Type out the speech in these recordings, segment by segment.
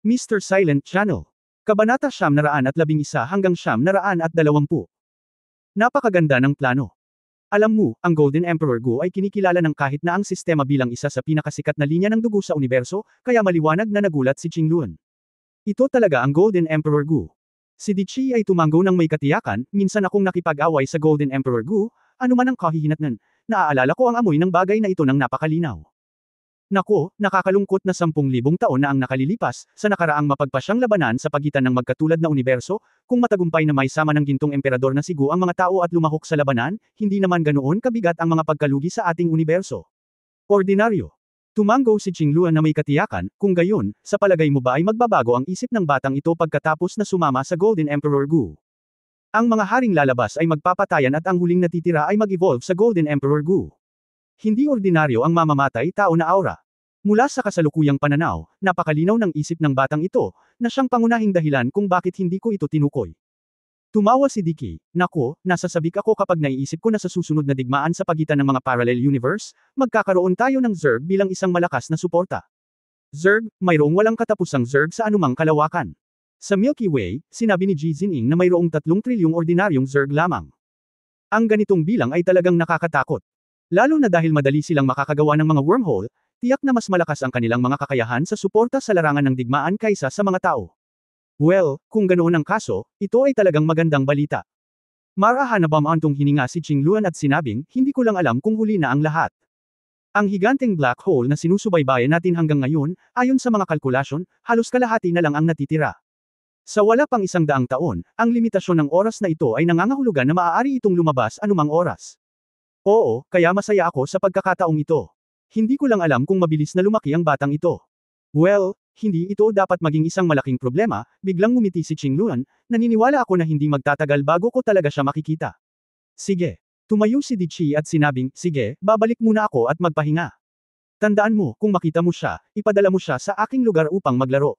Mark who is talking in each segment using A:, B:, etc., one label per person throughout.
A: Mr. Silent Channel. Kabanata 911 hanggang 920. Napakaganda ng plano. Alam mo, ang Golden Emperor Gu ay kinikilala ng kahit na ang sistema bilang isa sa pinakasikat na linya ng dugo sa universo, kaya maliwanag na nagulat si Qingluan. Ito talaga ang Golden Emperor Gu. Si Di Chi ay tumanggo ng may katiyakan, minsan akong nakipag-away sa Golden Emperor Gu, ano man ang kahihinatnan, naaalala ko ang amoy ng bagay na ito ng napakalinaw. Nako, nakakalungkot na 10,000 taon na ang nakalilipas, sa nakaraang mapagpasyang labanan sa pagitan ng magkatulad na universo, kung matagumpay na may sama ng gintong emperador na si Gu ang mga tao at lumahok sa labanan, hindi naman ganoon kabigat ang mga pagkalugi sa ating universo. Ordinaryo. Tumanggo si Qingluan na may katiyakan, kung gayon, sa palagay mo ba ay magbabago ang isip ng batang ito pagkatapos na sumama sa Golden Emperor Gu? Ang mga haring lalabas ay magpapatayan at ang huling natitira ay mag-evolve sa Golden Emperor Gu. Hindi ordinaryo ang mamamatay tao na aura. Mula sa kasalukuyang pananaw, napakalinaw ng isip ng batang ito, na siyang pangunahing dahilan kung bakit hindi ko ito tinukoy. Tumawa si Dicky, nako, nasasabik ako kapag naiisip ko na sa susunod na digmaan sa pagitan ng mga parallel universe, magkakaroon tayo ng Zerg bilang isang malakas na suporta. Zerg, mayroong walang katapusang Zerg sa anumang kalawakan. Sa Milky Way, sinabi ni Ji Zining na mayroong 3 trilyong ordinaryong Zerg lamang. Ang ganitong bilang ay talagang nakakatakot. Lalo na dahil madali silang makakagawa ng mga wormhole, tiyak na mas malakas ang kanilang mga kakayahan sa suporta sa larangan ng digmaan kaysa sa mga tao. Well, kung ganoon ang kaso, ito ay talagang magandang balita. Marahan na bamantong hininga si Qingluan at sinabing, hindi ko lang alam kung huli na ang lahat. Ang higanteng black hole na sinusubaybayan natin hanggang ngayon, ayon sa mga kalkulasyon, halos kalahati na lang ang natitira. Sa wala pang 100 taon, ang limitasyon ng oras na ito ay nangangahulugan na maaari itong lumabas anumang oras. Oo, kaya masaya ako sa pagkakataong ito. Hindi ko lang alam kung mabilis na lumaki ang batang ito. Well, hindi ito dapat maging isang malaking problema, biglang ngumiti si Qingluan, naniniwala ako na hindi magtatagal bago ko talaga siya makikita. Sige. Tumayo si Di Chi at sinabing, sige, babalik muna ako at magpahinga. Tandaan mo, kung makita mo siya, ipadala mo siya sa aking lugar upang maglaro.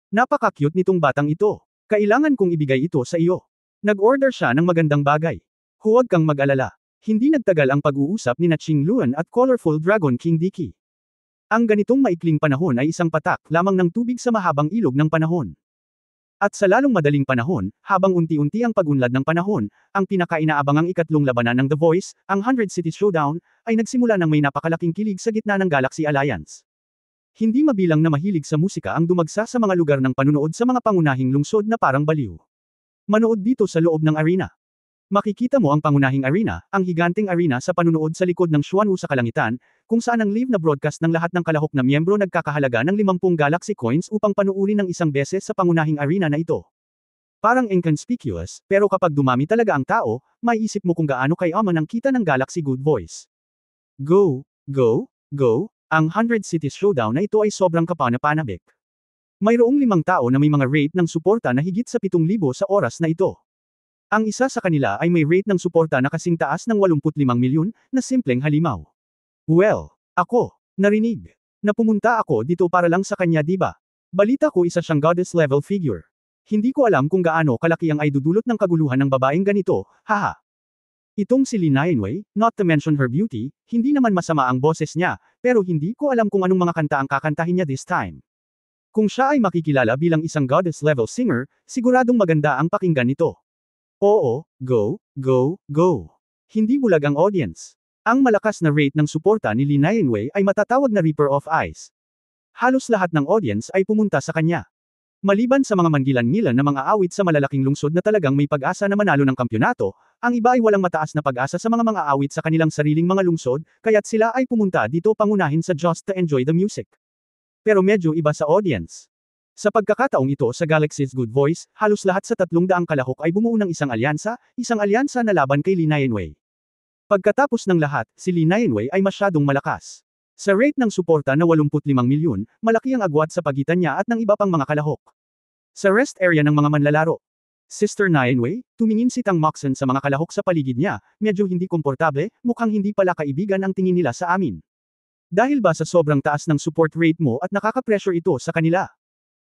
A: Napaka-cute nitong batang ito. Kailangan kong ibigay ito sa iyo. Nag-order siya ng magandang bagay. Huwag kang mag-alala. Hindi nagtagal ang pag-uusap ni Qingluan at Colorful Dragon King Dicky. Ang ganitong maikling panahon ay isang patak lamang ng tubig sa mahabang ilog ng panahon. At sa lalong madaling panahon, habang unti-unti ang pag-unlad ng panahon, ang pinakainaabangang ikatlong labanan ng The Voice, ang 100 Cities Showdown, ay nagsimula ng may napakalaking kilig sa gitna ng Galaxy Alliance. Hindi mabilang na mahilig sa musika ang dumagsa sa mga lugar ng panunood sa mga pangunahing lungsod na parang baliw. Manood dito sa loob ng arena. Makikita mo ang pangunahing arena, ang higanteng arena sa panunood sa likod ng Xuanwu sa kalangitan, kung saan ang live na broadcast ng lahat ng kalahok na miyembro nagkakahalaga ng 50 Galaxy Coins upang panuurin ng isang beses sa pangunahing arena na ito. Parang inconspicuous, pero kapag dumami talaga ang tao, maiisip mo kung gaano kayaman ang kita ng Galaxy Good Voice. Go, go, go, ang 100 Cities Showdown na ito ay sobrang kapanapanabik. Mayroong 5 tao na may mga rate ng suporta na higit sa 7,000 sa oras na ito. Ang isa sa kanila ay may rate ng suporta na kasing taas ng 85 milyon, na simpleng halimaw. Well, ako, narinig. Na pumunta ako dito para lang sa kanya diba? Balita ko isa siyang goddess level figure. Hindi ko alam kung gaano kalaki ang ay dudulot ng kaguluhan ng babaeng ganito, haha. Itong si Li Nianwei, not to mention her beauty, hindi naman masama ang boses niya, pero hindi ko alam kung anong mga kanta ang kakantahin niya this time. Kung siya ay makikilala bilang isang goddess level singer, siguradong maganda ang pakinggan nito. Oo, go, go, go. Hindi bulag ang audience. Ang malakas na rate ng suporta ni Li Nianwei ay matatawag na Reaper of Ice. Halos lahat ng audience ay pumunta sa kanya. Maliban sa mga manggilan-ngilan na mga awit sa malalaking lungsod na talagang may pag-asa na manalo ng kampyonato, ang iba ay walang mataas na pag-asa sa mga awit sa kanilang sariling mga lungsod, kaya't sila ay pumunta dito pangunahin sa just to enjoy the music. Pero medyo iba sa audience. Sa pagkakataong ito sa Galaxy's Good Voice, halos lahat sa 300 kalahok ay bumuo ng isang alyansa na laban kay Li Nianwei. Pagkatapos ng lahat, si Li Nianwei ay masyadong malakas. Sa rate ng suporta na 85 milyon, malaki ang agwat sa pagitan niya at ng iba pang mga kalahok. Sa rest area ng mga manlalaro, Sister Nianwei, tumingin si Tang Moxon sa mga kalahok sa paligid niya, medyo hindi komportable, mukhang hindi pala kaibigan ang tingin nila sa amin. Dahil ba sa sobrang taas ng support rate mo at nakaka-pressure ito sa kanila?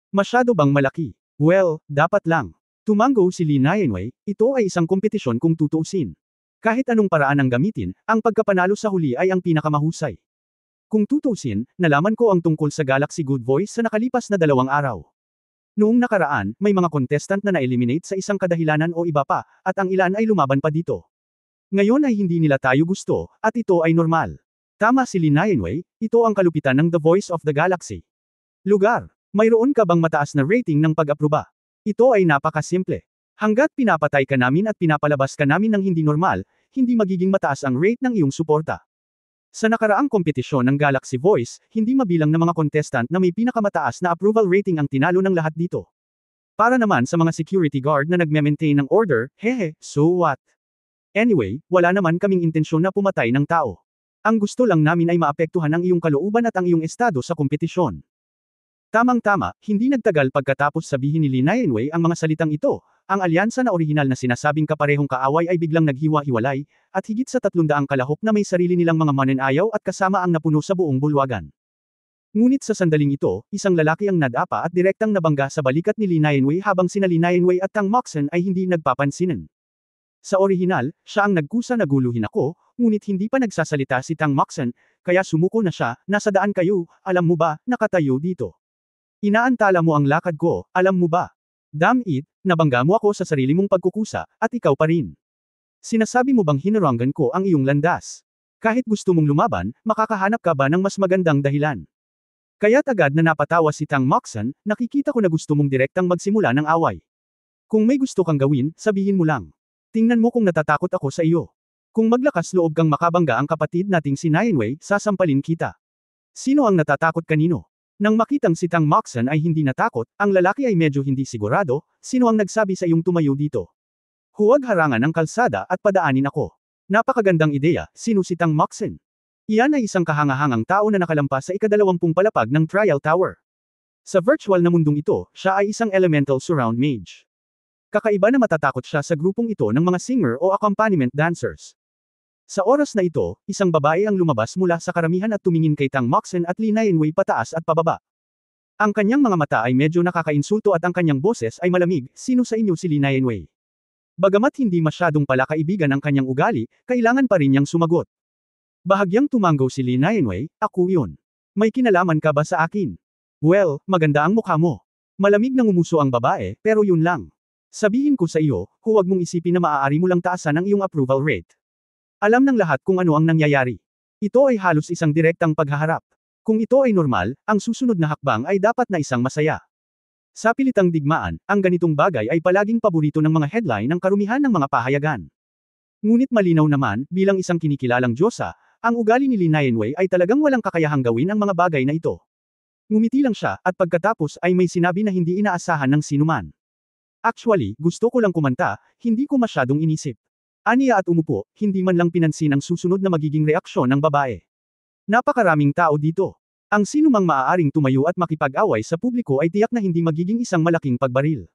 A: Masyado bang malaki? Well, dapat lang. Tumanggo si Li Nianwei, ito ay isang kompetisyon kung tutuusin. Kahit anong paraan ang gamitin, ang pagkapanalo sa huli ay ang pinakamahusay. Kung tutuusin, nalaman ko ang tungkol sa Galaxy Good Voice sa nakalipas na 2 araw. Noong nakaraan, may mga contestant na na-eliminate sa isang kadahilanan o iba pa, at ang ilan ay lumaban pa dito. Ngayon ay hindi nila tayo gusto, at ito ay normal. Tama si Lee Nainwei, ito ang kalupitan ng The Voice of the Galaxy. Lugar. Mayroon ka bang mataas na rating ng pag-aproba? Ito ay napakasimple. Hanggat pinapatay ka namin at pinapalabas ka namin ng hindi normal, hindi magiging mataas ang rate ng iyong suporta. Sa nakaraang kompetisyon ng Galaxy Voice, hindi mabilang na mga contestant na may pinakamataas na approval rating ang tinalo ng lahat dito. Para naman sa mga security guard na nagme-maintain ng order, hehe, so what? Anyway, wala naman kaming intensyon na pumatay ng tao. Ang gusto lang namin ay maapektuhan ang iyong kalooban at ang iyong estado sa kompetisyon. Tamang-tama, hindi nagtagal pagkatapos sabihin ni Lee Nainwei ang mga salitang ito, ang alyansa na orihinal na sinasabing kaparehong kaaway ay biglang naghiwa-hiwalay, at higit sa 300 kalahok na may sarili nilang mga mananayaw at kasama ang napuno sa buong bulwagan. Ngunit sa sandaling ito, isang lalaki ang nadapa at direktang nabangga sa balikat ni Lee Nainwei habang sina Lee Nainwei at Tang Moxon ay hindi nagpapansinan. Sa orihinal, siya ang nagkusa na guluhin ako, ngunit hindi pa nagsasalita si Tang Moxon, kaya sumuko na siya, nasa daan kayo, alam mo ba, nakatayo dito. Inaantala mo ang lakad ko, alam mo ba? Damn it, nabangga mo ako sa sarili mong pagkukusa, at ikaw pa rin. Sinasabi mo bang hinarangan ko ang iyong landas? Kahit gusto mong lumaban, makakahanap ka ba ng mas magandang dahilan? Kaya't agad na napatawa si Tang Moxon, nakikita ko na gusto mong direktang magsimula ng away. Kung may gusto kang gawin, sabihin mo lang. Tingnan mo kung natatakot ako sa iyo. Kung maglakas loob kang makabangga ang kapatid nating si Nainwei, sasampalin kita. Sino ang natatakot kanino? Nang makitang si Tang Moxon ay hindi natakot, ang lalaki ay medyo hindi sigurado, sino ang nagsabi sa iyong tumayo dito? Huwag harangan ang kalsada at padaanin ako. Napakagandang ideya, sino si Tang Moxon? Iyan ay isang kahangahangang tao na nakalampas sa ika-20 palapag ng Trial Tower. Sa virtual na mundong ito, siya ay isang elemental surround mage. Kakaiba na matatakot siya sa grupong ito ng mga singer o accompaniment dancers. Sa oras na ito, isang babae ang lumabas mula sa karamihan at tumingin kay Tang Moxon at Lee Nainwei pataas at pababa. Ang kanyang mga mata ay medyo nakakainsulto at ang kanyang boses ay malamig, sino sa inyo si Lee Nainwei? Bagamat hindi masyadong pala kaibigan ang kanyang ugali, kailangan pa rin niyang sumagot. Bahagyang tumanggaw si Lee Nainwei, ako yun. May kinalaman ka ba sa akin? Well, maganda ang mukha mo. Malamig na ngumuso ang babae, pero yun lang. Sabihin ko sa iyo, huwag mong isipin na maaari mo lang taasan ang iyong approval rate. Alam ng lahat kung ano ang nangyayari. Ito ay halos isang direktang paghaharap. Kung ito ay normal, ang susunod na hakbang ay dapat na isang masaya. Sa pilitang digmaan, ang ganitong bagay ay palaging paborito ng mga headline ng karumihan ng mga pahayagan. Ngunit malinaw naman, bilang isang kinikilalang diyosa, ang ugali ni Lee Nainwei ay talagang walang kakayahang gawin ang mga bagay na ito. Ngumiti lang siya, at pagkatapos ay may sinabi na hindi inaasahan ng sinuman. Actually, gusto ko lang kumanta, hindi ko masyadong inisip. Aniya at umupo, hindi man lang pinansin ang susunod na magiging reaksyon ng babae. Napakaraming tao dito. Ang sinumang maaaring tumayo at makipag-away sa publiko ay tiyak na hindi magiging isang malaking pagbaril.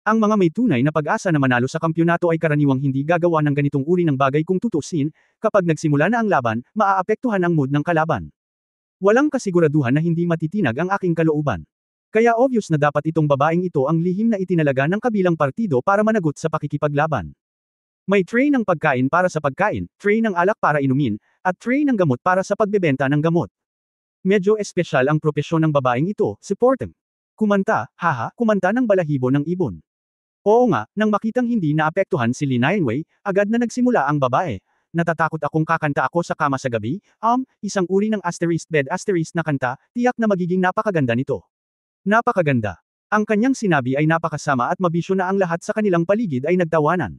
A: Ang mga may tunay na pag-asa na manalo sa kampyonato ay karaniwang hindi gagawa ng ganitong uri ng bagay kung tutusin, kapag nagsimula na ang laban, maaapektuhan ang mood ng kalaban. Walang kasiguraduhan na hindi matitinag ang aking kalooban. Kaya obvious na dapat itong babaeng ito ang lihim na itinalaga ng kabilang partido para managot sa pakikipaglaban. May tray ng pagkain para sa pagkain, tray ng alak para inumin, at tray ng gamot para sa pagbebenta ng gamot. Medyo espesyal ang propesyon ng babaeng ito, supporting. Kumanta, haha, kumanta ng balahibo ng ibon. Oo nga, nang makitang hindi naapektuhan si Lee Nainwei, agad na nagsimula ang babae. Natatakot akong kakanta ako sa kama sa gabi, isang uri ng asterisk bed asterisk na kanta, tiyak na magiging napakaganda nito. Napakaganda. Ang kanyang sinabi ay napakasama at mabisyo na ang lahat sa kanilang paligid ay nagtawanan.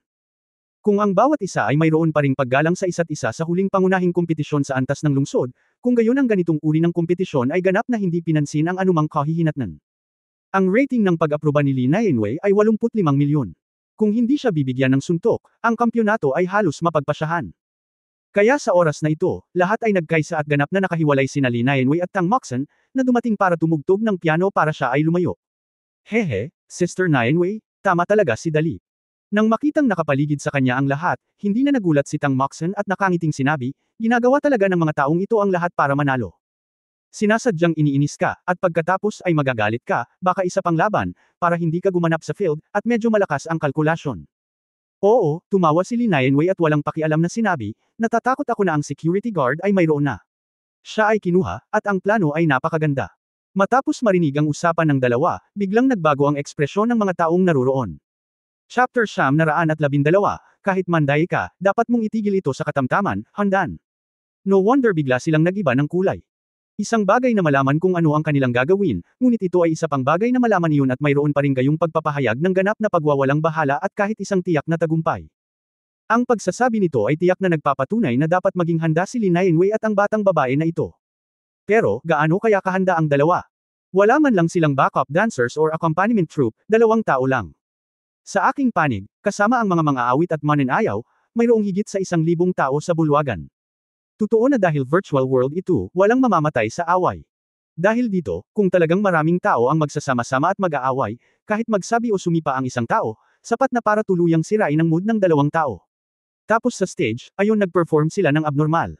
A: Kung ang bawat isa ay mayroon pa ring paggalang sa isa't isa sa huling pangunahing kompetisyon sa antas ng lungsod, kung gayon ang ganitong uri ng kompetisyon ay ganap na hindi pinansin ang anumang kahihinatnan. Ang rating ng pag-aproba ni Lee Nainwei ay 85 milyon. Kung hindi siya bibigyan ng suntok, ang kampyonato ay halos mapagpasyahan. Kaya sa oras na ito, lahat ay nagkaisa at ganap na nakahiwalay sina Lee Nainwei at Tang Moxon, na dumating para tumugtog ng piano para siya ay lumayo. Hehe, Sister Nainwei, tama talaga si Dali. Nang makitang nakapaligid sa kanya ang lahat, hindi na nagulat si Tang Moxon at nakangiting sinabi, ginagawa talaga ng mga taong ito ang lahat para manalo. Sinasadyang iniinis ka, at pagkatapos ay magagalit ka, baka isa pang laban, para hindi ka gumanap sa field, at medyo malakas ang kalkulasyon. Oo, tumawa si Lee Nainwei at walang pakialam na sinabi, natatakot ako na ang security guard ay mayroon na. Siya ay kinuha, at ang plano ay napakaganda. Matapos marinig ang usapan ng dalawa, biglang nagbago ang ekspresyon ng mga taong naruroon. Chapter 912, kahit manday ka, dapat mong itigil ito sa katamtaman, Handan. No wonder bigla silang nag-iba ng kulay. Isang bagay na malaman kung ano ang kanilang gagawin, ngunit ito ay isa pang bagay na malaman iyon at mayroon pa rin gayong pagpapahayag ng ganap na pagwawalang bahala at kahit isang tiyak na tagumpay. Ang pagsasabi nito ay tiyak na nagpapatunay na dapat maging handa si Lee Nainwei at ang batang babae na ito. Pero, gaano kaya kahanda ang dalawa? Wala man lang silang backup dancers or accompaniment troupe, 2 tao lang. Sa aking panig, kasama ang mga awit at mananayaw, mayroong higit sa 1,000 tao sa bulwagan. Totoo na dahil virtual world ito, walang mamamatay sa away. Dahil dito, kung talagang maraming tao ang magsasama-sama at mag-aaway, kahit magsabi o sumipa ang isang tao, sapat na para tuluyang sirain ang mood ng 2 tao. Tapos sa stage, ayon nag-perform sila ng abnormal.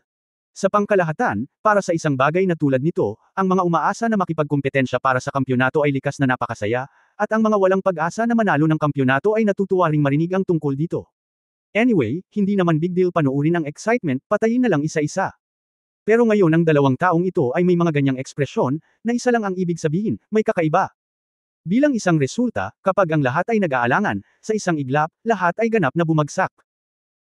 A: Sa pangkalahatan, para sa isang bagay na tulad nito, ang mga umaasa na makipagkompetensya para sa kampyonato ay likas na napakasaya, at ang mga walang pag-asa na manalo ng kampyonato ay natutuwa ring marinig ang tungkol dito. Anyway, hindi naman big deal panoorin ang excitement, patayin na lang isa-isa. Pero ngayon ang 2 taong ito ay may mga ganyang ekspresyon, na isa lang ang ibig sabihin, may kakaiba. Bilang isang resulta, kapag ang lahat ay nag-aalangan, sa isang iglap, lahat ay ganap na bumagsak.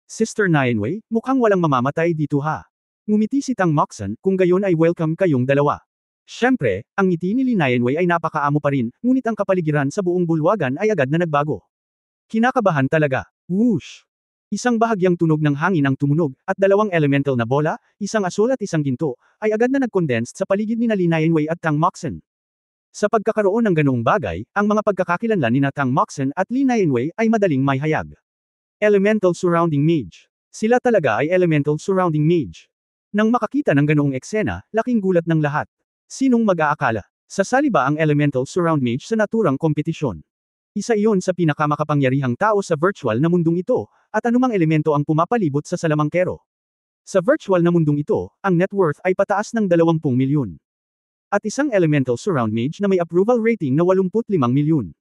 A: Sister Nainwei, mukhang walang mamamatay dito ha. Ngumiti si Tang Moxon, kung gayon ay welcome kayong dalawa. Siyempre, ang ngiti ni Lee Nainwei ay napakaamo pa rin, ngunit ang kapaligiran sa buong bulwagan ay agad na nagbago. Kinakabahan talaga. Whoosh! Isang bahagyang tunog ng hangin ang tumunog, at 2 elemental na bola, isang asul at isang ginto, ay agad na nag-condensed sa paligid ni Lee Nainwei at Tang Moxon. Sa pagkakaroon ng ganoong bagay, ang mga pagkakakilanlan ni Tang Moxon at Lee Nainwei ay madaling maihayag. Elemental Surrounding Mage. Sila talaga ay Elemental Surrounding Mage. Nang makakita ng ganoong eksena, laking gulat ng lahat. Sinong mag-aakala? Sasali ba ang Elemental Surround Mage sa naturang kompetisyon? Isa iyon sa pinakamakapangyarihang tao sa virtual na mundong ito, at anumang elemento ang pumapalibot sa salamangkero. Sa virtual na mundong ito, ang net worth ay pataas ng 20 milyon. At isang Elemental Surround Mage na may approval rating na 85 milyon.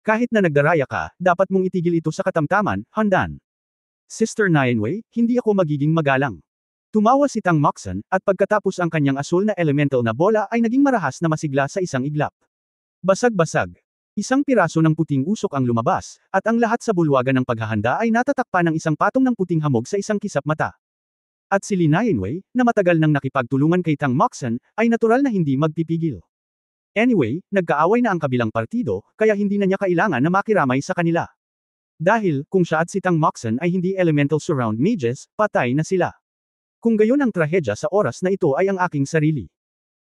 A: Kahit na nagdaraya ka, dapat mong itigil ito sa katamtaman, Handan. Sister Nainwei, hindi ako magiging magalang. Tumawa si Tang Moxon, at pagkatapos ang kanyang asul na elemental na bola ay naging marahas na masigla sa isang iglap. Basag-basag. Isang piraso ng puting usok ang lumabas, at ang lahat sa bulwagan ng paghahanda ay natatakpan ng isang patong ng puting hamog sa isang kisap mata. At si Lee Nainwei, na matagal nang nakipagtulungan kay Tang Moxon, ay natural na hindi magpipigil. Anyway, nagkaaway na ang kabilang partido, kaya hindi na niya kailangan na makiramay sa kanila. Dahil, kung siya at si Tang Moxon ay hindi Elemental Surround Mages, patay na sila. Kung gayon ang trahedya sa oras na ito ay ang aking sarili.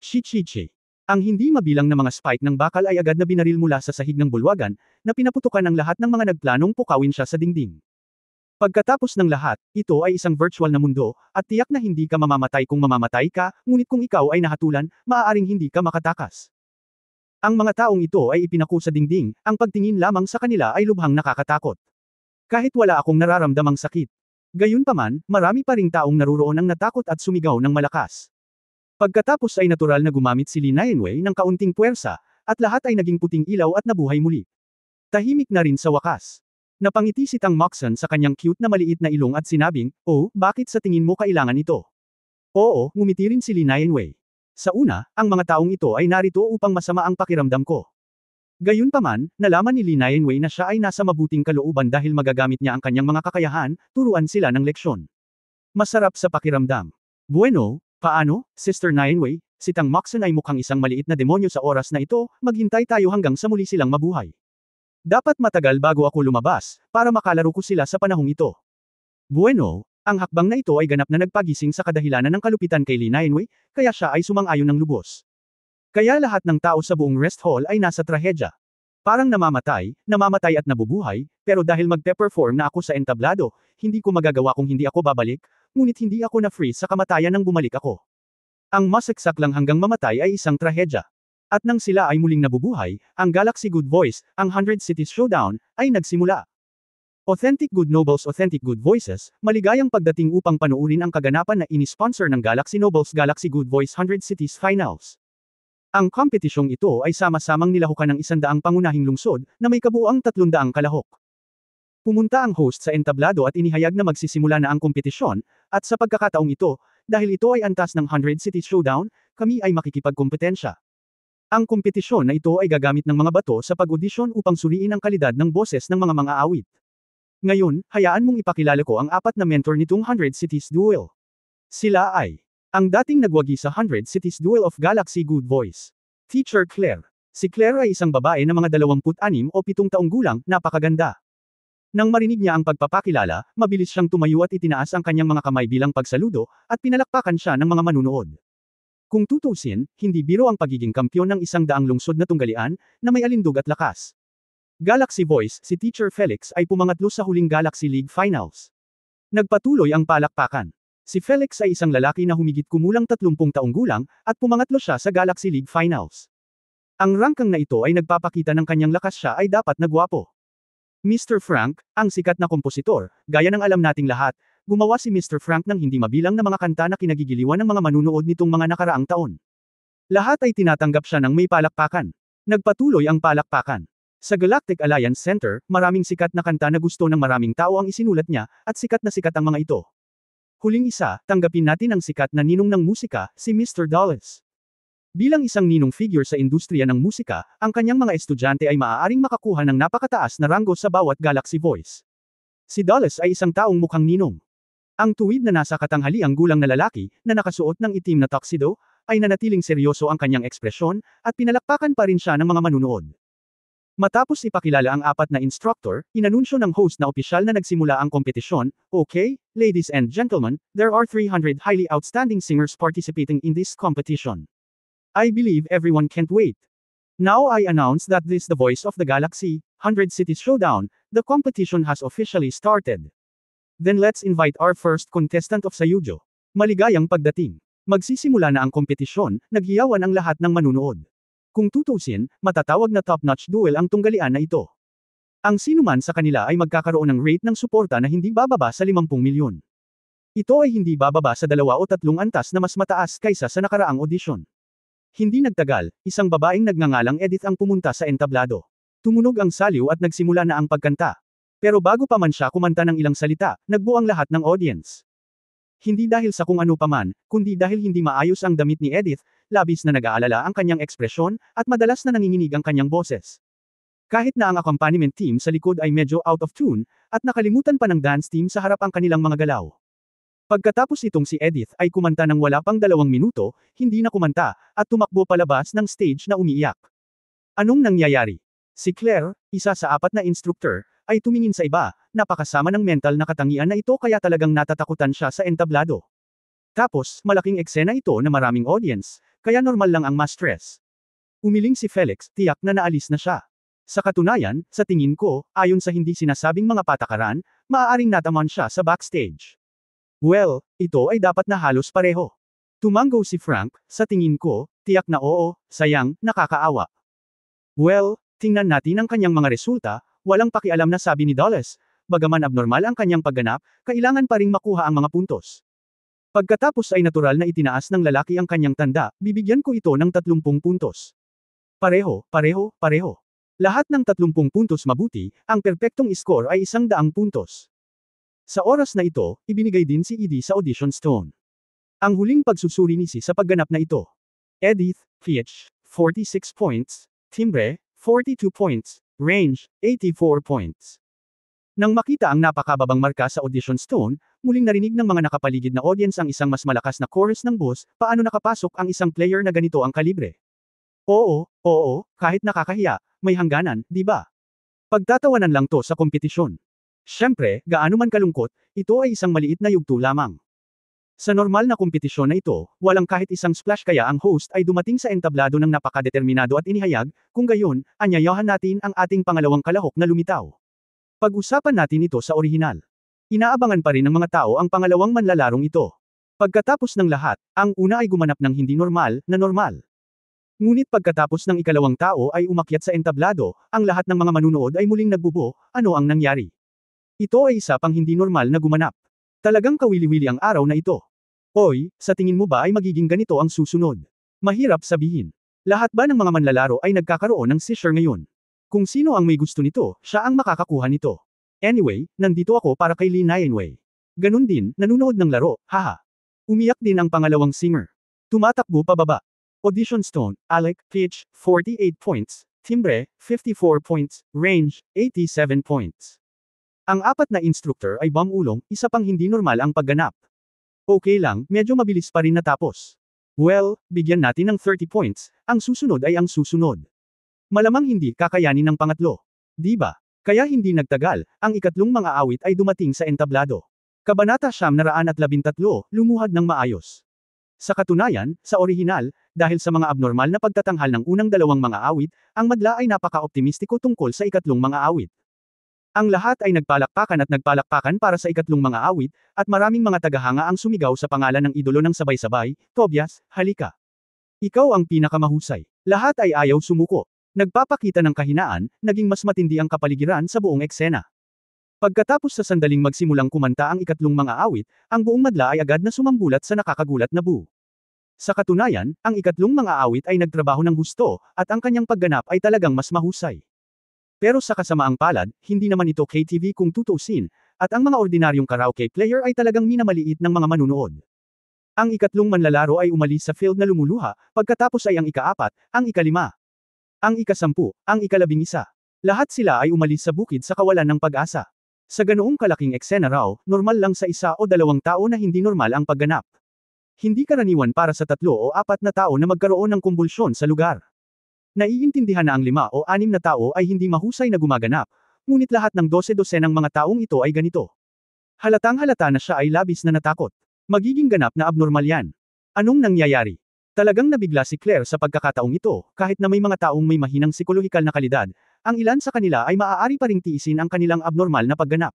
A: Shichichi. Ang hindi mabilang na mga spike ng bakal ay agad na binaril mula sa sahig ng bulwagan, na pinaputukan ng lahat ng mga nagplanong pukawin siya sa dingding. Pagkatapos ng lahat, ito ay isang virtual na mundo, at tiyak na hindi ka mamamatay kung mamamatay ka, ngunit kung ikaw ay nahatulan, maaaring hindi ka makatakas. Ang mga taong ito ay ipinako sa dingding, ang pagtingin lamang sa kanila ay lubhang nakakatakot. Kahit wala akong nararamdamang sakit. Gayunpaman, marami pa ring taong naruroon ang natakot at sumigaw ng malakas. Pagkatapos ay natural na gumamit si Lee Nainwei ng kaunting puwersa, at lahat ay naging puting ilaw at nabuhay muli. Tahimik na rin sa wakas. Napangiti si Tang Moxon sa kanyang cute na maliit na ilong at sinabing, "Oh, bakit sa tingin mo kailangan ito?" Oo, ngumiti rin si Lee Nainwei. Sa una, ang mga taong ito ay narito upang masama ang pakiramdam ko. Gayunpaman, nalaman ni Lee Nainwei na siya ay nasa mabuting kalooban dahil magagamit niya ang kanyang mga kakayahan, turuan sila ng leksyon. Masarap sa pakiramdam. Bueno, paano, Sister Nainwei? Si Tang Moxon ay mukhang isang maliit na demonyo sa oras na ito, maghintay tayo hanggang sa muli silang mabuhay. Dapat matagal bago ako lumabas, para makalaro ko sila sa panahong ito. Bueno, ang hakbang na ito ay ganap na nagpagising sa kadahilanan ng kalupitan kay Lee Nainwei, kaya siya ay sumang-ayon ng lubos. Kaya lahat ng tao sa buong rest hall ay nasa trahedya. Parang namamatay at nabubuhay, pero dahil magpe-perform na ako sa entablado, hindi ko magagawa kung hindi ako babalik, ngunit hindi ako na-freeze sa kamatayan nang bumalik ako. Ang masaksak lang hanggang mamatay ay isang trahedya. At nang sila ay muling nabubuhay, ang Galaxy Good Voice, ang 100 Cities Showdown, ay nagsimula. Authentic Good Nobles Authentic Good Voices, maligayang pagdating upang panuurin ang kaganapan na ini-sponsor ng Galaxy Nobles Galaxy Good Voice 100 Cities Finals. Ang kompetisyong ito ay sama-samang nilahukan ng 100 pangunahing lungsod, na may kabuuang 300 kalahok. Pumunta ang host sa entablado at inihayag na magsisimula na ang kompetisyon, at sa pagkakataong ito, dahil ito ay antas ng 100 Cities Showdown, kami ay makikipagkompetensya. Ang kompetisyon na ito ay gagamit ng mga bato sa pag-audisyon upang suriin ang kalidad ng boses ng mga mang-aawit. Ngayon, hayaan mong ipakilala ko ang apat na mentor nitong 100 Cities Duel. Sila ay ang dating nagwagi sa 100 Cities Duel of Galaxy Good Voice. Teacher Claire. Si Claire ay isang babae na mga 26 o 7 taong gulang, napakaganda. Nang marinig niya ang pagpapakilala, mabilis siyang tumayo at itinaas ang kanyang mga kamay bilang pagsaludo, at pinalakpakan siya ng mga manunood. Kung tutusin, hindi biro ang pagiging kampyon ng 100 lungsod na tunggalian, na may alindog at lakas. Galaxy Voice, si Teacher Felix ay pumangatlo sa huling Galaxy League Finals. Nagpatuloy ang palakpakan. Si Felix ay isang lalaki na humigit kumulang 30 taong gulang, at pumangatlo siya sa Galaxy League Finals. Ang rangkang na ito ay nagpapakita ng kanyang lakas, siya ay dapat na gwapo. Mr. Frank, ang sikat na kompositor, gaya ng alam nating lahat, gumawa si Mr. Frank ng hindi mabilang na mga kanta na kinagigiliwan ng mga manunood nitong mga nakaraang taon. Lahat ay tinatanggap siya ng may palakpakan. Nagpatuloy ang palakpakan. Sa Galactic Alliance Center, maraming sikat na kanta na gusto ng maraming tao ang isinulat niya, at sikat ang mga ito. Huling isa, tanggapin natin ang sikat na ninong ng musika, si Mr. Dulles. Bilang isang ninong figure sa industriya ng musika, ang kanyang mga estudyante ay maaaring makakuha ng napakataas na ranggo sa bawat Galaxy Voice. Si Dulles ay isang taong mukhang ninong. Ang tuwid na nasa katanghaliang gulang na lalaki, na nakasuot ng itim na tuxedo, ay nanatiling seryoso ang kanyang ekspresyon, at pinalakpakan pa rin siya ng mga manunood. Matapos ipakilala ang apat na instructor, inanunsyo ng host na opisyal na nagsimula ang kompetisyon. Okay, ladies and gentlemen, there are 300 highly outstanding singers participating in this competition. I believe everyone can't wait. Now I announce that this is the Voice of the Galaxy, 100 Cities Showdown. The competition has officially started. Then let's invite our first contestant of Sayujo. Maligayang pagdating. Magsisimula na ang kompetisyon, naghiyawan ang lahat ng manunood. Kung tutusin, matatawag na top-notch duel ang tunggalian na ito. Ang sinuman sa kanila ay magkakaroon ng rate ng suporta na hindi bababa sa 50 milyon. Ito ay hindi bababa sa 2 o 3 antas na mas mataas kaysa sa nakaraang audition. Hindi nagtagal, isang babaeng nagngangalang Edith ang pumunta sa entablado. Tumunog ang saliw at nagsimula na ang pagkanta. Pero bago pa man siya kumanta ng ilang salita, nagbuo ang lahat ng audience. Hindi dahil sa kung ano paman, kundi dahil hindi maayos ang damit ni Edith, labis na nag-aalala ang kanyang ekspresyon, at madalas na nanginginig ang kanyang boses. Kahit na ang accompaniment team sa likod ay medyo out of tune, at nakalimutan pa ng dance team sa harap ang kanilang mga galaw. Pagkatapos itong si Edith ay kumanta ng wala pang 2 minuto, hindi na kumanta, at tumakbo palabas ng stage na umiiyak. Anong nangyayari? Si Claire, isa sa 4 na instructor, ay tumingin sa iba, napakasama ng mental na katangian na ito kaya talagang natatakutan siya sa entablado. Tapos, malaking eksena ito na maraming audience, kaya normal lang ang ma-stress. Umiling si Felix, tiyak na naalis na siya. Sa katunayan, sa tingin ko, ayon sa hindi sinasabing mga patakaran, maaaring nataman siya sa backstage. Well, ito ay dapat na halos pareho. Tumango si Frank, sa tingin ko, tiyak na oo, sayang, nakakaawa. Well, tingnan natin ang kanyang mga resulta, walang pakialam na sabi ni Dulles, bagaman abnormal ang kanyang pagganap, kailangan pa ring makuha ang mga puntos. Pagkatapos ay natural na itinaas ng lalaki ang kanyang tanda, bibigyan ko ito ng 30 puntos. Pareho. Lahat ng 30 puntos mabuti, ang perpektong score ay 100 puntos. Sa oras na ito, ibinigay din si Edie sa audition stone. Ang huling pagsusuri ni Si sa pagganap na ito. Edith, pitch, 46 points, timbre, 42 points, range, 84 points. Nang makita ang napakababang marka sa audition stone, muling narinig ng mga nakapaligid na audience ang isang mas malakas na chorus ng boss, paano nakapasok ang isang player na ganito ang kalibre? Oo, kahit nakakahiya, may hangganan, di ba? Pagtatawanan lang to sa kompetisyon. Siyempre, gaano man kalungkot, ito ay isang maliit na yugto lamang. Sa normal na kompetisyon na ito, walang kahit isang splash kaya ang host ay dumating sa entablado ng napakadeterminado at inihayag, kung gayon, anyayahan natin ang ating pangalawang kalahok na lumitaw. Pag-usapan natin ito sa orihinal. Inaabangan pa rin ng mga tao ang pangalawang manlalarong ito. Pagkatapos ng lahat, ang una ay gumanap ng hindi normal, na normal. Ngunit pagkatapos ng ikalawang tao ay umakyat sa entablado, ang lahat ng mga manunood ay muling nagbubo, ano ang nangyari? Ito ay isa pang hindi normal na gumanap. Talagang kawili-wili ang araw na ito. Oy, sa tingin mo ba ay magiging ganito ang susunod? Mahirap sabihin. Lahat ba ng mga manlalaro ay nagkakaroon ng seizure ngayon? Kung sino ang may gusto nito, siya ang makakakuha nito. Anyway, nandito ako para kay Lee Nianwei. Ganun din, nanunood ng laro, haha. Umiyak din ang pangalawang singer. Tumatakbo pababa. Audition Stone, Alec, Pitch, 48 points, Timbre, 54 points, Range, 87 points. Ang apat na instructor ay Ulong, isa pang hindi normal ang pagganap. Okay lang, medyo mabilis pa rin natapos. Well, bigyan natin ng 30 points, ang susunod ay ang susunod. Malamang hindi kakayanin ng pangatlo. Di ba? Kaya hindi nagtagal, ang ikatlong mga awit ay dumating sa entablado. Kabanata 913, lumuhad ng maayos. Sa katunayan, sa orihinal, dahil sa mga abnormal na pagtatanghal ng unang dalawang mga awit, ang madla ay napaka-optimistiko tungkol sa ikatlong mga awit. Ang lahat ay nagpalakpakan para sa ikatlong mga awit, at maraming mga tagahanga ang sumigaw sa pangalan ng idolo ng sabay-sabay, Tobias, halika. Ikaw ang pinakamahusay. Lahat ay ayaw sumuko. Nagpapakita ng kahinaan, naging mas matindi ang kapaligiran sa buong eksena. Pagkatapos sa sandaling magsimulang kumanta ang ikatlong mga awit, ang buong madla ay agad na sumambulat sa nakakagulat na boo. Sa katunayan, ang ikatlong mga awit ay nagtrabaho ng husto, at ang kanyang pagganap ay talagang mas mahusay. Pero sa kasamaang palad, hindi naman ito KTV kung tutuusin, at ang mga ordinaryong karaoke player ay talagang minamaliit ng mga manunood. Ang ikatlong manlalaro ay umalis sa field na lumuluha, pagkatapos ay ang ikaapat, ang ikalima, ang ikasampu, ang ikalabing-isa. Lahat sila ay umalis sa bukid sa kawalan ng pag-asa. Sa ganoong kalaking eksena raw, normal lang sa isa o dalawang tao na hindi normal ang pagganap. Hindi karaniwan para sa 3 o 4 na tao na magkaroon ng kumbulsyon sa lugar. Naiintindihan na ang 5 o 6 na tao ay hindi mahusay na gumaganap, ngunit lahat ng 12 ng mga taong ito ay ganito. Halatang-halata na siya ay labis na natakot. Magiging ganap na abnormal yan. Anong nangyayari? Talagang nabigla si Claire sa pagkakataong ito, kahit na may mga taong may mahinang psikolohikal na kalidad, ang ilan sa kanila ay maaari pa ring tiisin ang kanilang abnormal na pagganap.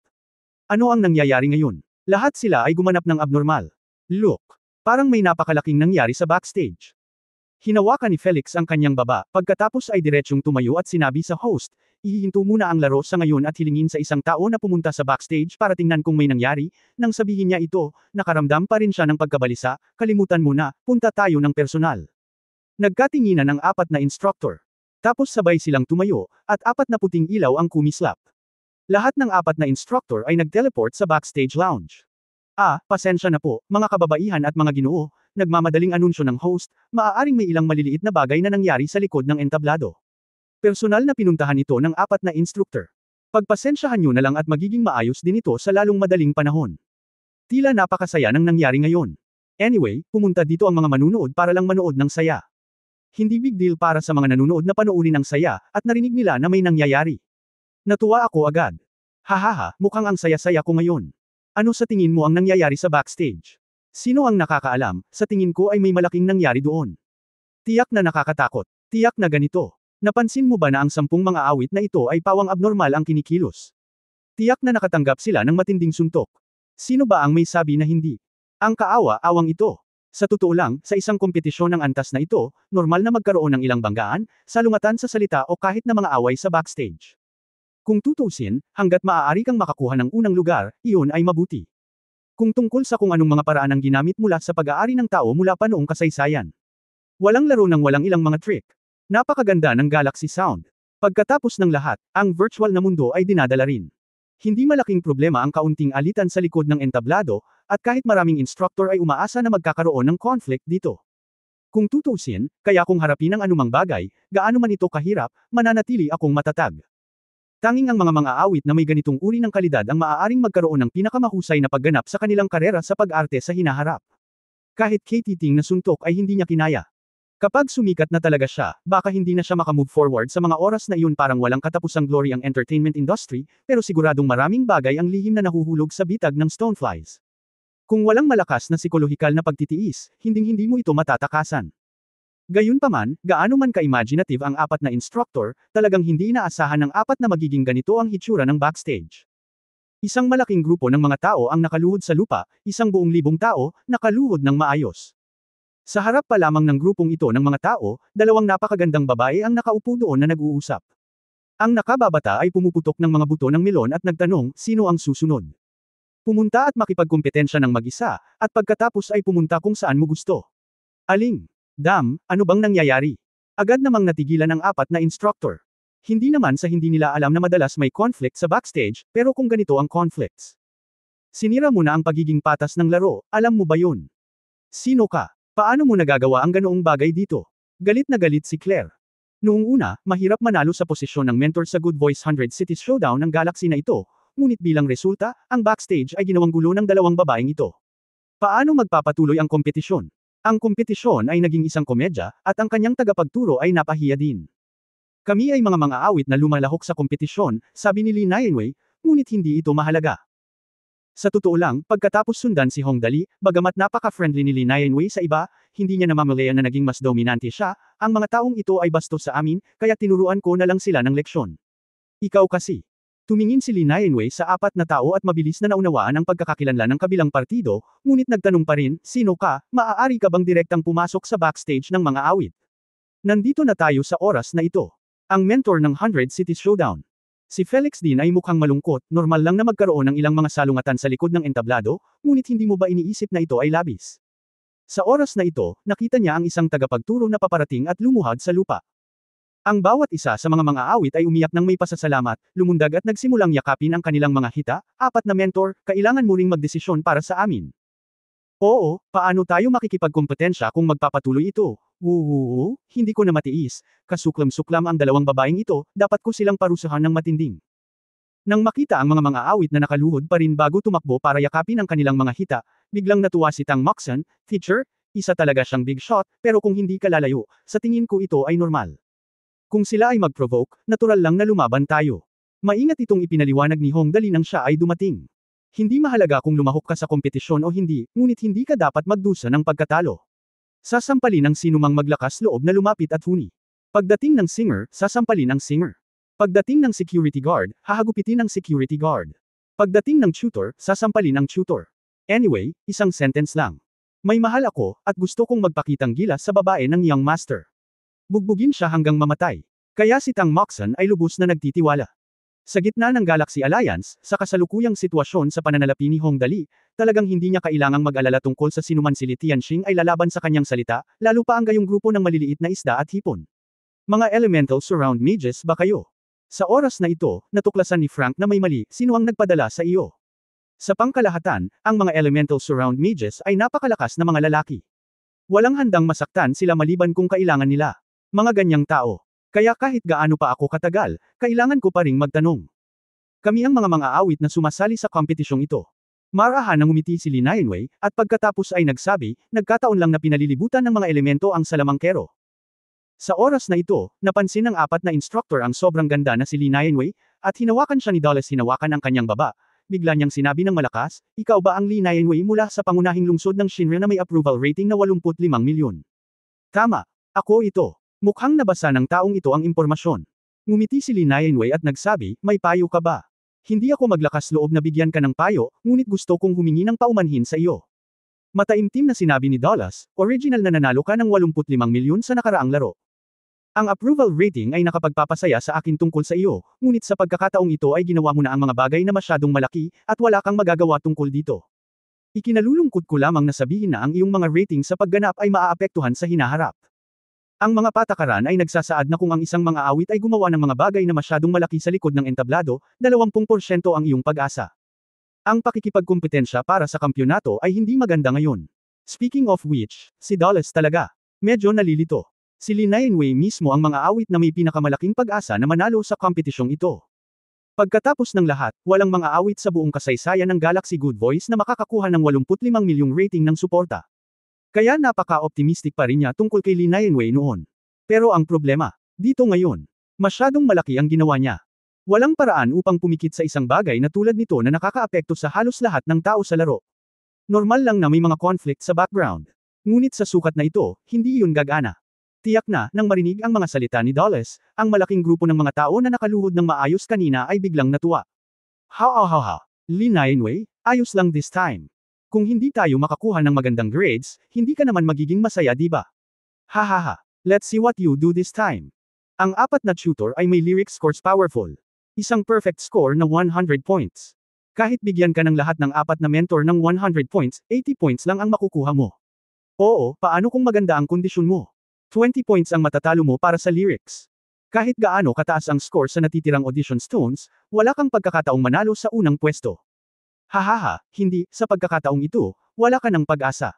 A: Ano ang nangyayari ngayon? Lahat sila ay gumanap ng abnormal. Look, parang may napakalaking nangyari sa backstage. Hinawakan ni Felix ang kanyang baba, pagkatapos ay diretsyong tumayo at sinabi sa host, ihihinto muna ang laro sa ngayon at hilingin sa isang tao na pumunta sa backstage para tingnan kung may nangyari, nang sabihin niya ito, nakaramdam pa rin siya ng pagkabalisa, kalimutan mo na, punta tayo ng personal. Nagkatinginan ang 4 na instructor. Tapos sabay silang tumayo, at 4 na puting ilaw ang kumislap. Lahat ng 4 na instructor ay nag-teleport sa backstage lounge. Pasensya na po, mga kababaihan at mga ginoo, nagmamadaling anunsyo ng host, maaaring may ilang maliliit na bagay na nangyari sa likod ng entablado. Personal na pinuntahan ito ng 4 na instructor. Pagpasensyahan nyo na lang at magiging maayos din ito sa lalong madaling panahon. Tila napakasaya ng nangyari ngayon. Anyway, pumunta dito ang mga manunood para lang manood ng saya. Hindi big deal para sa mga nanunood na panoorin ang saya, at narinig nila na may nangyayari. Natuwa ako agad. Hahaha, mukhang ang saya-saya ko ngayon. Ano sa tingin mo ang nangyayari sa backstage? Sino ang nakakaalam? Sa tingin ko ay may malaking nangyari doon. Tiyak na nakakatakot. Tiyak na ganito. Napansin mo ba na ang 10 mga awit na ito ay pawang abnormal ang kinikilos? Tiyak na nakatanggap sila ng matinding suntok. Sino ba ang may sabi na hindi? Ang kaawa-awang ito. Sa totoo lang, sa isang kompetisyon ng antas na ito, normal na magkaroon ng ilang banggaan, salungatan sa salita o kahit na mga away sa backstage. Kung tutusin, hanggat maaari kang makakuha ng unang lugar, iyon ay mabuti. Kung tungkol sa kung anong mga paraan ang ginamit mula sa pag-aari ng tao mula pa noong kasaysayan. Walang laro ng walang ilang mga trick. Napakaganda ng Galaxy Sound. Pagkatapos ng lahat, ang virtual na mundo ay dinadala rin. Hindi malaking problema ang kaunting alitan sa likod ng entablado, at kahit maraming instructor ay umaasa na magkakaroon ng conflict dito. Kung tutusin, kaya kung harapin ang anumang bagay, gaano man ito kahirap, mananatili akong matatag. Tanging ang mga awit na may ganitong uri ng kalidad ang maaaring magkaroon ng pinakamahusay na pagganap sa kanilang karera sa pag-arte sa hinaharap. Kahit katiting na suntok ay hindi niya kinaya. Kapag sumikat na talaga siya, baka hindi na siya makamove forward sa mga oras na iyon parang walang katapusang glory ang entertainment industry, pero siguradong maraming bagay ang lihim na nahuhulog sa bitag ng stoneflies. Kung walang malakas na psikolohikal na pagtitiis, hinding-hindi mo ito matatakasan. Gayunpaman, gaano man ka-imaginative ang 4 na instructor, talagang hindi inaasahan ng 4 na magiging ganito ang hitsura ng backstage. Isang malaking grupo ng mga tao ang nakaluhod sa lupa, isang buong libong tao, nakaluhod ng maayos. Sa harap pa lamang ng grupong ito ng mga tao, 2 napakagandang babae ang nakaupo doon na nag-uusap. Ang nakababata ay pumuputok ng mga buto ng melon at nagtanong, sino ang susunod? Pumunta at makipagkompetensya ng mag-isa, at pagkatapos ay pumunta kung saan mo gusto. Aling? Dam, ano bang nangyayari? Agad namang natigilan ang 4 na instructor. Hindi naman sa hindi nila alam na madalas may conflict sa backstage, pero kung ganito ang conflicts. Sinira mo na ang pagiging patas ng laro, alam mo ba yun? Sino ka? Paano mo nagagawa ang ganoong bagay dito? Galit na galit si Claire. Noong una, mahirap manalo sa posisyon ng mentor sa Good Voice 100 Cities Showdown ng galaxy na ito, ngunit bilang resulta, ang backstage ay ginawang gulo ng dalawang babaeng ito. Paano magpapatuloy ang kompetisyon? Ang kompetisyon ay naging isang komedya, at ang kanyang tagapagturo ay napahiya din. Kami ay mga awit na lumalahok sa kompetisyon, sabi ni Lee Nianwei, ngunit hindi ito mahalaga. Sa totoo lang, pagkatapos sundan si Hong Dali, bagamat napaka-friendly ni Lee Nianwei sa iba, hindi niya namamalayan na naging mas dominante siya, ang mga taong ito ay bastos sa amin, kaya tinuruan ko na lang sila ng leksyon. Ikaw kasi. Tumingin si Lee Nianwei sa apat na tao at mabilis na naunawaan ang pagkakakilanlan ng kabilang partido, ngunit nagtanong pa rin, sino ka, maaari ka bang direktang pumasok sa backstage ng mga awit? Nandito na tayo sa oras na ito. Ang mentor ng 100 Cities Showdown. Si Felix din ay mukhang malungkot, normal lang na magkaroon ng ilang mga salungatan sa likod ng entablado, ngunit hindi mo ba iniisip na ito ay labis? Sa oras na ito, nakita niya ang isang tagapagturo na paparating at lumuhad sa lupa. Ang bawat isa sa mga awit ay umiyak ng may pasasalamat, lumundag at nagsimulang yakapin ang kanilang mga hita, apat na mentor, kailangan mo ring magdesisyon para sa amin. Oo, paano tayo makikipagkompetensya kung magpapatuloy ito? Hindi ko na matiis, kasuklam-suklam ang dalawang babaeng ito, dapat ko silang parusahan ng matinding. Nang makita ang mga awit na nakaluhod pa rin bago tumakbo para yakapin ang kanilang mga hita, biglang natuwa si Tang Moxon, teacher, isa talaga siyang big shot, pero kung hindi ka lalayo, sa tingin ko ito ay normal. Kung sila ay mag-provoke, natural lang na lumaban tayo. Maingat itong ipinaliwanag ni Hong Dali nang siya ay dumating. Hindi mahalaga kung lumahok ka sa kompetisyon o hindi, ngunit hindi ka dapat magdusa ng pagkatalo. Sasampalin ang sinumang maglakas loob na lumapit at huni. Pagdating ng singer, sasampalin ang singer. Pagdating ng security guard, hahagupitin ang security guard. Pagdating ng tutor, sasampalin ang tutor. Anyway, isang sentence lang. May mahal ako, at gusto kong magpakitang gilas sa babae ng young master. Bugbugin siya hanggang mamatay. Kaya si Tang Moxon ay lubos na nagtitiwala. Sa gitna ng Galaxy Alliance, sa kasalukuyang sitwasyon sa pananalapi ni Hong Dali, talagang hindi niya kailangang mag-alala tungkol sa sinuman si Li Tianxing ay lalaban sa kanyang salita, lalo pa ang gayong grupo ng maliliit na isda at hipon. Mga elemental surround mages ba kayo? Sa oras na ito, natuklasan ni Frank na may mali, sino ang nagpadala sa iyo? Sa pangkalahatan, ang mga elemental surround mages ay napakalakas na mga lalaki. Walang handang masaktan sila maliban kung kailangan nila. Mga ganyang tao. Kaya kahit gaano pa ako katagal, kailangan ko pa ring magtanong. Kami ang mga awit na sumasali sa kompetisyong ito. Marahan nang umiti si Lee Nianwei, at pagkatapos ay nagsabi, nagkataon lang na pinalilibutan ng mga elemento ang salamangkero. Sa oras na ito, napansin ng apat na instructor ang sobrang ganda na si Lee Nianwei, at hinawakan siya ni Dulles hinawakan ang kanyang baba. Bigla niyang sinabi ng malakas, ikaw ba ang Lee Nianwei mula sa pangunahing lungsod ng Shinra na may approval rating na 85 milyon? Tama. Ako ito. Mukhang nabasa ng taong ito ang impormasyon. Ngumiti si Lee Nianwei at nagsabi, may payo ka ba? Hindi ako maglakas loob na bigyan ka ng payo, ngunit gusto kong humingi ng paumanhin sa iyo. Mataimtim na sinabi ni Dulles, original na nanalo ka ng 85 milyon sa nakaraang laro. Ang approval rating ay nakapagpapasaya sa akin tungkol sa iyo, ngunit sa pagkakataong ito ay ginawa mo na ang mga bagay na masyadong malaki, at wala kang magagawa tungkol dito. Ikinalulungkot ko lamang na sabihin na ang iyong mga rating sa pagganap ay maaapektuhan sa hinaharap. Ang mga patakaran ay nagsasaad na kung ang isang mga awit ay gumawa ng mga bagay na masyadong malaki sa likod ng entablado, 20% ang iyong pag-asa. Ang pakikipagkumpetensya para sa kampyonato ay hindi maganda ngayon. Speaking of which, si Dulles talaga. Medyo nalilito. Si Lee Nianwei mismo ang mga awit na may pinakamalaking pag-asa na manalo sa kompetisyong ito. Pagkatapos ng lahat, walang mga awit sa buong kasaysayan ng Galaxy Good Voice na makakakuha ng 85 milyong rating ng suporta. Kaya napaka-optimistic pa rin niya tungkol kay Lee Nianwei noon. Pero ang problema, dito ngayon, masyadong malaki ang ginawa niya. Walang paraan upang pumikit sa isang bagay na tulad nito na nakakaapekto sa halos lahat ng tao sa laro. Normal lang na may mga conflict sa background. Ngunit sa sukat na ito, hindi yun gagana. Tiyak na, nang marinig ang mga salita ni Dulles, ang malaking grupo ng mga tao na nakaluhod ng maayos kanina ay biglang natuwa. Ha, Lee Nianwei, ayos lang this time. Kung hindi tayo makakuha ng magandang grades, hindi ka naman magiging masaya diba? Ha. Let's see what you do this time. Ang apat na tutor ay may lyric scores powerful. Isang perfect score na 100 points. Kahit bigyan ka ng lahat ng apat na mentor ng 100 points, 80 points lang ang makukuha mo. Oo, paano kung maganda ang kondisyon mo? 20 points ang matatalo mo para sa lyrics. Kahit gaano kataas ang score sa natitirang audition stones, wala kang pagkakataong manalo sa unang pwesto. Hahaha, hindi, sa pagkakataong ito, wala ka ng pag-asa.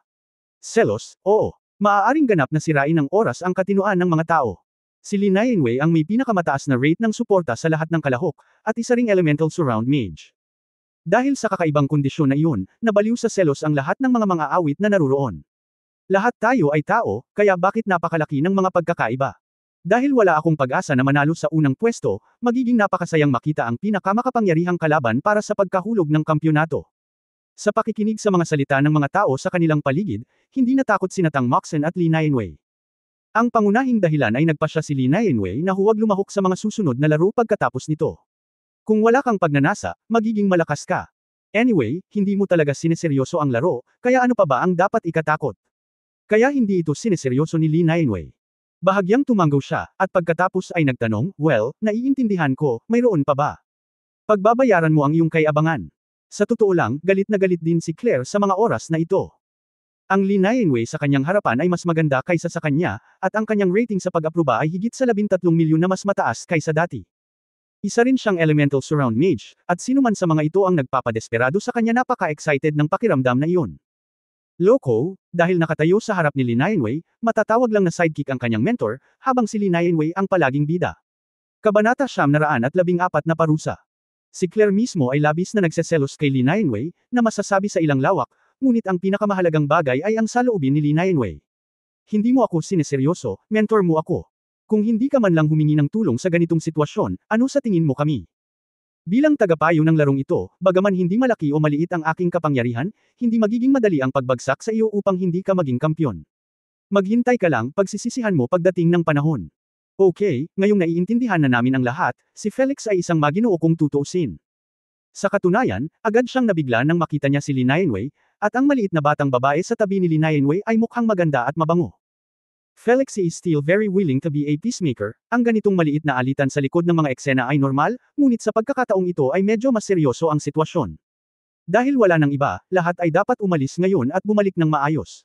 A: Selos, oo. Maaaring ganap na sirain ng oras ang katinoan ng mga tao. Si Li Nianwei ang may pinakamataas na rate ng suporta sa lahat ng kalahok, at isa ring elemental surround mage. Dahil sa kakaibang kondisyon na iyon, nabaliw sa selos ang lahat ng mga mang-aawit na naruroon. Lahat tayo ay tao, kaya bakit napakalaki ng mga pagkakaiba? Dahil wala akong pag-asa na manalo sa unang pwesto, magiging napakasayang makita ang pinakamakapangyarihang kalaban para sa pagkahulog ng kampyonato. Sa pakikinig sa mga salita ng mga tao sa kanilang paligid, hindi natakot sina Tang Moxen at Li Nianwei. Ang pangunahing dahilan ay nagpasya si Li Nianwei na huwag lumahok sa mga susunod na laro pagkatapos nito. Kung wala kang pagnanasa, magiging malakas ka. Anyway, hindi mo talaga sineseryoso ang laro, kaya ano pa ba ang dapat ikatakot? Kaya hindi ito sineseryoso ni Li Nianwei. Bahagyang tumanggaw siya, at pagkatapos ay nagtanong, well, naiintindihan ko, mayroon pa ba? Pagbabayaran mo ang iyong kayabangan. Sa totoo lang, galit na galit din si Claire sa mga oras na ito. Ang Li Nianwei sa kanyang harapan ay mas maganda kaysa sa kanya, at ang kanyang rating sa pag-aproba ay higit sa 13 milyon na mas mataas kaysa dati. Isa rin siyang elemental surround mage, at sino man sa mga ito ang nagpapadesperado sa kanya napaka-excited ng pakiramdam na iyon. Loko, dahil nakatayo sa harap ni Li Nianwei, matatawag lang na sidekick ang kanyang mentor, habang si Li Nianwei ang palaging bida. Kabanata 914 na parusa. Si Claire mismo ay labis na nagseselos kay Li Nianwei, na masasabi sa ilang lawak, ngunit ang pinakamahalagang bagay ay ang saloobin ni Li Nianwei. Hindi mo ako sineseryoso, mentor mo ako. Kung hindi ka man lang humingi ng tulong sa ganitong sitwasyon, ano sa tingin mo kami? Bilang tagapayo ng larong ito, bagaman hindi malaki o maliit ang aking kapangyarihan, hindi magiging madali ang pagbagsak sa iyo upang hindi ka maging kampyon. Maghintay ka lang, pagsisisihan mo pagdating ng panahon. Okay, ngayong naiintindihan na namin ang lahat, si Felix ay isang maginoo kung tutuusin. Sa katunayan, agad siyang nabigla nang makita niya si Li Nianwei, at ang maliit na batang babae sa tabi ni Li Nianwei ay mukhang maganda at mabango. Felix is still very willing to be a peacemaker, ang ganitong maliit na alitan sa likod ng mga eksena ay normal, ngunit sa pagkakataong ito ay medyo mas seryoso ang sitwasyon. Dahil wala nang iba, lahat ay dapat umalis ngayon at bumalik ng maayos.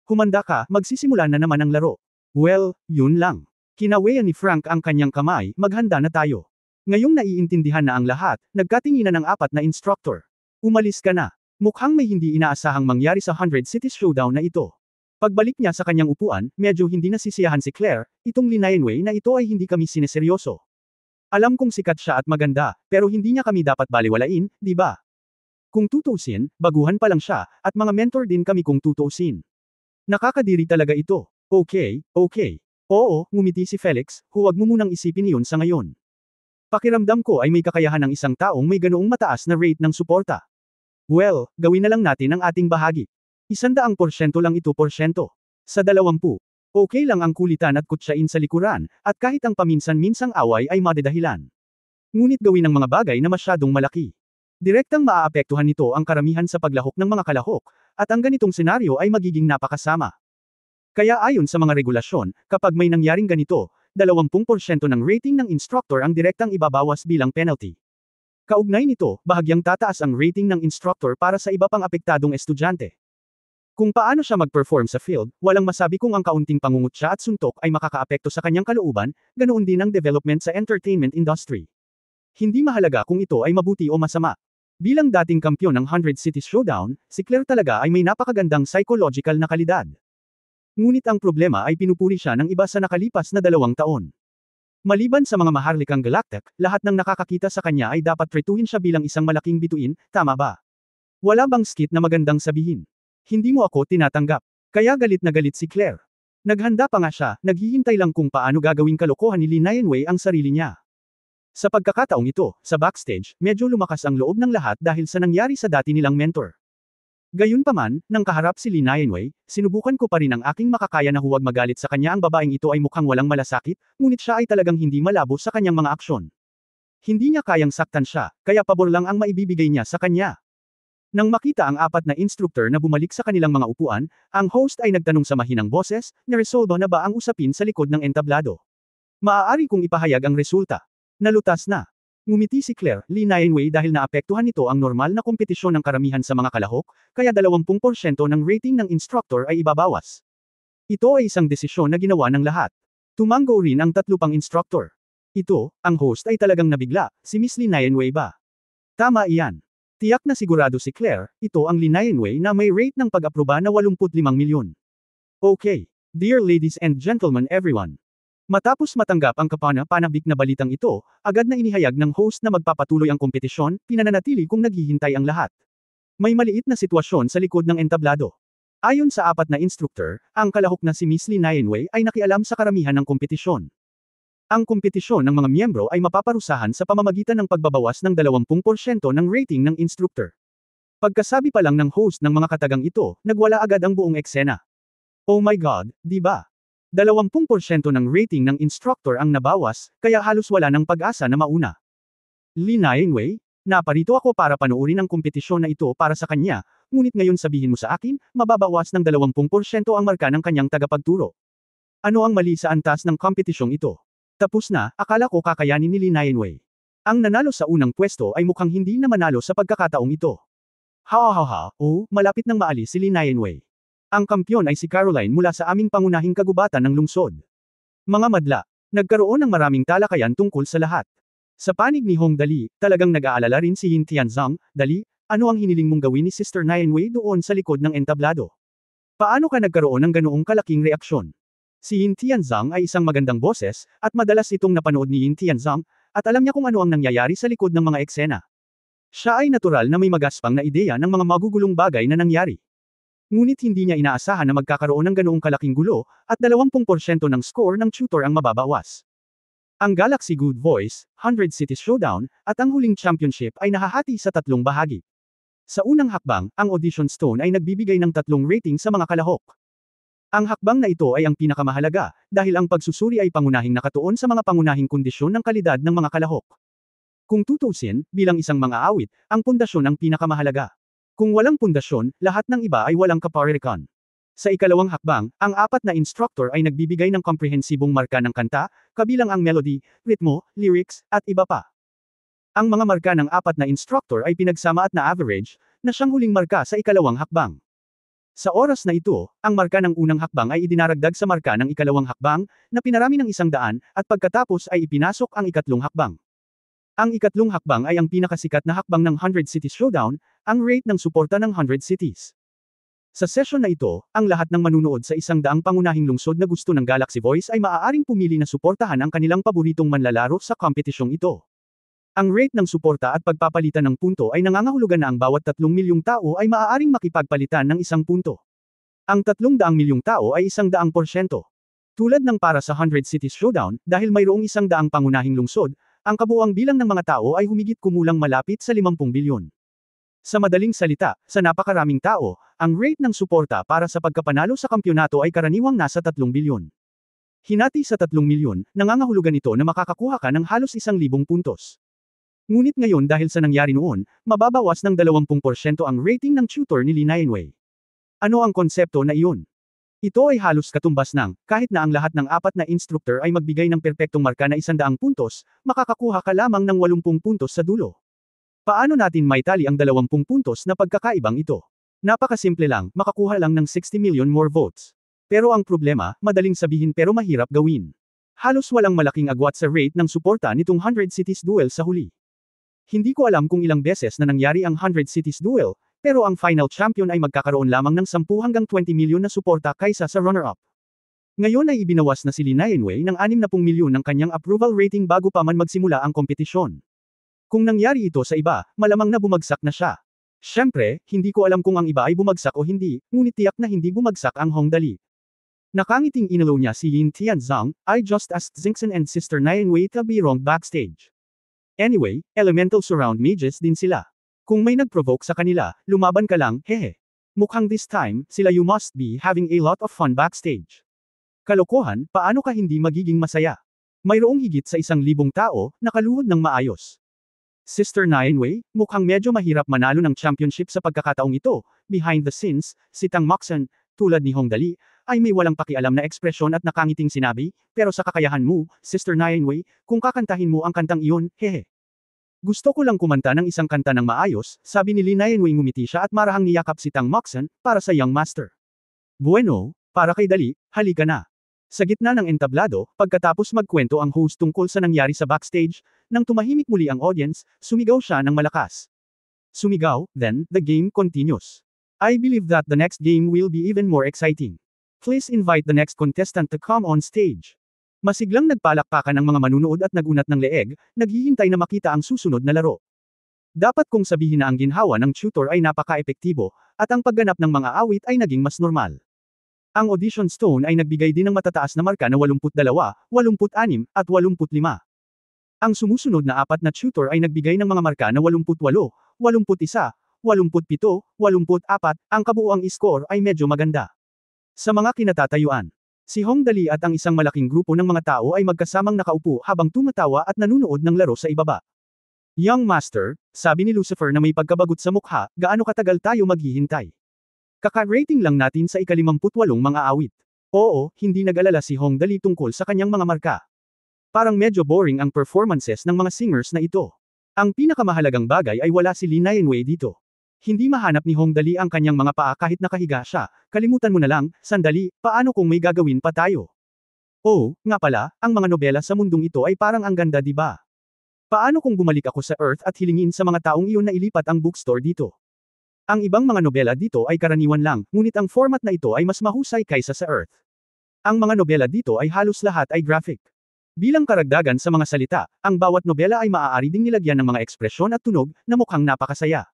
A: Humanda ka, magsisimula na naman ang laro. Well, yun lang. Kinawean ni Frank ang kanyang kamay, maghanda na tayo. Ngayong naiintindihan na ang lahat, nagkatinginan ang apat na instructor. Umalis ka na. Mukhang may hindi inaasahang mangyari sa 100 Cities Showdown na ito. Pagbalik niya sa kanyang upuan, medyo hindi nasisiyahan si Claire, itong Li Nianwei na ito ay hindi kami sineseryoso. Alam kong sikat siya at maganda, pero hindi niya kami dapat baliwalain, di ba? Kung tutuusin, baguhan pa lang siya, at mga mentor din kami kung tutuusin. Nakakadiri talaga ito. Okay. Oo, ngumiti si Felix, huwag mo munang isipin iyon sa ngayon. Pakiramdam ko ay may kakayahan ng isang taong may ganoong mataas na rate ng suporta. Well, gawin na lang natin ang ating bahagi. 100% lang ito porsyento. Sa 20. Okay lang ang kulitan at kutsain sa likuran, at kahit ang paminsan-minsang away ay madadahilan. Ngunit gawin ang mga bagay na masyadong malaki. Direktang maaapektuhan nito ang karamihan sa paglahok ng mga kalahok, at ang ganitong senaryo ay magiging napakasama. Kaya ayon sa mga regulasyon, kapag may nangyaring ganito, 20% ng rating ng instructor ang direktang ibabawas bilang penalty. Kaugnay nito, bahagyang tataas ang rating ng instructor para sa iba pang apektadong estudyante. Kung paano siya mag-perform sa field, walang masabi kung ang kaunting pangungutya at suntok ay makakaapekto sa kanyang kalooban, ganoon din ang development sa entertainment industry. Hindi mahalaga kung ito ay mabuti o masama. Bilang dating kampyon ng 100 Cities Showdown, si Claire talaga ay may napakagandang psychological na kalidad. Ngunit ang problema ay pinupuri siya ng iba sa nakalipas na 2 taon. Maliban sa mga maharlikang galactic, lahat ng nakakakita sa kanya ay dapat tretuhin siya bilang isang malaking bituin, tama ba? Wala bang skit na magandang sabihin? Hindi mo ako tinatanggap. Kaya galit na galit si Claire. Naghanda pa nga siya, naghihintay lang kung paano gagawing kalokohan ni Li Nianwei ang sarili niya. Sa pagkakataong ito, sa backstage, medyo lumakas ang loob ng lahat dahil sa nangyari sa dati nilang mentor. Gayunpaman, nang kaharap si Li Nianwei, sinubukan ko pa rin ang aking makakaya na huwag magalit sa kanya ang babaeng ito ay mukhang walang malasakit, ngunit siya ay talagang hindi malabo sa kanyang mga aksyon. Hindi niya kayang saktan siya, kaya pabor lang ang maibibigay niya sa kanya. Nang makita ang apat na instructor na bumalik sa kanilang mga upuan, ang host ay nagtanong sa mahinang boses, naresolba na ba ang usapin sa likod ng entablado? Maaari kong ipahayag ang resulta. Nalutas na. Ngumiti si Claire, Li Nianwei dahil naapektuhan nito ang normal na kompetisyon ng karamihan sa mga kalahok, kaya 20% ng rating ng instructor ay ibabawas. Ito ay isang desisyon na ginawa ng lahat. Tumanggo rin ang 3 pang instructor. Ito, ang host ay talagang nabigla, si Miss Li Nianwei ba? Tama iyan. Tiyak na sigurado si Claire, ito ang Li Nianwei na may rate ng pag-aproba na 85 milyon. Okay. Dear ladies and gentlemen everyone. Matapos matanggap ang kapana-panabik na balitang ito, agad na inihayag ng host na magpapatuloy ang kompetisyon, pinananatili kung naghihintay ang lahat. May maliit na sitwasyon sa likod ng entablado. Ayon sa apat na instructor, ang kalahok na si Miss Lee Nainwei ay nakialam sa karamihan ng kompetisyon. Ang kompetisyon ng mga miyembro ay mapaparusahan sa pamamagitan ng pagbabawas ng 20% ng rating ng instructor. Pagkasabi pa lang ng host ng mga katagang ito, nagwala agad ang buong eksena. Oh my God, di ba? 20% ng rating ng instructor ang nabawas, kaya halos wala ng pag-asa na mauna. Lee Nainwei, naparito ako para panoorin ang kompetisyon na ito para sa kanya, ngunit ngayon sabihin mo sa akin, mababawas ng 20% ang marka ng kanyang tagapagturo. Ano ang mali sa antas ng kompetisyong ito? Tapos na, akala ko kakayanin ni Lee Nainwei. Ang nanalo sa unang pwesto ay mukhang hindi na manalo sa pagkakataong ito. Oh, malapit nang maalis si Lee Nainwei. Ang kampyon ay si Caroline mula sa aming pangunahing kagubatan ng lungsod. Mga madla, nagkaroon ng maraming talakayan tungkol sa lahat. Sa panig ni Hong Dali, talagang nag-aalala rin si Yin Tianzang. Dali, ano ang hiniling mong gawin ni Sister Nainwei doon sa likod ng entablado? Paano ka nagkaroon ng ganoong kalaking reaksyon? Si Yin Tianzang ay isang magandang boses, at madalas itong napanood ni Yin Tianzang, at alam niya kung ano ang nangyayari sa likod ng mga eksena. Siya ay natural na may magaspang na ideya ng mga magugulong bagay na nangyari. Ngunit hindi niya inaasahan na magkakaroon ng ganoong kalaking gulo, at 20% ng score ng tutor ang mababawas. Ang Galaxy Good Voice, 100 Cities Showdown, at ang huling championship ay nahahati sa tatlong bahagi. Sa unang hakbang, ang Audition Stone ay nagbibigay ng 3 rating sa mga kalahok. Ang hakbang na ito ay ang pinakamahalaga, dahil ang pagsusuri ay pangunahing nakatuon sa mga pangunahing kondisyon ng kalidad ng mga kalahok. Kung tutusin, bilang isang mga awit, ang pundasyon ang pinakamahalaga. Kung walang pundasyon, lahat ng iba ay walang kaparehkan. Sa ikalawang hakbang, ang apat na instructor ay nagbibigay ng komprehensibong marka ng kanta, kabilang ang melody, ritmo, lyrics, at iba pa. Ang mga marka ng apat na instructor ay pinagsama at na-average, na siyang huling marka sa ikalawang hakbang. Sa oras na ito, ang marka ng unang hakbang ay idinaragdag sa marka ng ikalawang hakbang, na pinarami ng 100, at pagkatapos ay ipinasok ang ikatlong hakbang. Ang ikatlong hakbang ay ang pinakasikat na hakbang ng 100 Cities Showdown, ang rate ng suporta ng 100 cities. Sa session na ito, ang lahat ng manunood sa 100 pangunahing lungsod na gusto ng Galaxy Voice ay maaaring pumili na suportahan ang kanilang paboritong manlalaro sa kompetisyong ito. Ang rate ng suporta at pagpapalitan ng punto ay nangangahulugan na ang bawat 3 milyong tao ay maaaring makipagpalitan ng 1 punto. Ang 300 milyong tao ay 100%. Tulad ng para sa 100 Cities Showdown, dahil mayroong 100 pangunahing lungsod, ang kabuuang bilang ng mga tao ay humigit kumulang malapit sa 50 bilyon. Sa madaling salita, sa napakaraming tao, ang rate ng suporta para sa pagkapanalo sa kampyonato ay karaniwang nasa 3 bilyon. Hinati sa 3 milyon, nangangahulugan ito na makakakuha ka ng halos 1,000 puntos. Ngunit ngayon dahil sa nangyari noon, mababawas ng 20% ang rating ng tutor ni Lee Nainwei. Ano ang konsepto na iyon? Ito ay halos katumbas ng, kahit na ang lahat ng apat na instructor ay magbigay ng perpektong marka na 100 puntos, makakakuha ka lamang ng 80 puntos sa dulo. Paano natin maitali ang 20 puntos na pagkakaibang ito? Napakasimple lang, makakuha lang ng 60 million more votes. Pero ang problema, madaling sabihin pero mahirap gawin. Halos walang malaking agwat sa rate ng suporta nitong 100 Cities Duel sa huli. Hindi ko alam kung ilang beses na nangyari ang 100 Cities Duel, pero ang final champion ay magkakaroon lamang ng 10 hanggang 20 milyon na suporta kaysa sa runner-up. Ngayon ay ibinawas na si Lee Nainwei ng 60 milyon ng kanyang approval rating bago pa man magsimula ang kompetisyon. Kung nangyari ito sa iba, malamang na bumagsak na siya. Siyempre, hindi ko alam kung ang iba ay bumagsak o hindi, ngunit tiyak na hindi bumagsak ang Hong Dali. Nakangiting inalo niya si Yin Tianzang, I just asked Xingchen and Sister Nainwei to be wrong backstage. Anyway, elemental surround mages din sila. Kung may nag-provoke sa kanila, lumaban ka lang, hehe. Mukhang this time, sila you must be having a lot of fun backstage. Kalokohan, paano ka hindi magiging masaya? Mayroong higit sa 1,000 tao, nakaluhod ng maayos. Sister Nainwei, mukhang medyo mahirap manalo ng championship sa pagkakataong ito. Behind the scenes, si Tang Moxon, tulad ni Hong Dali, ay may walang pakialam na ekspresyon at nakangiting sinabi, pero sa kakayahan mo, Sister Nainwei, kung kakantahin mo ang kantang iyon, hehe. Gusto ko lang kumanta ng isang kanta ng maayos, sabi ni Lee Nainwei ngumiti siya at marahang niyakap si Tang Moxon, para sa young master. Bueno, para kay Dali, halika na. Sa gitna ng entablado, pagkatapos magkwento ang host tungkol sa nangyari sa backstage, nang tumahimik muli ang audience, sumigaw siya ng malakas. Sumigaw, then, the game continues. I believe that the next game will be even more exciting. Please invite the next contestant to come on stage. Masiglang nagpalakpakan ang mga manunood at nagunat ng leeg, naghihintay na makita ang susunod na laro. Dapat kong sabihin na ang ginhawa ng tutor ay napaka-epektibo, at ang pagganap ng mga awit ay naging mas normal. Ang audition stone ay nagbigay din ng matataas na marka na 82, 86, at 85. Ang sumusunod na apat na tutor ay nagbigay ng mga marka na 88, 81, 87, 84, ang kabuuang score ay medyo maganda. Sa mga kinatatayuan, si Hong Dali at ang isang malaking grupo ng mga tao ay magkasamang nakaupo habang tumatawa at nanunood ng laro sa ibaba. Young Master, sabi ni Lucifer na may pagkabagot sa mukha, gaano katagal tayo maghihintay? Kaka-rating lang natin sa ika-58 mga awit. Oo, hindi nag-alala si Hong Dali tungkol sa kanyang mga marka. Parang medyo boring ang performances ng mga singers na ito. Ang pinakamahalagang bagay ay wala si Lee Nainwei dito. Hindi mahanap ni Hong Dali ang kanyang mga paa kahit nakahiga siya, kalimutan mo na lang, sandali, paano kung may gagawin pa tayo? Oh, nga pala, ang mga nobela sa mundong ito ay parang ang ganda di ba? Paano kung bumalik ako sa Earth at hilingin sa mga taong iyon na ilipat ang bookstore dito? Ang ibang mga nobela dito ay karaniwan lang, ngunit ang format na ito ay mas mahusay kaysa sa Earth. Ang mga nobela dito ay halos lahat ay graphic. Bilang karagdagan sa mga salita, ang bawat nobela ay maaari ding nilagyan ng mga ekspresyon at tunog na mukhang napakasaya.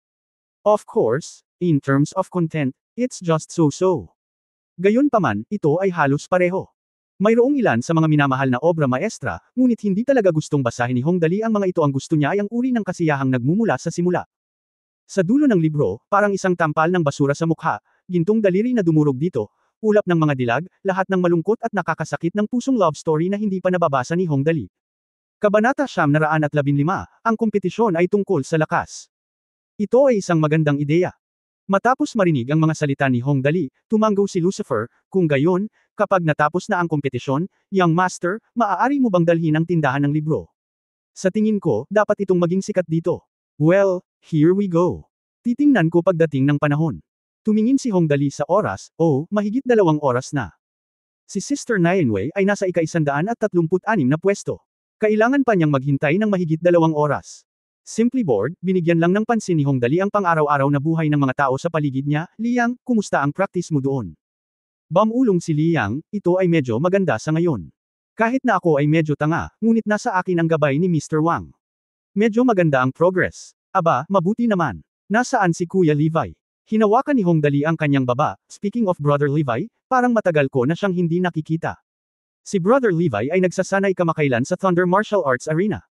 A: Of course, in terms of content, it's just so-so. Gayunpaman, ito ay halos pareho. Mayroong ilan sa mga minamahal na obra maestra, ngunit hindi talaga gustong basahin ni Hong Dali ang mga ito. Ang gusto niya ay ang uri ng kasiyahang nagmumula sa simula. Sa dulo ng libro, parang isang tampal ng basura sa mukha, gintong daliri na dumurog dito, ulap ng mga dilag, lahat ng malungkot at nakakasakit ng pusong love story na hindi pa nababasa ni Hong Dali. Kabanata 915, ang kompetisyon ay tungkol sa lakas. Ito ay isang magandang ideya. Matapos marinig ang mga salita ni Hong Dali, tumanggaw si Lucifer, kung gayon, kapag natapos na ang kompetisyon, Young Master, maaari mo bang dalhin ang tindahan ng libro? Sa tingin ko, dapat itong maging sikat dito. Well, here we go. Titingnan ko pagdating ng panahon. Tumingin si Hong Dali sa oras, mahigit 2 oras na. Si Sister Nainwei ay nasa ika-136 na pwesto. Kailangan pa niyang maghintay ng mahigit 2 oras. Simply bored, binigyan lang ng pansin ni Hong Dali ang pang-araw-araw na buhay ng mga tao sa paligid niya. Liang, kumusta ang practice mo doon? Bamulong si Liang, ito ay medyo maganda sa ngayon. Kahit na ako ay medyo tanga, ngunit nasa akin ang gabay ni Mr. Wang. Medyo maganda ang progress. Aba, mabuti naman. Nasaan si Kuya Levi? Hinawakan ni Hong Dali ang kanyang baba. Speaking of Brother Levi, parang matagal ko na siyang hindi nakikita. Si Brother Levi ay nagsasanay kamakailan sa Thunder Martial Arts Arena.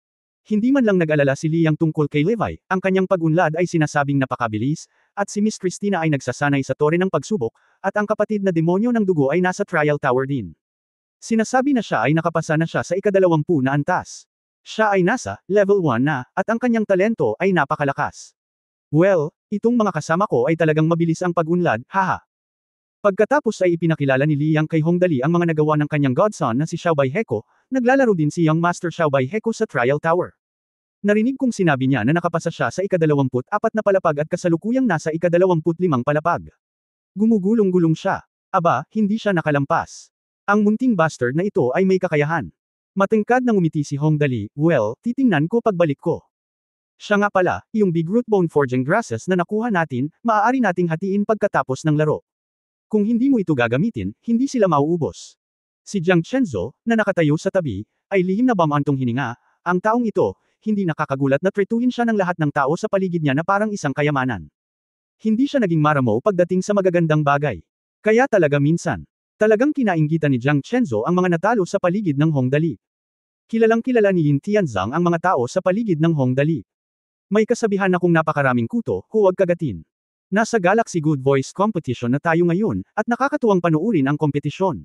A: Hindi man lang nag-alala si Liang tungkol kay Levi, ang kanyang pag-unlad ay sinasabing napakabilis, at si Miss Christina ay nagsasanay sa tore ng pagsubok, at ang kapatid na demonyo ng dugo ay nasa trial tower din. Sinasabi na siya ay nakapasa na siya sa ika-20 na antas. Siya ay nasa level 1 na, at ang kanyang talento ay napakalakas. Well, itong mga kasama ko ay talagang mabilis ang pag-unlad, haha. Pagkatapos ay ipinakilala ni Liang kay Hong Dali ang mga nagawa ng kanyang godson na si Xiaobai Heko, naglalaro din si Young Master Xiaobai Heko sa trial tower. Narinig kong sinabi niya na nakapasa siya sa ika-24 na palapag at kasalukuyang nasa ika-25 palapag. Gumugulong-gulong siya. Aba, hindi siya nakalampas. Ang munting bastard na ito ay may kakayahan. Matingkad na ngumiti si Hong Dali, well, titingnan ko pagbalik ko. Siya nga pala, yung Big Root Bone Forging Grasses na nakuha natin, maaari nating hatiin pagkatapos ng laro. Kung hindi mo ito gagamitin, hindi sila mauubos. Si Jiang Chenzo, na nakatayo sa tabi, ay lihim na bamantong hininga. Ang taong ito, hindi nakakagulat na tretuhin siya ng lahat ng tao sa paligid niya na parang isang kayamanan. Hindi siya naging maramo pagdating sa magagandang bagay. Kaya talaga minsan, talagang kinainggitan ni Jiang Chenzo ang mga natalo sa paligid ng Hong Dali. Kilalang kilala ni Yin Tianzang ang mga tao sa paligid ng Hong Dali. May kasabihan na kung napakaraming kuto, huwag kagatin. Nasa Galaxy Good Voice Competition na tayo ngayon, at nakakatuwang panuurin ang kompetisyon.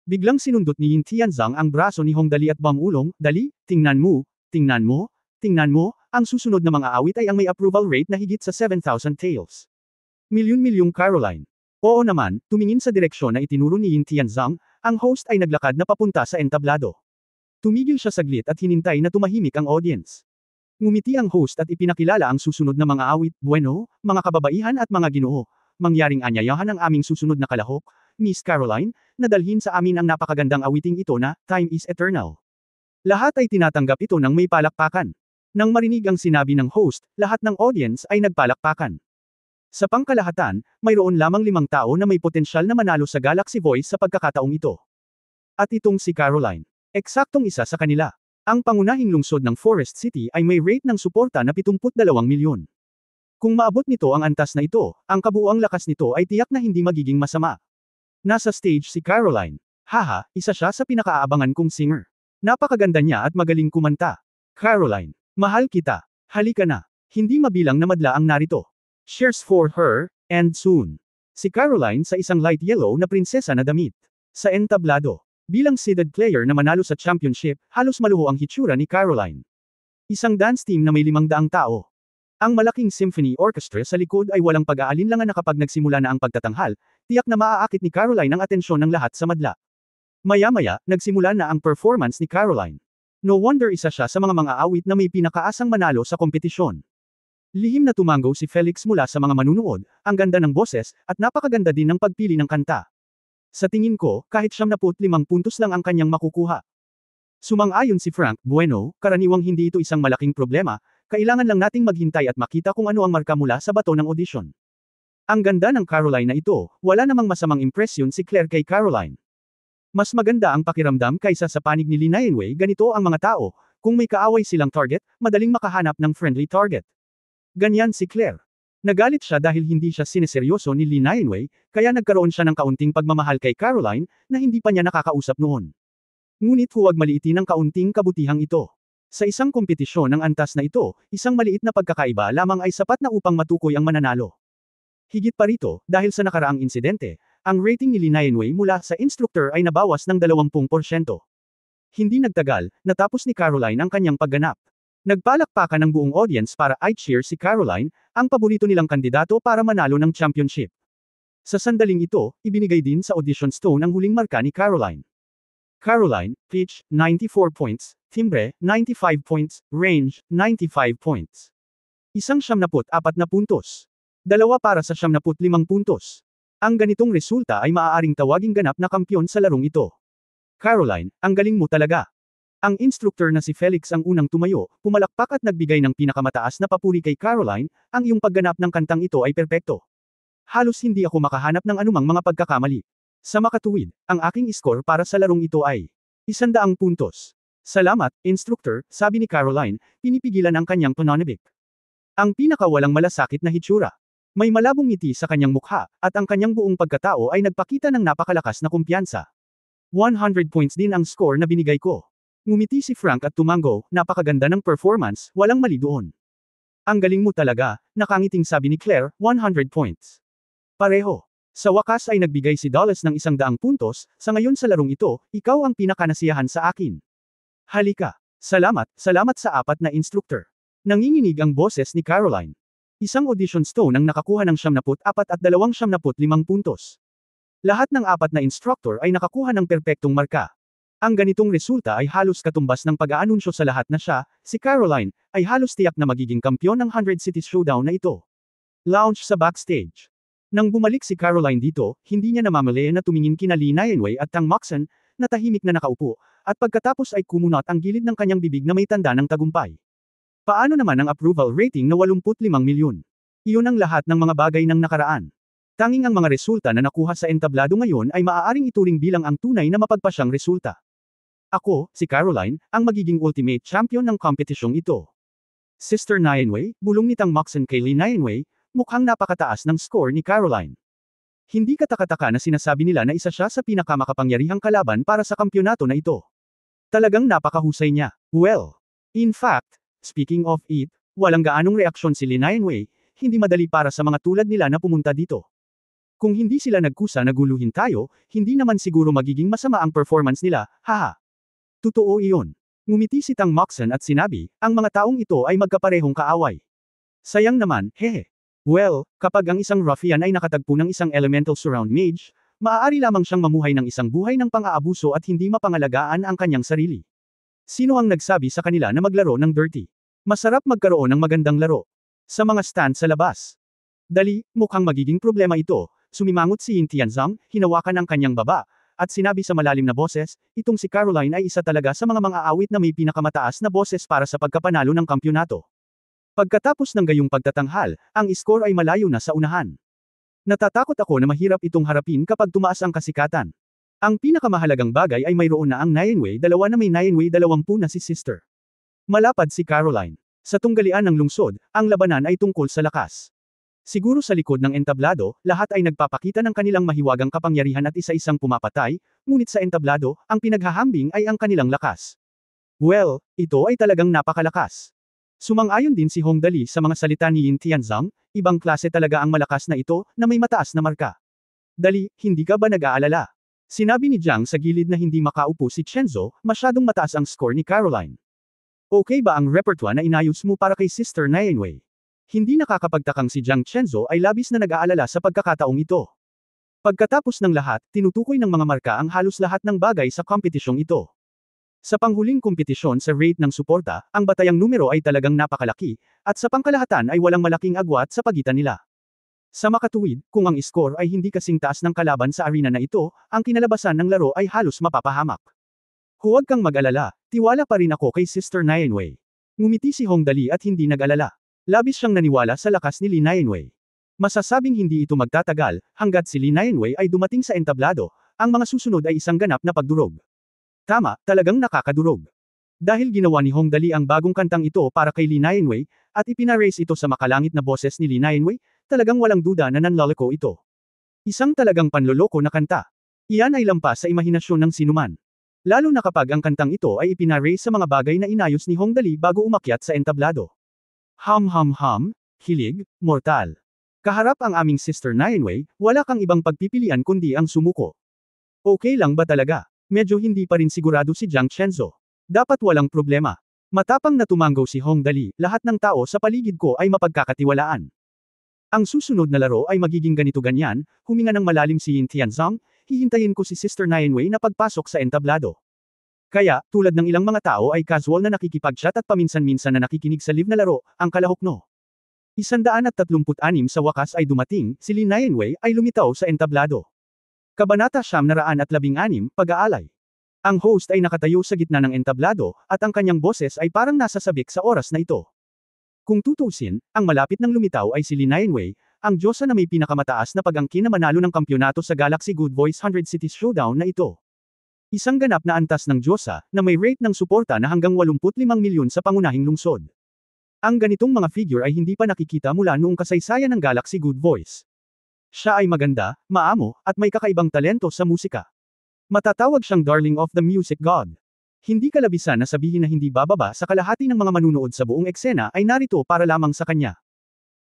A: Biglang sinundot ni Yin Tianzang ang braso ni Hong Dali at bamulong, Dali, tingnan mo, tingnan mo, tingnan mo, ang susunod na mga awit ay ang may approval rate na higit sa 7,000 taels. Milyon-milyong Caroline. Oo naman, tumingin sa direksyon na itinuro ni Yin Tianzang, ang host ay naglakad na papunta sa entablado. Tumigil siya saglit at hinintay na tumahimik ang audience. Ngumiti ang host at ipinakilala ang susunod na mga awit. Bueno, mga kababaihan at mga ginoo, mangyaring anyayahan ang aming susunod na kalahok, Miss Caroline, na dalhin sa amin ang napakagandang awiting ito na, Time is Eternal. Lahat ay tinatanggap ito ng may palakpakan. Nang marinig ang sinabi ng host, lahat ng audience ay nagpalakpakan. Sa pangkalahatan, mayroon lamang 5 tao na may potensyal na manalo sa Galaxy Voice sa pagkakataong ito. At itong si Caroline. Eksaktong isa sa kanila. Ang pangunahing lungsod ng Forest City ay may rate ng suporta na 72 milyon. Kung maabot nito ang antas na ito, ang kabuuang lakas nito ay tiyak na hindi magiging masama. Nasa stage si Caroline. Haha, isa siya sa pinakaabangan kong singer. Napakaganda niya at magaling kumanta. Caroline, mahal kita. Halika na. Hindi mabilang na madla ang narito. Shares for her, and soon. Si Caroline sa isang light yellow na prinsesa na damit. Sa entablado. Bilang seeded player na manalo sa championship, halos maluho ang hitsura ni Caroline. Isang dance team na may 500 tao. Ang malaking symphony orchestra sa likod ay walang pag-aalinlangan na kapag nagsimula na ang pagtatanghal, tiyak na maaakit ni Caroline ang atensyon ng lahat sa madla. Maya-maya, nagsimula na ang performance ni Caroline. No wonder isa siya sa mga awit na may pinakaasang manalo sa kompetisyon. Lihim na tumango si Felix mula sa mga manunood, ang ganda ng boses, at napakaganda din ng pagpili ng kanta. Sa tingin ko, kahit 75 puntos lang ang kanyang makukuha. Sumang-ayon si Frank Bueno, karaniwang hindi ito isang malaking problema, kailangan lang nating maghintay at makita kung ano ang marka mula sa bato ng audition. Ang ganda ng Caroline na ito, wala namang masamang impresyon si Claire kay Caroline. Mas maganda ang pakiramdam kaysa sa panig ni Lee Nainwei. Ganito ang mga tao, kung may kaaway silang target, madaling makahanap ng friendly target. Ganyan si Claire. Nagalit siya dahil hindi siya sineseryoso ni Lee Nainwei, kaya nagkaroon siya ng kaunting pagmamahal kay Caroline, na hindi pa niya nakakausap noon. Ngunit huwag maliitin ang kaunting kabutihang ito. Sa isang kompetisyon ng antas na ito, isang maliit na pagkakaiba lamang ay sapat na upang matukoy ang mananalo. Higit pa rito, dahil sa nakaraang insidente, ang rating ni Lee Nainwei mula sa instructor ay nabawas ng 20%. Hindi nagtagal, natapos ni Caroline ang kanyang pagganap. Nagpalakpakan ng buong audience para i-cheer si Caroline, ang paborito nilang kandidato para manalo ng championship. Sa sandaling ito, ibinigay din sa audition stone ang huling marka ni Caroline. Caroline, pitch, 94 points, timbre, 95 points, range, 95 points. Isang 74 na puntos. Dalawa para sa 75 puntos. Ang ganitong resulta ay maaaring tawaging ganap na kampyon sa larong ito. Caroline, ang galing mo talaga. Ang instructor na si Felix ang unang tumayo, pumalakpak at nagbigay ng pinakamataas na papuri kay Caroline, ang iyong pagganap ng kantang ito ay perpekto. Halos hindi ako makahanap ng anumang mga pagkakamali. Sa makatuwid, ang aking score para sa larong ito ay 100 puntos. Salamat, instructor, sabi ni Caroline, pinipigilan ang kanyang pananabik. Ang pinakawalang malasakit na hitsura. May malabong ngiti sa kanyang mukha, at ang kanyang buong pagkatao ay nagpakita ng napakalakas na kumpiyansa. 100 points din ang score na binigay ko. Ngumiti si Frank at tumango, napakaganda ng performance, walang mali doon. Ang galing mo talaga, nakangiting sabi ni Claire, 100 points. Pareho. Sa wakas ay nagbigay si Dallas ng 100 puntos, sa ngayon sa larong ito, ikaw ang pinakanasiyahan sa akin. Halika. Salamat sa apat na instructor. Nanginginig ang boses ni Caroline. Isang audition stone ang nakakuha ng 74 at 275 puntos. Lahat ng apat na instructor ay nakakuha ng perpektong marka. Ang ganitong resulta ay halos katumbas ng pag-aanunsyo sa lahat na siya, si Caroline, ay halos tiyak na magiging kampyon ng 100 Cities Showdown na ito. Lounge sa backstage. Nang bumalik si Caroline dito, hindi niya namamali na tumingin kina Lee Nainwei at Tang Moxon, na tahimik na nakaupo, at pagkatapos ay kumunot ang gilid ng kanyang bibig na may tanda ng tagumpay. Paano naman ang approval rating na 85 milyon? Iyon ang lahat ng mga bagay ng nakaraan. Tanging ang mga resulta na nakuha sa entablado ngayon ay maaaring ituring bilang ang tunay na mapagpasyang resulta. Ako, si Caroline, ang magiging ultimate champion ng kompetisyong ito. Sister Nainwei, bulong ni Tang Moxon kay Lee Nainwei, mukhang napakataas ng score ni Caroline. Hindi katakataka na sinasabi nila na isa siya sa pinakamakapangyarihang kalaban para sa kampyonato na ito. Talagang napakahusay niya. Well, in fact, speaking of it, walang gaanong reaksyon si Lee Nainwei, hindi madali para sa mga tulad nila na pumunta dito. Kung hindi sila nagkusa na guluhin tayo, hindi naman siguro magiging masama ang performance nila, haha. Totoo iyon. Ngumiti si Tang Moxon at sinabi, ang mga taong ito ay magkaparehong kaaway. Sayang naman, hehe. Well, kapag ang isang ruffian ay nakatagpo ng isang elemental surround mage, maaari lamang siyang mamuhay ng isang buhay ng pang-aabuso at hindi mapangalagaan ang kanyang sarili. Sino ang nagsabi sa kanila na maglaro ng dirty? Masarap magkaroon ng magandang laro. Sa mga stand sa labas. Dali, mukhang magiging problema ito, sumimangot si Yin Tianzang, hinawakan ang kanyang baba, at sinabi sa malalim na boses, itong si Caroline ay isa talaga sa mga aawit na may pinakamataas na boses para sa pagkapanalo ng kampyonato. Pagkatapos ng gayong pagtatanghal, ang score ay malayo na sa unahan. Natatakot ako na mahirap itong harapin kapag tumaas ang kasikatan. Ang pinakamahalagang bagay ay mayroon na ang Nianwei 2 na may Nianwei 20 na si Sister. Malapad si Caroline. Sa tunggalian ng lungsod, ang labanan ay tungkol sa lakas. Siguro sa likod ng entablado, lahat ay nagpapakita ng kanilang mahiwagang kapangyarihan at isa-isang pumapatay, ngunit sa entablado, ang pinaghahambing ay ang kanilang lakas. Well, ito ay talagang napakalakas. Sumang-ayon din si Hong Dali sa mga salita ni Yin Tianzang, ibang klase talaga ang malakas na ito, na may mataas na marka. Dali, hindi ka ba nag-aalala? Sinabi ni Jiang sa gilid na hindi makaupo si Chenzo, masyadong mataas ang score ni Caroline. Okay ba ang repertoire na inayos mo para kay Sister Nianwei? Hindi nakakapagtakang si Jiang Chenzo ay labis na nag-aalala sa pagkakataong ito. Pagkatapos ng lahat, tinutukoy ng mga marka ang halos lahat ng bagay sa kompetisyong ito. Sa panghuling kompetisyon sa rate ng suporta, ang batayang numero ay talagang napakalaki, at sa pangkalahatan ay walang malaking agwat sa pagitan nila. Sa makatuwid, kung ang score ay hindi kasing taas ng kalaban sa arena na ito, ang kinalabasan ng laro ay halos mapapahamak. Huwag kang mag-alala, tiwala pa rin ako kay Sister Nianwei. Ngumiti si Hong Dali at hindi nag-alala. Labis siyang naniwala sa lakas ni Li Nianwei. Masasabing hindi ito magtatagal, hanggat si Li Nianwei ay dumating sa entablado, ang mga susunod ay isang ganap na pagdurog. Tama, talagang nakakadurog. Dahil ginawa ni Hong Dali ang bagong kantang ito para kay Li Nianwei, at ipinaraise ito sa makalangit na boses ni Li Nianwei, talagang walang duda na nanloloko ito. Isang talagang panloloko na kanta. Iyan ay lampas sa imahinasyon ng sinuman. Lalo na kapag ang kantang ito ay ipinaraise sa mga bagay na inayos ni Hong Dali bago umakyat sa entablado. Hilig, mortal. Kaharap ang aming Sister Nianwei, wala kang ibang pagpipilian kundi ang sumuko. Okay lang ba talaga? Medyo hindi pa rin sigurado si Jiang Chenzo. Dapat walang problema. Matapang na tumanggaw si Hong Dali, lahat ng tao sa paligid ko ay mapagkakatiwalaan. Ang susunod na laro ay magiging ganito-ganyan, huminga ng malalim si Yin Tianzang, hihintayin ko si Sister Nianwei na pagpasok sa entablado. Kaya, tulad ng ilang mga tao ay casual na nakikipag-chat at paminsan-minsan na nakikinig sa live na laro, ang kalahok no. 136 sa wakas ay dumating, si Li Nianwei ay lumitaw sa entablado. Kabanata 916, Pag-aalay. Ang host ay nakatayo sa gitna ng entablado, at ang kanyang boses ay parang nasasabik sa oras na ito. Kung tutuusin, ang malapit ng lumitaw ay si Li Nianwei, ang diyosa na may pinakamataas na pag-angkin na manalo ng kampyonato sa Galaxy Good Voice 100 Cities Showdown na ito. Isang ganap na antas ng diyosa, na may rate ng suporta na hanggang 85 milyon sa pangunahing lungsod. Ang ganitong mga figure ay hindi pa nakikita mula noong kasaysayan ng Galaxy Good Voice. Siya ay maganda, maamo, at may kakaibang talento sa musika. Matatawag siyang Darling of the Music God. Hindi kalabisan na sabihin na hindi bababa sa kalahati ng mga manunood sa buong eksena ay narito para lamang sa kanya.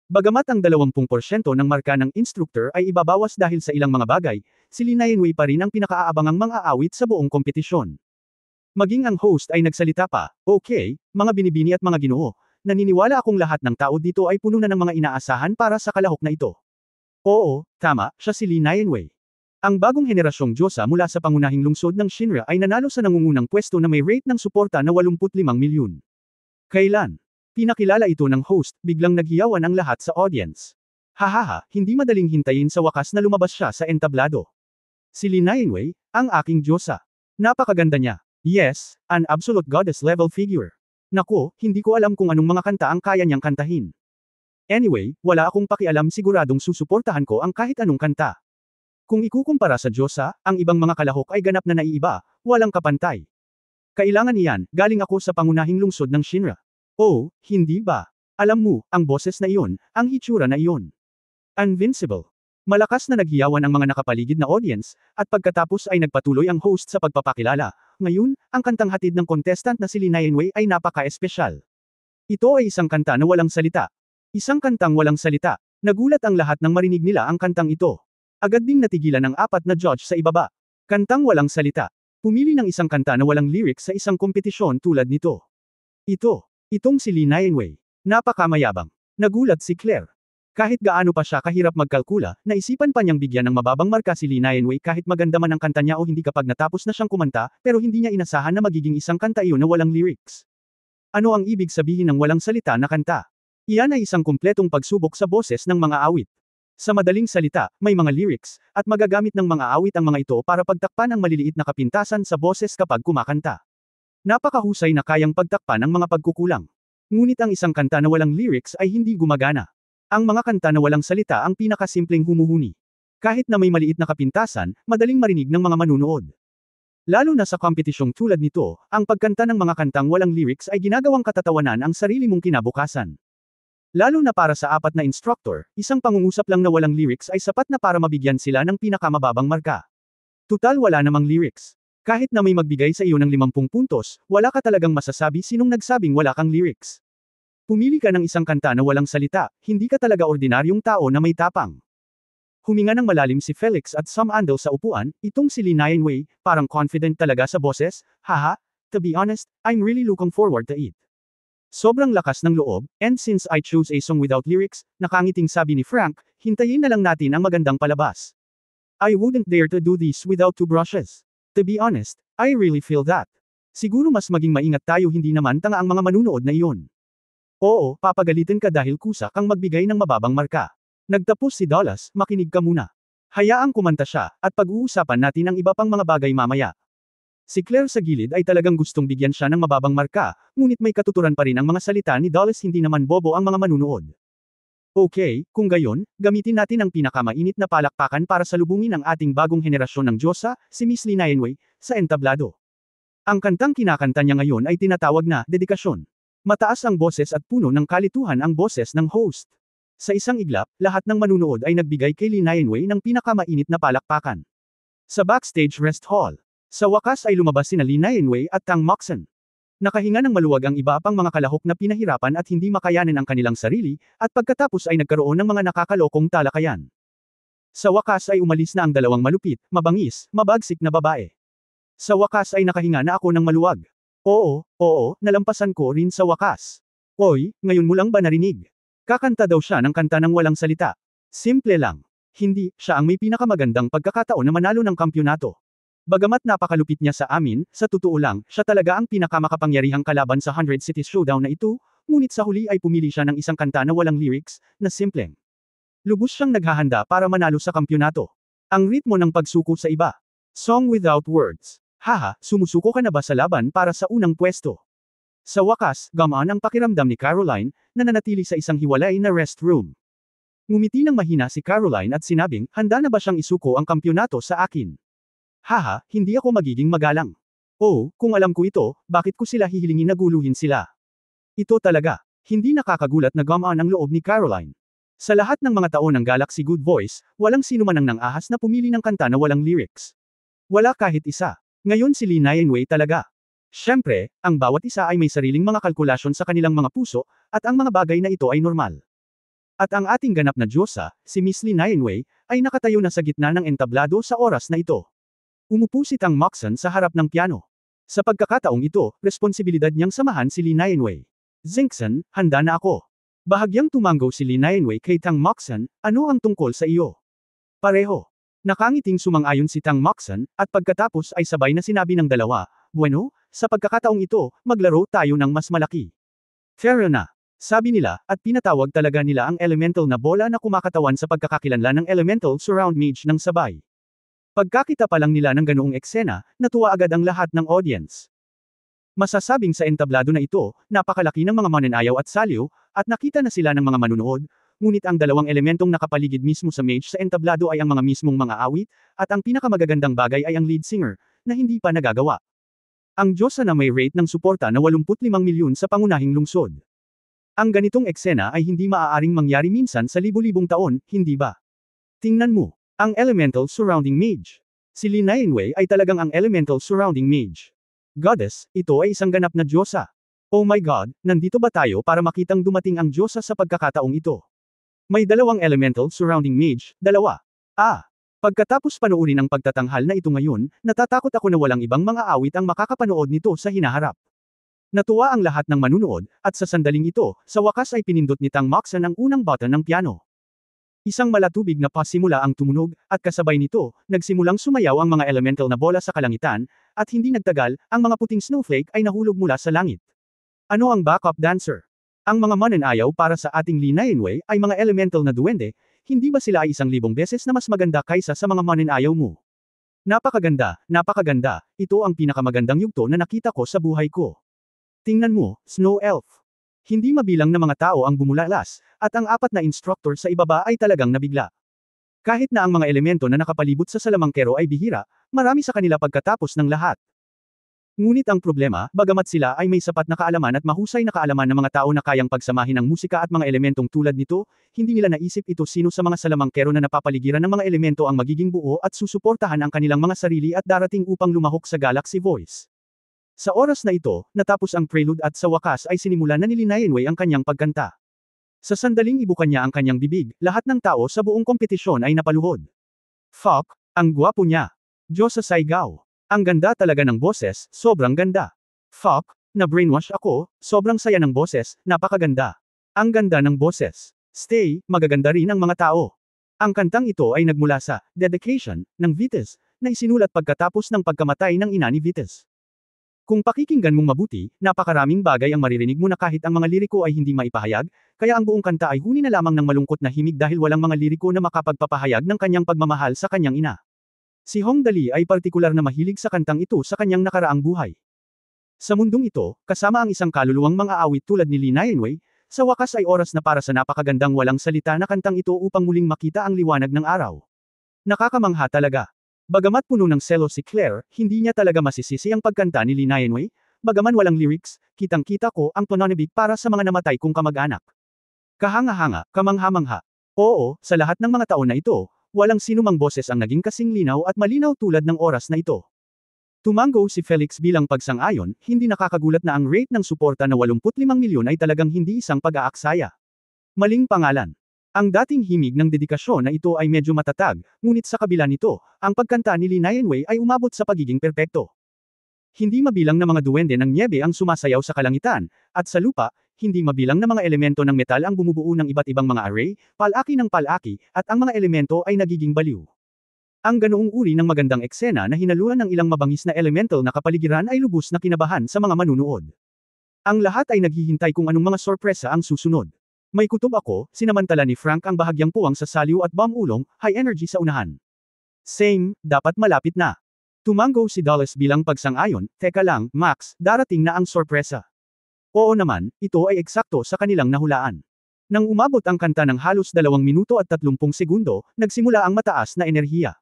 A: Bagamat ang 20% ng marka ng instructor ay ibabawas dahil sa ilang mga bagay, si Li Nianwei pa rin ang pinakaaabangang mang-aawit sa buong kompetisyon. Maging ang host ay nagsalita pa, okay, mga binibini at mga ginoo, naniniwala akong lahat ng tao dito ay puno na ng mga inaasahan para sa kalahok na ito. Oo, tama, siya si Li Nianwei. Ang bagong henerasyong diyosa mula sa pangunahing lungsod ng Shinra ay nanalo sa nangungunang pwesto na may rate ng suporta na 85 milyon. Kailan? Pinakilala ito ng host, biglang naghiyawan ang lahat sa audience. Hahaha, hindi madaling hintayin sa wakas na lumabas siya sa entablado. Si Li Nianwei, ang aking diyosa. Napakaganda niya. Yes, an absolute goddess level figure. Naku, hindi ko alam kung anong mga kanta ang kaya niyang kantahin. Anyway, wala akong pakialam, siguradong susuportahan ko ang kahit anong kanta. Kung ikukumpara sa diyosa, ang ibang mga kalahok ay ganap na naiiba, walang kapantay. Kailangan iyan, galing ako sa pangunahing lungsod ng Shinra. Oh, hindi ba? Alam mo, ang boses na iyon, ang hitsura na iyon. Invincible. Malakas na naghiyawan ang mga nakapaligid na audience, at pagkatapos ay nagpatuloy ang host sa pagpapakilala. Ngayon, ang kantang hatid ng contestant na si Li Nianwei ay napaka-espesyal. Ito ay isang kanta na walang salita. Isang kantang walang salita. Nagulat ang lahat nang marinig nila ang kantang ito. Agad ding natigilan ang 4 na judge sa ibaba. Kantang walang salita. Pumili ng isang kanta na walang lyrics sa isang kompetisyon tulad nito. Itong si Li Nianwei. Napakamayabang. Nagulat si Claire. Kahit gaano pa siya kahirap magkalkula, naisipan pa niyang bigyan ng mababang marka si Li Nianwei kahit maganda man ang kanta niya o hindi kapag natapos na siyang kumanta, pero hindi niya inasahan na magiging isang kanta iyon na walang lyrics. Ano ang ibig sabihin ng walang salita na kanta? Iyan ay isang kumpletong pagsubok sa boses ng mga awit. Sa madaling salita, may mga lyrics, at magagamit ng mga awit ang mga ito para pagtakpan ang maliliit na kapintasan sa boses kapag kumakanta. Napakahusay na kayang pagtakpan ang mga pagkukulang. Ngunit ang isang kanta na walang lyrics ay hindi gumagana. Ang mga kanta na walang salita ang pinakasimpleng humuhuni. Kahit na may maliit na kapintasan, madaling marinig ng mga manunood. Lalo na sa kompetisyong tulad nito, ang pagkanta ng mga kantang walang lyrics ay ginagawang katatawanan ang sarili mong kinabukasan. Lalo na para sa apat na instructor, isang pangungusap lang na walang lyrics ay sapat na para mabigyan sila ng pinakamababang marka. Tutal wala namang lyrics. Kahit na may magbigay sa iyo ng 50 puntos, wala ka talagang masasabi sinong nagsabing wala kang lyrics. Pumili ka ng isang kanta na walang salita, hindi ka talaga ordinaryong tao na may tapang. Huminga ng malalim si Felix at sumandal sa upuan, itong si Lee Nianwei, parang confident talaga sa boses, haha, to be honest, I'm really looking forward to it. Sobrang lakas ng loob, and since I chose a song without lyrics, nakangiting sabi ni Frank, hintayin na lang natin ang magandang palabas. I wouldn't dare to do this without two brushes. To be honest, I really feel that. Siguro mas maging maingat tayo hindi naman tanga ang mga manunood na iyon. Oo, papagalitin ka dahil kusa kang magbigay ng mababang marka. Nagtapos si Dallas, makinig ka muna. Hayaang kumanta siya, at pag-uusapan natin ang iba pang mga bagay mamaya. Si Claire sa gilid ay talagang gustong bigyan siya ng mababang marka, ngunit may katuturan pa rin ang mga salita ni Dallas hindi naman bobo ang mga manunood. Okay, kung gayon, gamitin natin ang pinakamainit na palakpakan para salubungin ang ating bagong henerasyon ng Diyosa, si Miss Lee Nianwei, sa entablado. Ang kantang kinakanta niya ngayon ay tinatawag na dedikasyon. Mataas ang boses at puno ng kalituhan ang boses ng host. Sa isang iglap, lahat ng manunood ay nagbigay kay Lee Nianwei ng pinakamainit na palakpakan. Sa backstage rest hall, sa wakas ay lumabas sina Lee Nianwei at Tang Moxon. Nakahinga ng maluwag ang iba pang mga kalahok na pinahirapan at hindi makayanin ang kanilang sarili, at pagkatapos ay nagkaroon ng mga nakakalokong talakayan. Sa wakas ay umalis na ang dalawang malupit, mabangis, mabagsik na babae. Sa wakas ay nakahinga na ako ng maluwag. Oo, nalampasan ko rin sa wakas. Oy, ngayon mo lang ba narinig? Kakanta daw siya ng kanta ng walang salita. Simple lang. Hindi, siya ang may pinakamagandang pagkakataon na manalo ng kampyonato. Bagamat napakalupit niya sa amin, sa totoo lang, siya talaga ang pinakamakapangyarihang kalaban sa 100 Cities Showdown na ito, ngunit sa huli ay pumili siya ng isang kanta na walang lyrics, na simpleng. Lubos siyang naghahanda para manalo sa kampyonato. Ang ritmo ng pagsuko sa iba. Song without words. Haha, sumusuko ka na ba sa laban para sa unang pwesto? Sa wakas, gamaan ang pakiramdam ni Caroline, na nanatili sa isang hiwalay na restroom. Ngumiti ng mahina si Caroline at sinabing, handa na ba siyang isuko ang kampyonato sa akin? Haha, hindi ako magiging magalang. Oh, kung alam ko ito, bakit ko sila hihilingin na guluhin sila? Ito talaga. Hindi nakakagulat na gamaan ang loob ni Caroline. Sa lahat ng mga taon ng Galaxy Good Voice, walang sino man ang nang-ahas na pumili ng kanta na walang lyrics. Wala kahit isa. Ngayon si Lee Nianwei talaga. Siyempre, ang bawat isa ay may sariling mga kalkulasyon sa kanilang mga puso, at ang mga bagay na ito ay normal. At ang ating ganap na Diyosa, si Miss Lee Nianwei, ay nakatayo na sa gitna ng entablado sa oras na ito. Umupo si Tang Moxon sa harap ng piano. Sa pagkakataong ito, responsibilidad niyang samahan si Lee Nianwei. Zinkson, handa na ako. Bahagyang tumanggo si Lee Nianwei kay Tang Moxon, ano ang tungkol sa iyo? Pareho. Nakangiting sumang-ayon si Tang Moxon, at pagkatapos ay sabay na sinabi ng dalawa, bueno, sa pagkakataong ito, maglaro tayo ng mas malaki. Fair na. Sabi nila, at pinatawag talaga nila ang elemental na bola na kumakatawan sa pagkakakilanlan ng elemental surround mage ng sabay. Pagkakita pa lang nila ng ganoong eksena, natuwa agad ang lahat ng audience. Masasabing sa entablado na ito, napakalaki ng mga mananayaw at saliw, at nakita na sila ng mga manunood, ngunit ang dalawang elementong nakapaligid mismo sa mage sa entablado ay ang mga mismong mga awit, at ang pinakamagagandang bagay ay ang lead singer, na hindi pa nagagawa. Ang Diyosa na may rate ng suporta na 85 milyon sa pangunahing lungsod. Ang ganitong eksena ay hindi maaaring mangyari minsan sa libu-libong taon, hindi ba? Tingnan mo. Ang elemental surrounding mage. Si Lee Nianwei ay talagang ang elemental surrounding mage. Goddess, ito ay isang ganap na Diyosa. Oh my God, nandito ba tayo para makitang dumating ang Diyosa sa pagkakataong ito? May dalawang elemental surrounding mage, dalawa. Pagkatapos panoorin ang pagtatanghal na ito ngayon, natatakot ako na walang ibang mga awit ang makakapanood nito sa hinaharap. Natuwa ang lahat ng manunood, at sa sandaling ito, sa wakas ay pinindot ni Tang Moxon ang unang button ng piano. Isang malatubig na pasimula ang tumunog, at kasabay nito, nagsimulang sumayaw ang mga elemental na bola sa kalangitan, at hindi nagtagal, ang mga puting snowflake ay nahulog mula sa langit. Ano ang backup dancer? Ang mga mananayaw para sa ating Lee Nianwei ay mga elemental na duwende, hindi ba sila ay 1,000 beses na mas maganda kaysa sa mga mananayaw mo? Napakaganda, ito ang pinakamagandang yugto na nakita ko sa buhay ko. Tingnan mo, Snow Elf. Hindi mabilang na mga tao ang bumulalas, at ang 4 na instructor sa ibaba ay talagang nabigla. Kahit na ang mga elemento na nakapalibot sa salamangkero ay bihira, marami sa kanila pagkatapos ng lahat. Ngunit ang problema, bagamat sila ay may sapat na kaalaman at mahusay na kaalaman ng mga tao na kayang pagsamahin ang musika at mga elementong tulad nito, hindi nila naisip ito sino sa mga salamangkero na napapaligiran ng mga elemento ang magiging buo at susuportahan ang kanilang mga sarili at darating upang lumahok sa Galaxy Voice. Sa oras na ito, natapos ang prelude at sa wakas ay sinimulan na ni Lin Yanwei ang kanyang pagkanta. Sa sandaling ibukan niya ang kanyang bibig, lahat ng tao sa buong kompetisyon ay napaluhod. Fuck, ang gwapo niya. Diyos sa Saigaw. Ang ganda talaga ng boses, sobrang ganda. Fuck, na-brainwash ako, sobrang saya ng boses, napakaganda. Ang ganda ng boses. Stay, magaganda rin ang mga tao. Ang kantang ito ay nagmula sa Dedication ng Vites, na isinulat pagkatapos ng pagkamatay ng ina ni Vites. Kung pakikinggan mong mabuti, napakaraming bagay ang maririnig mo na kahit ang mga liriko ay hindi maipahayag, kaya ang buong kanta ay huni na lamang ng malungkot na himig dahil walang mga liriko na makapagpapahayag ng kanyang pagmamahal sa kanyang ina. Si Hong Dali ay partikular na mahilig sa kantang ito sa kanyang nakaraang buhay. Sa mundong ito, kasama ang isang kaluluwang mga awit tulad ni Lin Yanwei, sa wakas ay oras na para sa napakagandang walang salita na kantang ito upang muling makita ang liwanag ng araw. Nakakamangha talaga. Bagamat puno ng selo si Claire, hindi niya talaga masisisi ang pagkanta ni Lin Yanwei, bagaman walang lyrics, kitang-kita ko ang pananabik para sa mga namatay kong kamag-anak. Kahanga-hanga, kamangha-mangha. Oo, sa lahat ng mga taon na ito, walang sinumang boses ang naging kasing linaw at malinaw tulad ng oras na ito. Tumango si Felix bilang pagsang-ayon, hindi nakakagulat na ang rate ng suporta na 85 milyon ay talagang hindi isang pag-aaksaya. Maling pangalan. Ang dating himig ng dedikasyon na ito ay medyo matatag, ngunit sa kabila nito, ang pagkanta ni Lin Yanwei ay umabot sa pagiging perpekto. Hindi mabilang na mga duwende ng nyebe ang sumasayaw sa kalangitan, at sa lupa, hindi mabilang na mga elemento ng metal ang bumubuo ng iba't ibang mga array, palaki ng palaki, at ang mga elemento ay nagiging baliw. Ang ganoong uri ng magandang eksena na hinaluan ng ilang mabangis na elemental na kapaligiran ay lubos na kinabahan sa mga manunood. Ang lahat ay naghihintay kung anong mga sorpresa ang susunod. May kutob ako, sinamantala ni Frank ang bahagyang puwang sa saliw at bomb ulong, high energy sa unahan. Same, dapat malapit na. Tumango si Dallas bilang pagsang-ayon, teka lang, Max, darating na ang sorpresa. Oo naman, ito ay eksakto sa kanilang nahulaan. Nang umabot ang kanta ng halos 2 minuto at 30 segundo, nagsimula ang mataas na enerhiya.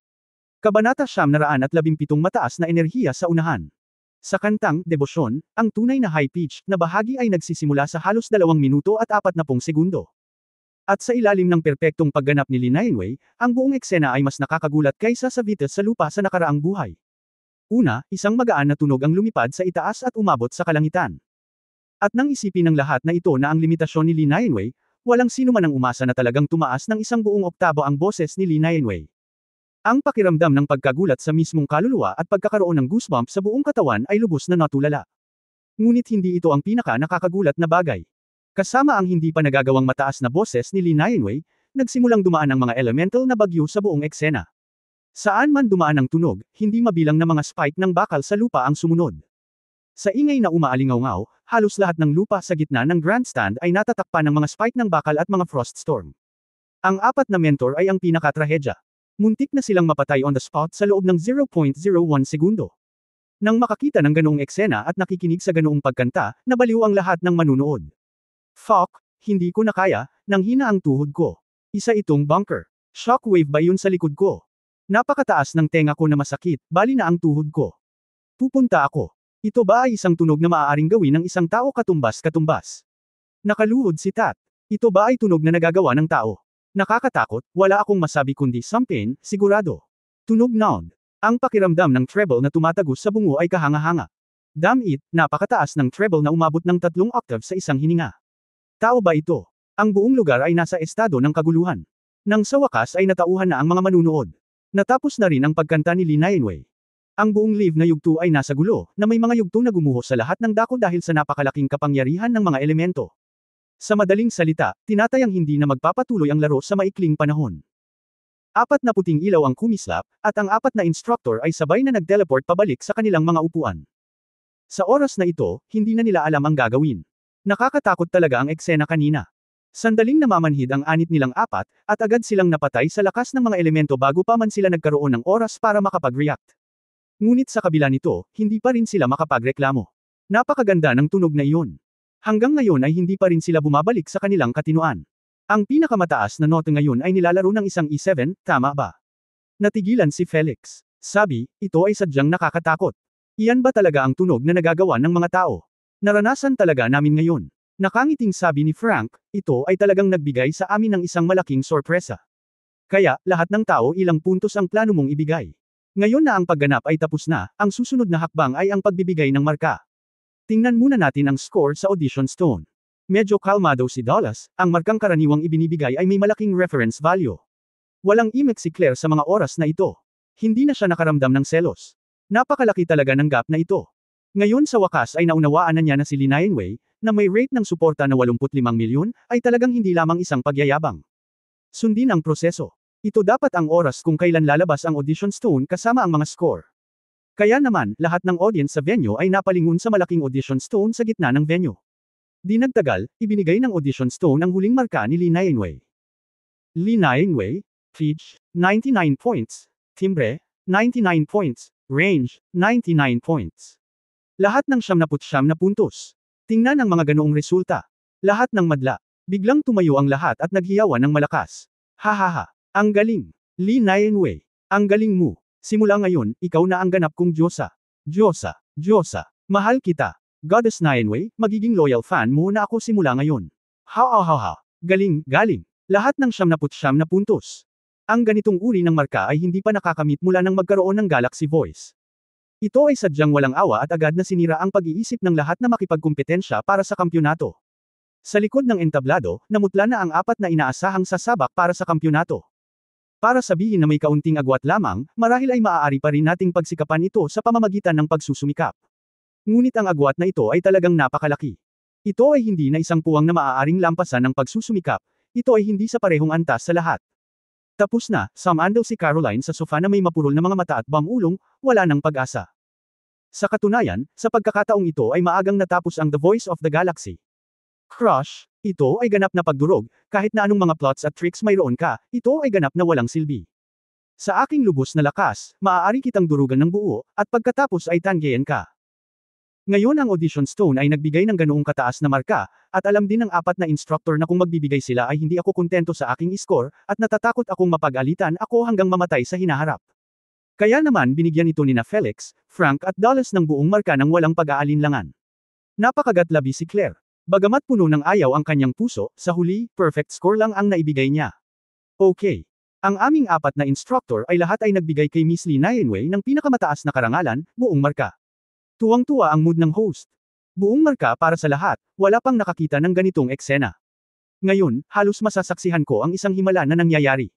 A: Kabanata 917 mataas na enerhiya sa unahan. Sa kantang, Debosyon, ang tunay na high-pitch na bahagi ay nagsisimula sa halos 2 minuto at 40 segundo. At sa ilalim ng perpektong pagganap ni Lin Yanwei, ang buong eksena ay mas nakakagulat kaysa sa Vites sa lupa sa nakaraang buhay. Una, isang magaan na tunog ang lumipad sa itaas at umabot sa kalangitan. At nang isipin ng lahat na ito na ang limitasyon ni Lin Yanwei, walang sino man ang umasa na talagang tumaas ng isang buong oktabo ang boses ni Lin Yanwei. Ang pakiramdam ng pagkagulat sa mismong kaluluwa at pagkakaroon ng goosebumps sa buong katawan ay lubos na natulala. Ngunit hindi ito ang pinaka-nakakagulat na bagay. Kasama ang hindi pa nagagawang mataas na boses ni Lin Yanwei, nagsimulang dumaan ang mga elemental na bagyo sa buong eksena. Saan man dumaan ang tunog, hindi mabilang na mga spike ng bakal sa lupa ang sumunod. Sa ingay na umaalingaw-ngaw, halos lahat ng lupa sa gitna ng grandstand ay natatakpan ng mga spike ng bakal at mga frost storm. Ang 4 na mentor ay ang pinakatrahedya. Muntik na silang mapatay on the spot sa loob ng 0.01 segundo. Nang makakita ng ganoong eksena at nakikinig sa ganoong pagkanta, nabaliw ang lahat ng manunood. Fuck, hindi ko na kaya, nanghina ang tuhod ko. Isa itong bunker. Shockwave ba yun sa likod ko? Napakataas ng tenga ko na masakit, bali na ang tuhod ko. Pupunta ako. Ito ba ay isang tunog na maaaring gawin ng isang tao katumbas-katumbas? Nakaluhod si Tat. Ito ba ay tunog na nagagawa ng tao? Nakakatakot, wala akong masabi kundi something, sigurado. Tunog noun. Ang pakiramdam ng treble na tumatagos sa bungo ay kahanga-hanga. Damn it, napakataas ng treble na umabot ng 3 octave sa isang hininga. Tao ba ito? Ang buong lugar ay nasa estado ng kaguluhan. Nang sa wakas ay natauhan na ang mga manunood. Natapos na rin ang pagkanta ni Lin Yanwei. Ang buong live na yugto ay nasa gulo, na may mga yugto na gumuho sa lahat ng dako dahil sa napakalaking kapangyarihan ng mga elemento. Sa madaling salita, tinatayang hindi na magpapatuloy ang laro sa maikling panahon. 4 na puting ilaw ang kumislap, at ang 4 na instructor ay sabay na nag-teleport pabalik sa kanilang mga upuan. Sa oras na ito, hindi na nila alam ang gagawin. Nakakatakot talaga ang eksena kanina. Sandaling namamanhid ang 6 nilang 4, at agad silang napatay sa lakas ng mga elemento bago pa man sila nagkaroon ng oras para makapag-react. Ngunit sa kabila nito, hindi pa rin sila makapagreklamo. Napakaganda ng tunog na iyon. Hanggang ngayon ay hindi pa rin sila bumabalik sa kanilang katinoan. Ang pinakamataas na note ngayon ay nilalaro ng isang E7, tama ba? Natigilan si Felix. Sabi, ito ay sadyang nakakatakot. Iyan ba talaga ang tunog na nagagawa ng mga tao? Naranasan talaga namin ngayon. Nakangiting sabi ni Frank, ito ay talagang nagbigay sa amin ng isang malaking sorpresa. Kaya, lahat ng tao ilang puntos ang plano mong ibigay. Ngayon na ang pagganap ay tapos na, ang susunod na hakbang ay ang pagbibigay ng marka. Tingnan muna natin ang score sa Audition Stone. Medyo kalmado si Dallas, ang markang karaniwang ibinibigay ay may malaking reference value. Walang imik si Claire sa mga oras na ito. Hindi na siya nakaramdam ng selos. Napakalaki talaga ng gap na ito. Ngayon sa wakas ay naunawaan na niya na si Lee Nainwei, na may rate ng suporta na 85 milyon, ay talagang hindi lamang isang pagyayabang. Sundin ang proseso. Ito dapat ang oras kung kailan lalabas ang Audition Stone kasama ang mga score. Kaya naman, lahat ng audience sa venue ay napalingon sa malaking Audition Stone sa gitna ng venue. Di nagtagal, ibinigay ng Audition Stone ang huling marka ni Lee Nainwei. Lee Nainwei, pitch, 99 points, timbre, 99 points, range, 99 points. Lahat ng 79 na puntos. Tingnan ang mga ganoong resulta. Lahat ng madla. Biglang tumayo ang lahat at naghiyawan ng malakas. Hahaha. Ang galing. Lee Nainwei. Ang galing mo. Simula ngayon, ikaw na ang ganap kong Diyosa. Diyosa. Diyosa. Mahal kita. Goddess Nainwei, magiging loyal fan mo na ako simula ngayon. Ha. Galing, galing. Lahat ng 79 na puntos. Ang ganitong uri ng marka ay hindi pa nakakamit mula nang magkaroon ng Galaxy Voice. Ito ay sadyang walang awa at agad na sinira ang pag-iisip ng lahat na makipagkumpetensya para sa kampyonato. Sa likod ng entablado, namutla na ang 4 na inaasahang sasabak para sa kampyonato. Para sabihin na may kaunting agwat lamang, marahil ay maaari pa rin nating pagsikapan ito sa pamamagitan ng pagsusumikap. Ngunit ang agwat na ito ay talagang napakalaki. Ito ay hindi na isang puwang na maaaring lampasan ng pagsusumikap, ito ay hindi sa parehong antas sa lahat. Tapos na, sumandal si Caroline sa sofa na may mapurol na mga mata at bamulong, wala nang pag-asa. Sa katunayan, sa pagkakataong ito ay maagang natapos ang The Voice of the Galaxy. Crush, ito ay ganap na pagdurog, kahit na anong mga plots at tricks mayroon ka, ito ay ganap na walang silbi. Sa aking lubos na lakas, maaari kitang durugan ng buo, at pagkatapos ay tanggihan ka. Ngayon ang Audition Stone ay nagbigay ng ganoong kataas na marka, at alam din ng 4 na instructor na kung magbibigay sila ay hindi ako kontento sa aking score, at natatakot akong mapag-alitan ako hanggang mamatay sa hinaharap. Kaya naman binigyan ito nina Felix, Frank at Dallas ng buong marka ng walang pag-aalinlangan. Napakagatlabi si Claire. Bagamat puno ng ayaw ang kanyang puso, sa huli, perfect score lang ang naibigay niya. Okay. Ang aming 4 na instructor ay lahat ay nagbigay kay Miss Lee Nainwei ng pinakamataas na karangalan, buong marka. Tuwang-tuwa ang mood ng host. Buong marka para sa lahat, wala pang nakakita ng ganitong eksena. Ngayon, halos masasaksihan ko ang isang himala na nangyayari.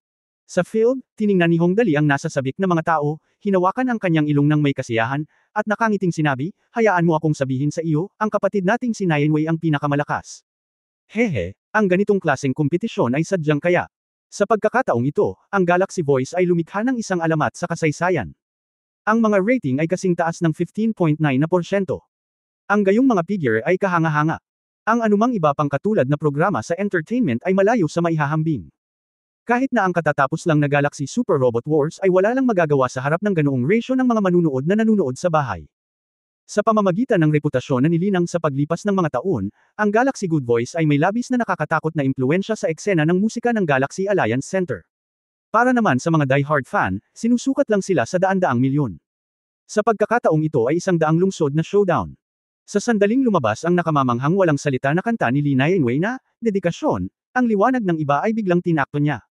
A: Sa field, tiningnan ni Hong Dali ang nasa sabik na mga tao, hinawakan ang kanyang ilong ng may kasiyahan, at nakangiting sinabi, hayaan mo akong sabihin sa iyo, ang kapatid nating si Nainwei ang pinakamalakas. Hehe, ang ganitong klaseng kompetisyon ay sadyang kaya. Sa pagkakataong ito, ang Galaxy Voice ay lumikha ng isang alamat sa kasaysayan. Ang mga rating ay kasing taas ng 15.9%. Ang gayong mga figure ay kahanga-hanga. Ang anumang iba pang katulad na programa sa entertainment ay malayo sa maihahambing. Kahit na ang katatapos lang na Galaxy Super Robot Wars ay wala lang magagawa sa harap ng ganoong ratio ng mga manunood na nanunood sa bahay. Sa pamamagitan ng reputasyon na nilinang sa paglipas ng mga taon, ang Galaxy Good Voice ay may labis na nakakatakot na impluwensya sa eksena ng musika ng Galaxy Alliance Center. Para naman sa mga die-hard fan, sinusukat lang sila sa daan-daang milyon. Sa pagkakataong ito ay 100 lungsod na showdown. Sa sandaling lumabas ang nakamamanghang walang salita na kanta ni Lee Nainwei na, dedikasyon, ang liwanag ng iba ay biglang tinakto niya.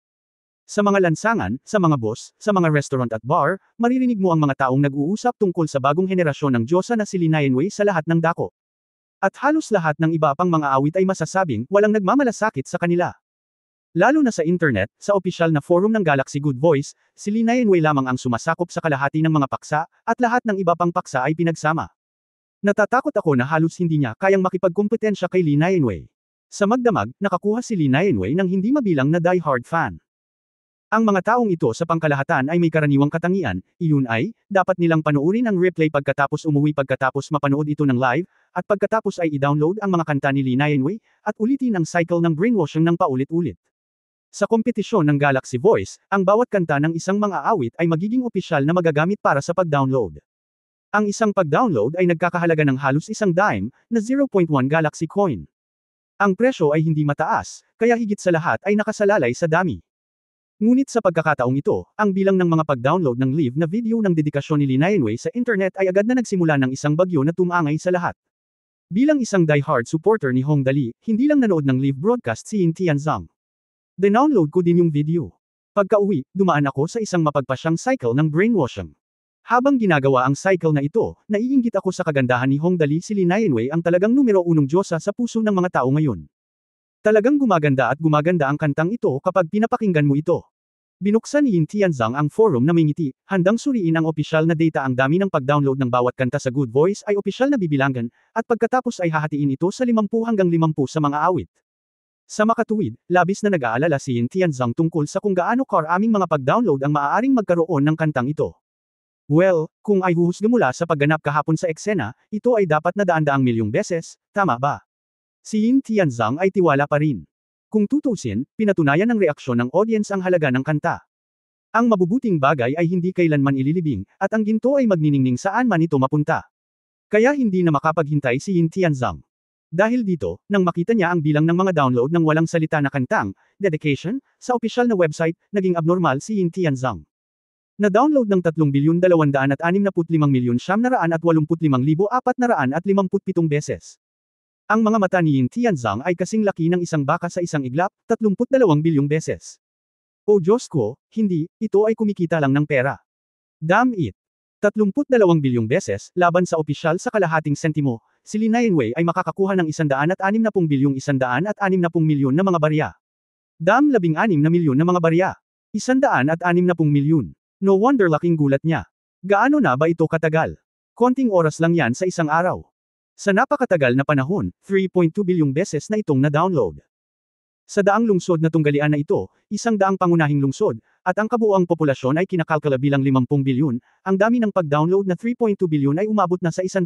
A: Sa mga lansangan, sa mga boss, sa mga restaurant at bar, maririnig mo ang mga taong nag-uusap tungkol sa bagong henerasyon ng Diyosa na si Lee Nainwei sa lahat ng dako. At halos lahat ng iba pang mga awit ay masasabing, walang nagmamalasakit sa kanila. Lalo na sa internet, sa opisyal na forum ng Galaxy Good Voice, si Lee Nainwei lamang ang sumasakop sa kalahati ng mga paksa, at lahat ng iba pang paksa ay pinagsama. Natatakot ako na halos hindi niya kayang makipagkumpetensya kay Lee Nainwei. Sa magdamag, nakakuha si Lee Nainwei ng hindi mabilang na die-hard fan. Ang mga taong ito sa pangkalahatan ay may karaniwang katangian, iyon ay, dapat nilang panoorin ang replay pagkatapos umuwi pagkatapos mapanood ito ng live, at pagkatapos ay i-download ang mga kanta ni Lee Nainwei, at ulitin ang cycle ng brainwashing ng paulit-ulit. Sa kompetisyon ng Galaxy Voice, ang bawat kanta ng isang mga awit ay magiging opisyal na magagamit para sa pag-download. Ang isang pag-download ay nagkakahalaga ng halos 1 dime, na 0.1 Galaxy Coin. Ang presyo ay hindi mataas, kaya higit sa lahat ay nakasalalay sa dami. Ngunit sa pagkakataong ito, ang bilang ng mga pag-download ng live na video ng dedikasyon ni Lee Nainwei sa internet ay agad na nagsimula ng isang bagyo na tumangay sa lahat. Bilang isang die-hard supporter ni Hong Dali, hindi lang nanood ng live broadcast si Yin Tianzong. Dinownload ko din yung video. Pagka-uwi, dumaan ako sa isang mapagpasyang cycle ng brainwashing. Habang ginagawa ang cycle na ito, naiinggit ako sa kagandahan ni Hong Dali. Si Lee Nainwei ang talagang numero unong diyosa sa puso ng mga tao ngayon. Talagang gumaganda at gumaganda ang kantang ito kapag pinapakinggan mo ito. Binuksan ni Yin Tianzong ang forum na may ngiti, handang suriin ang opisyal na data. Ang dami ng pag-download ng bawat kanta sa Good Voice ay opisyal na bibilangan, at pagkatapos ay hahatiin ito sa 50 hanggang 50 sa mga awit. Sa makatuwid, labis na nag-aalala si Yin Tianzong tungkol sa kung gaano karaming mga pag-download ang maaaring magkaroon ng kantang ito. Well, kung ay huhusga mula sa pagganap kahapon sa eksena, ito ay dapat na daan-daang milyong beses, tama ba? Si Yin Tianzong ay tiwala pa rin. Kung tutusin, pinatunayan ng reaksyon ng audience ang halaga ng kanta. Ang mabubuting bagay ay hindi kailanman ililibing, at ang ginto ay magniningning saan man ito mapunta. Kaya hindi na makapaghintay si Yin Tianzong. Dahil dito, nang makita niya ang bilang ng mga download ng walang salita na kantang, dedication, sa opisyal na website, naging abnormal si Yin Tianzong. Na-download ng 3,265,985,457 beses. Ang mga mata ni Yin Tianzong ay kasing laki ng isang baka sa isang iglap, 32 bilyong beses. O Diyos ko, hindi, ito ay kumikita lang ng pera. Damn it! 32 bilyong beses, laban sa opisyal sa kalahating sentimo, si Lee Nainwei ay makakakuha ng 160 bilyong 160 milyon na mga barya. Damn 16 na milyon na mga barya. 160 milyon. No wonder laking gulat niya. Gaano na ba ito katagal? Konting oras lang yan sa isang araw. Sa napakatagal na panahon, 3.2 bilyong beses na itong na-download. Sa daang lungsod na tunggalian na ito, 100 pangunahing lungsod, at ang kabuuang populasyon ay kinakalkula bilang 50 bilyon, ang dami ng pag-download na 3.2 bilyon ay umabot na sa 100%.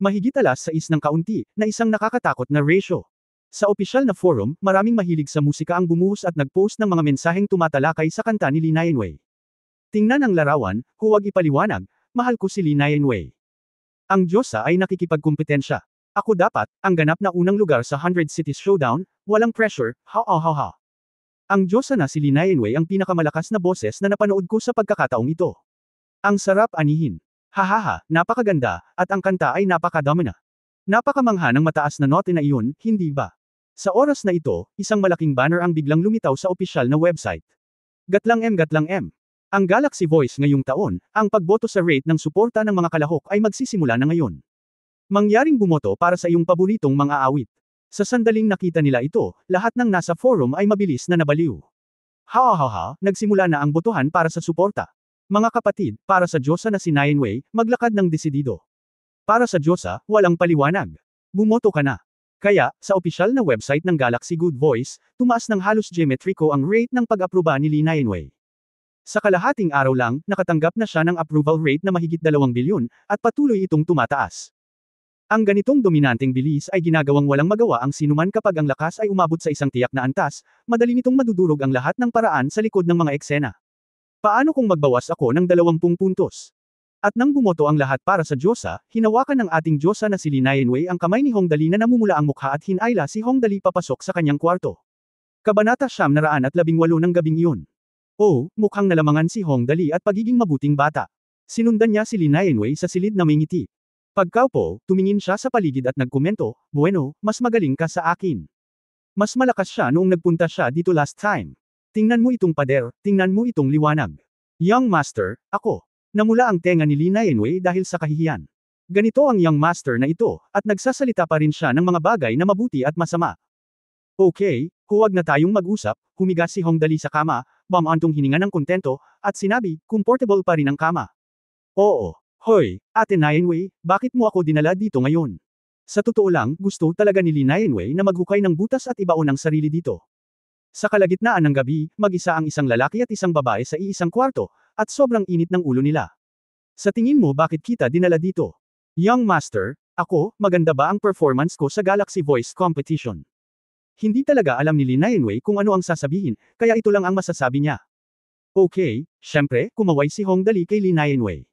A: Mahigit alas 6 ng kaunti, na isang nakakatakot na ratio. Sa opisyal na forum, maraming mahilig sa musika ang bumuhos at nag-post ng mga mensaheng tumatalakay sa kanta ni Lee Nainwei. Tingnan ang larawan, huwag ipaliwanag, mahal ko si Lee Nainwei. Ang Diyosa ay nakikipagkumpetensya. Ako dapat, ang ganap na unang lugar sa 100 Cities Showdown, walang pressure, ha. Ang Diyosa na si Lee Nainwei ang pinakamalakas na boses na napanood ko sa pagkakataong ito. Ang sarap anihin. Hahaha, napakaganda, at ang kanta ay napakadami na. Napakamangha ng mataas na note na iyon, hindi ba? Sa oras na ito, isang malaking banner ang biglang lumitaw sa opisyal na website. Gatlang M. Ang Galaxy Voice ngayong taon, ang pagboto sa rate ng suporta ng mga kalahok ay magsisimula na ngayon. Mangyaring bumoto para sa iyong paboritong mga awit. Sa sandaling nakita nila ito, lahat ng nasa forum ay mabilis na nabaliw. Nagsimula na ang botohan para sa suporta. Mga kapatid, para sa Diyosa na si Nainwei, maglakad ng desidido. Para sa Diyosa, walang paliwanag. Bumoto ka na. Kaya, sa opisyal na website ng Galaxy Good Voice, tumaas ng halos geometriko ang rate ng pag-aproba ni Lee Nainwei. Sa kalahating araw lang, nakatanggap na siya ng approval rate na mahigit 2 bilyon, at patuloy itong tumataas. Ang ganitong dominanteng bilis ay ginagawang walang magawa ang sinuman kapag ang lakas ay umabot sa isang tiyak na antas, madali nitong madudurog ang lahat ng paraan sa likod ng mga eksena. Paano kung magbawas ako ng 20 puntos? At nang bumoto ang lahat para sa Diyosa, hinawakan ng ating Diyosa na si Lee Nainwei ang kamay ni Hong Dali na namumula ang mukha at hinayla si Hong Dali papasok sa kanyang kwarto. Kabanata 918 ng gabing iyon. Oh, mukhang nalamangan si Hong Dali at pagiging mabuting bata. Sinundan niya si Lee Nainwei sa silid na may ngiti. Pagkaupo, tumingin siya sa paligid at nagkomento, "Bueno, mas magaling ka sa akin. Mas malakas siya noong nagpunta siya dito last time. Tingnan mo itong pader, tingnan mo itong liwanag. Young Master, ako." Namula ang tenga ni Lee Nainwei dahil sa kahihiyan. Ganito ang Young Master na ito, at nagsasalita pa rin siya ng mga bagay na mabuti at masama. Okay, huwag na tayong mag-usap, humiga si Hong Dali sa kama, bamantong hininga ng kontento, at sinabi, comfortable pa rin ang kama. Oo, hoy, Ate Nainwei, bakit mo ako dinala dito ngayon? Sa totoo lang, gusto talaga ni Lee Nainwei na maghukay ng butas at ibaon ang sarili dito. Sa kalagitnaan ng gabi, mag-isa ang isang lalaki at isang babae sa iisang kwarto, at sobrang init ng ulo nila. Sa tingin mo bakit kita dinala dito? Young Master, ako, maganda ba ang performance ko sa Galaxy Voice Competition? Hindi talaga alam ni Lee Nainwei kung ano ang sasabihin, kaya ito lang ang masasabi niya. Okay, syempre, kumaway si Hong Dali kay Lee Nainwei.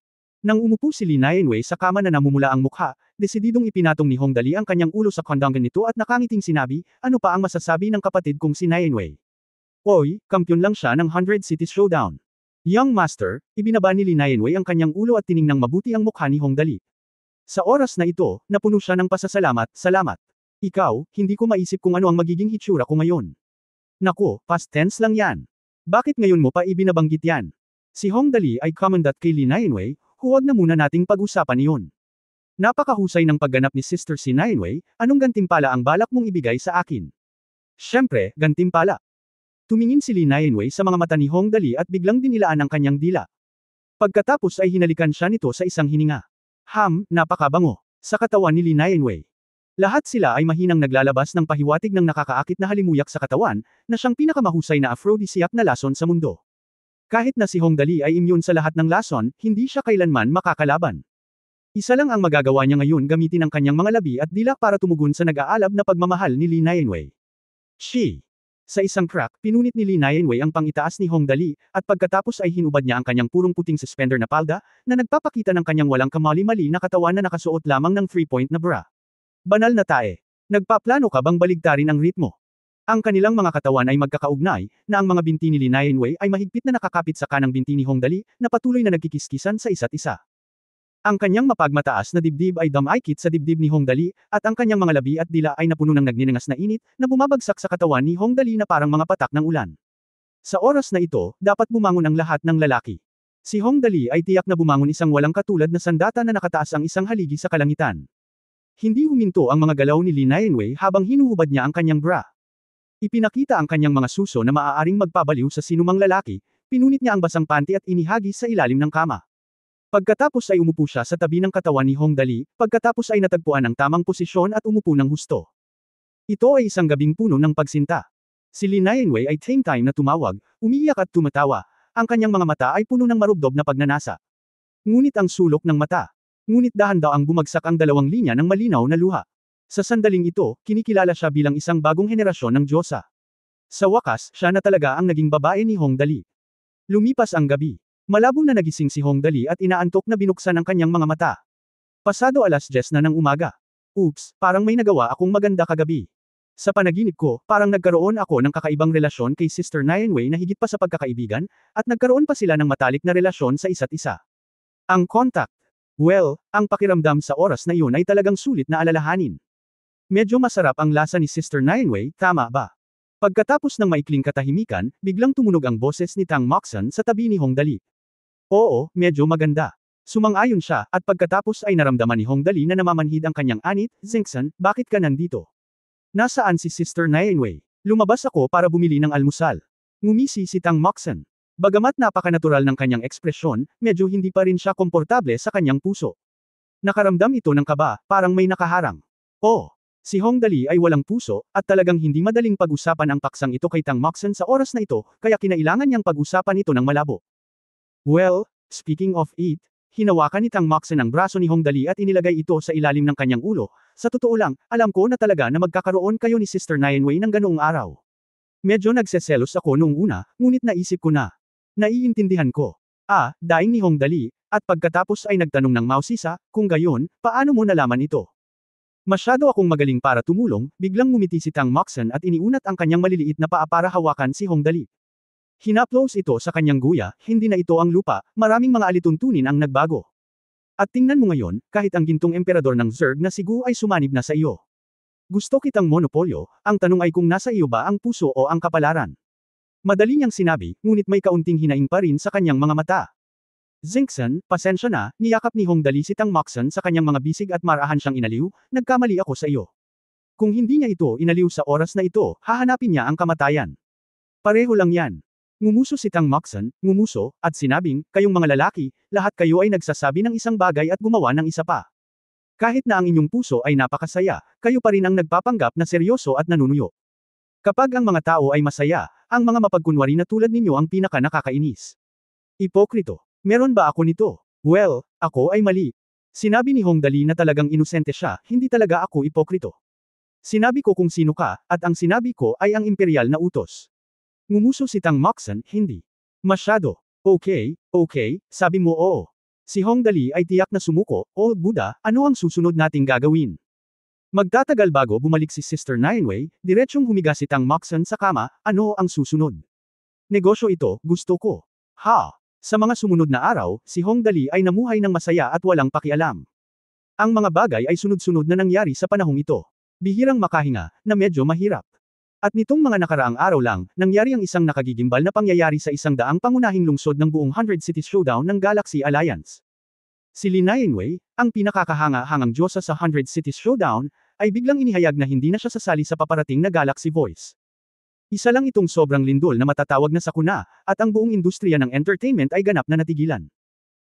A: Nang umupo si Lee Nainwei sa kama na namumula ang mukha, Desididong ipinatong ni Hong Dali ang kanyang ulo sa kandanggan nito at nakangiting sinabi, ano pa ang masasabi ng kapatid kong si Nianwei? Oy, kampiyon lang siya ng 100 Cities Showdown. Young Master, ibinaba ni Li Nianwei ang kanyang ulo at tiningnang mabuti ang mukha ni Hong Dali. Sa oras na ito, napuno siya ng pasasalamat, salamat. Ikaw, hindi ko maisip kung ano ang magiging hitsura ko ngayon. Naku, past tense lang yan. Bakit ngayon mo pa ibinabanggit yan? Si Hong Dali ay commandant kay Li Nianwei, huwag na muna nating pag-usapan iyon. Napakahusay ng pagganap ni Sister si Nianwei, anong gantimpala ang balak mong ibigay sa akin? Siyempre, gantimpala. Tumingin si Li Nianwei sa mga mata ni Hong Dali at biglang dinilaan ang kanyang dila. Pagkatapos ay hinalikan siya nito sa isang hininga. Napakabango. Sa katawan ni Li Nianwei. Lahat sila ay mahinang naglalabas ng pahiwatig ng nakakaakit na halimuyak sa katawan, na siyang pinakamahusay na aphrodisiac na lason sa mundo. Kahit na si Hong Dali ay immune sa lahat ng lason, hindi siya kailanman makakalaban. Isa lang ang magagawa niya ngayon gamitin ang kanyang mga labi at dila para tumugon sa nag-aalab na pagmamahal ni Li Nianwei. Sa isang crack, pinunit ni Li Nianwei ang pangitaas ni Hong Dali, at pagkatapos ay hinubad niya ang kanyang purong puting suspender na palda, na nagpapakita ng kanyang walang kamali-mali na katawan na nakasuot lamang ng 3-point na bra. Banal na tae. Nagpaplano ka bang baligtarin ang ritmo? Ang kanilang mga katawan ay magkakaugnay, na ang mga binti ni Li Nianwei ay mahigpit na nakakapit sa kanang binti ni Hong Dali, na patuloy na nagkikiskisan sa isa't isa. Ang kanyang mapagmataas na dibdib ay damaykit sa dibdib ni Hong Dali, at ang kanyang mga labi at dila ay napuno ng nagninangas na init, na bumabagsak sa katawan ni Hong Dali na parang mga patak ng ulan. Sa oras na ito, dapat bumangon ang lahat ng lalaki. Si Hong Dali ay tiyak na bumangon isang walang katulad na sandata na nakataas ang isang haligi sa kalangitan. Hindi huminto ang mga galaw ni Li Nianwei habang hinuhubad niya ang kanyang bra. Ipinakita ang kanyang mga suso na maaaring magpabaliw sa sinumang lalaki, pinunit niya ang basang panty at inihagi sa ilalim ng kama. Pagkatapos ay umupo siya sa tabi ng katawan ni Hong Dali, pagkatapos ay natagpuan ang tamang posisyon at umupo ng husto. Ito ay isang gabing puno ng pagsinta. Si Li Nianwei ay same time na tumawag, umiiyak at tumatawa, ang kanyang mga mata ay puno ng marubdob na pagnanasa. Ngunit ang sulok ng mata. Ngunit dahan-daang bumagsak ang dalawang linya ng malinaw na luha. Sa sandaling ito, kinikilala siya bilang isang bagong henerasyon ng Diyosa. Sa wakas, siya na talaga ang naging babae ni Hong Dali. Lumipas ang gabi. Malabo na nagising si Hong Dali at inaantok na binuksan ang kanyang mga mata. Pasado 10:00 na ng umaga. Oops, parang may nagawa akong maganda kagabi. Sa panaginip ko, parang nagkaroon ako ng kakaibang relasyon kay Sister Nianwei na higit pa sa pagkakaibigan, at nagkaroon pa sila ng matalik na relasyon sa isa't isa. Ang contact. Well, ang pakiramdam sa oras na iyon ay talagang sulit na alalahanin. Medyo masarap ang lasa ni Sister Nianwei, tama ba? Pagkatapos ng maikling katahimikan, biglang tumunog ang boses ni Tang Moxon sa tabi ni Hong Dali. Oo, medyo maganda. Sumang-ayon siya, at pagkatapos ay naramdaman ni Hong Dali na namamanhid ang kanyang anit, Zengsan, bakit ka nandito? Nasaan si Sister Nianwei? Lumabas ako para bumili ng almusal. Ngumisi si Tang Moxon. Bagamat napakanatural ng kanyang ekspresyon, medyo hindi pa rin siya komportable sa kanyang puso. Nakaramdam ito ng kaba, parang may nakaharang. Oh, si Hong Dali ay walang puso, at talagang hindi madaling pag-usapan ang paksang ito kay Tang Moxon sa oras na ito, kaya kinailangan niyang pag-usapan ito ng malabo. Well, speaking of it, hinawakan ni Tang Moxon ang braso ni Hong Dali at inilagay ito sa ilalim ng kanyang ulo. Sa totoo lang, alam ko na talaga na magkakaroon kayo ni Sister Nianwei ng ganoong araw. Medyo nagseselos ako noong una, ngunit naisip ko na. Naiintindihan ko. Daing ni Hong Dali, at pagkatapos ay nagtanong ng Mausisa, kung gayon, paano mo nalaman ito? Masyado akong magaling para tumulong, biglang ngumiti si Tang Moxon at iniunat ang kanyang maliliit na paa para hawakan si Hong Dali. Hinaplos ito sa kanyang guya, hindi na ito ang lupa, maraming mga alituntunin ang nagbago. At tingnan mo ngayon, kahit ang gintong emperador ng Zerg na si Gu ay sumanib na sa iyo. Gusto kitang monopolyo, ang tanong ay kung nasa iyo ba ang puso o ang kapalaran. Madali niyang sinabi, ngunit may kaunting hinaing pa rin sa kanyang mga mata. Zengsan, pasensya na, niyakap ni Hong Dali si Tang Moxon sa kanyang mga bisig at marahan siyang inaliw, nagkamali ako sa iyo. Kung hindi niya ito inaliw sa oras na ito, hahanapin niya ang kamatayan. Pareho lang yan. Ngumuso si Tang Moxon, ngumuso, at sinabing, kayong mga lalaki, lahat kayo ay nagsasabi ng isang bagay at gumawa ng isa pa. Kahit na ang inyong puso ay napakasaya, kayo pa rin ang nagpapanggap na seryoso at nanunuyo. Kapag ang mga tao ay masaya, ang mga mapagkunwari na tulad ninyo ang pinaka nakakainis. Ipokrito. Meron ba ako nito? Well, ako ay mali. Sinabi ni Hong Dali na talagang inosente siya, hindi talaga ako ipokrito. Sinabi ko kung sino ka, at ang sinabi ko ay ang imperial na utos. Ngumuso si Tang Moxon, hindi. Masyado. Okay, sabi mo oo. Si Hongdali ay tiyak na sumuko, "O Buddha, ano ang susunod nating gagawin?" Magtatagal bago bumalik si Sister Nianwei, diretsyong humiga si Tang Moxon sa kama, "Ano ang susunod? Negosyo ito, gusto ko." Ha! Sa mga sumunod na araw, si Hongdali ay namuhay ng masaya at walang pakialam. Ang mga bagay ay sunod-sunod na nangyari sa panahong ito. Bihirang makahinga, na medyo mahirap. At nitong mga nakaraang araw lang, nangyari ang isang nakagigimbal na pangyayari sa isang daang pangunahing lungsod ng buong 100 Cities Showdown ng Galaxy Alliance. Si Li Nianwei, ang pinakakahanga-hangang diyosa sa 100 Cities Showdown, ay biglang inihayag na hindi na siya sasali sa paparating na Galaxy Voice. Isa lang itong sobrang lindol na matatawag na sakuna, at ang buong industriya ng entertainment ay ganap na natigilan.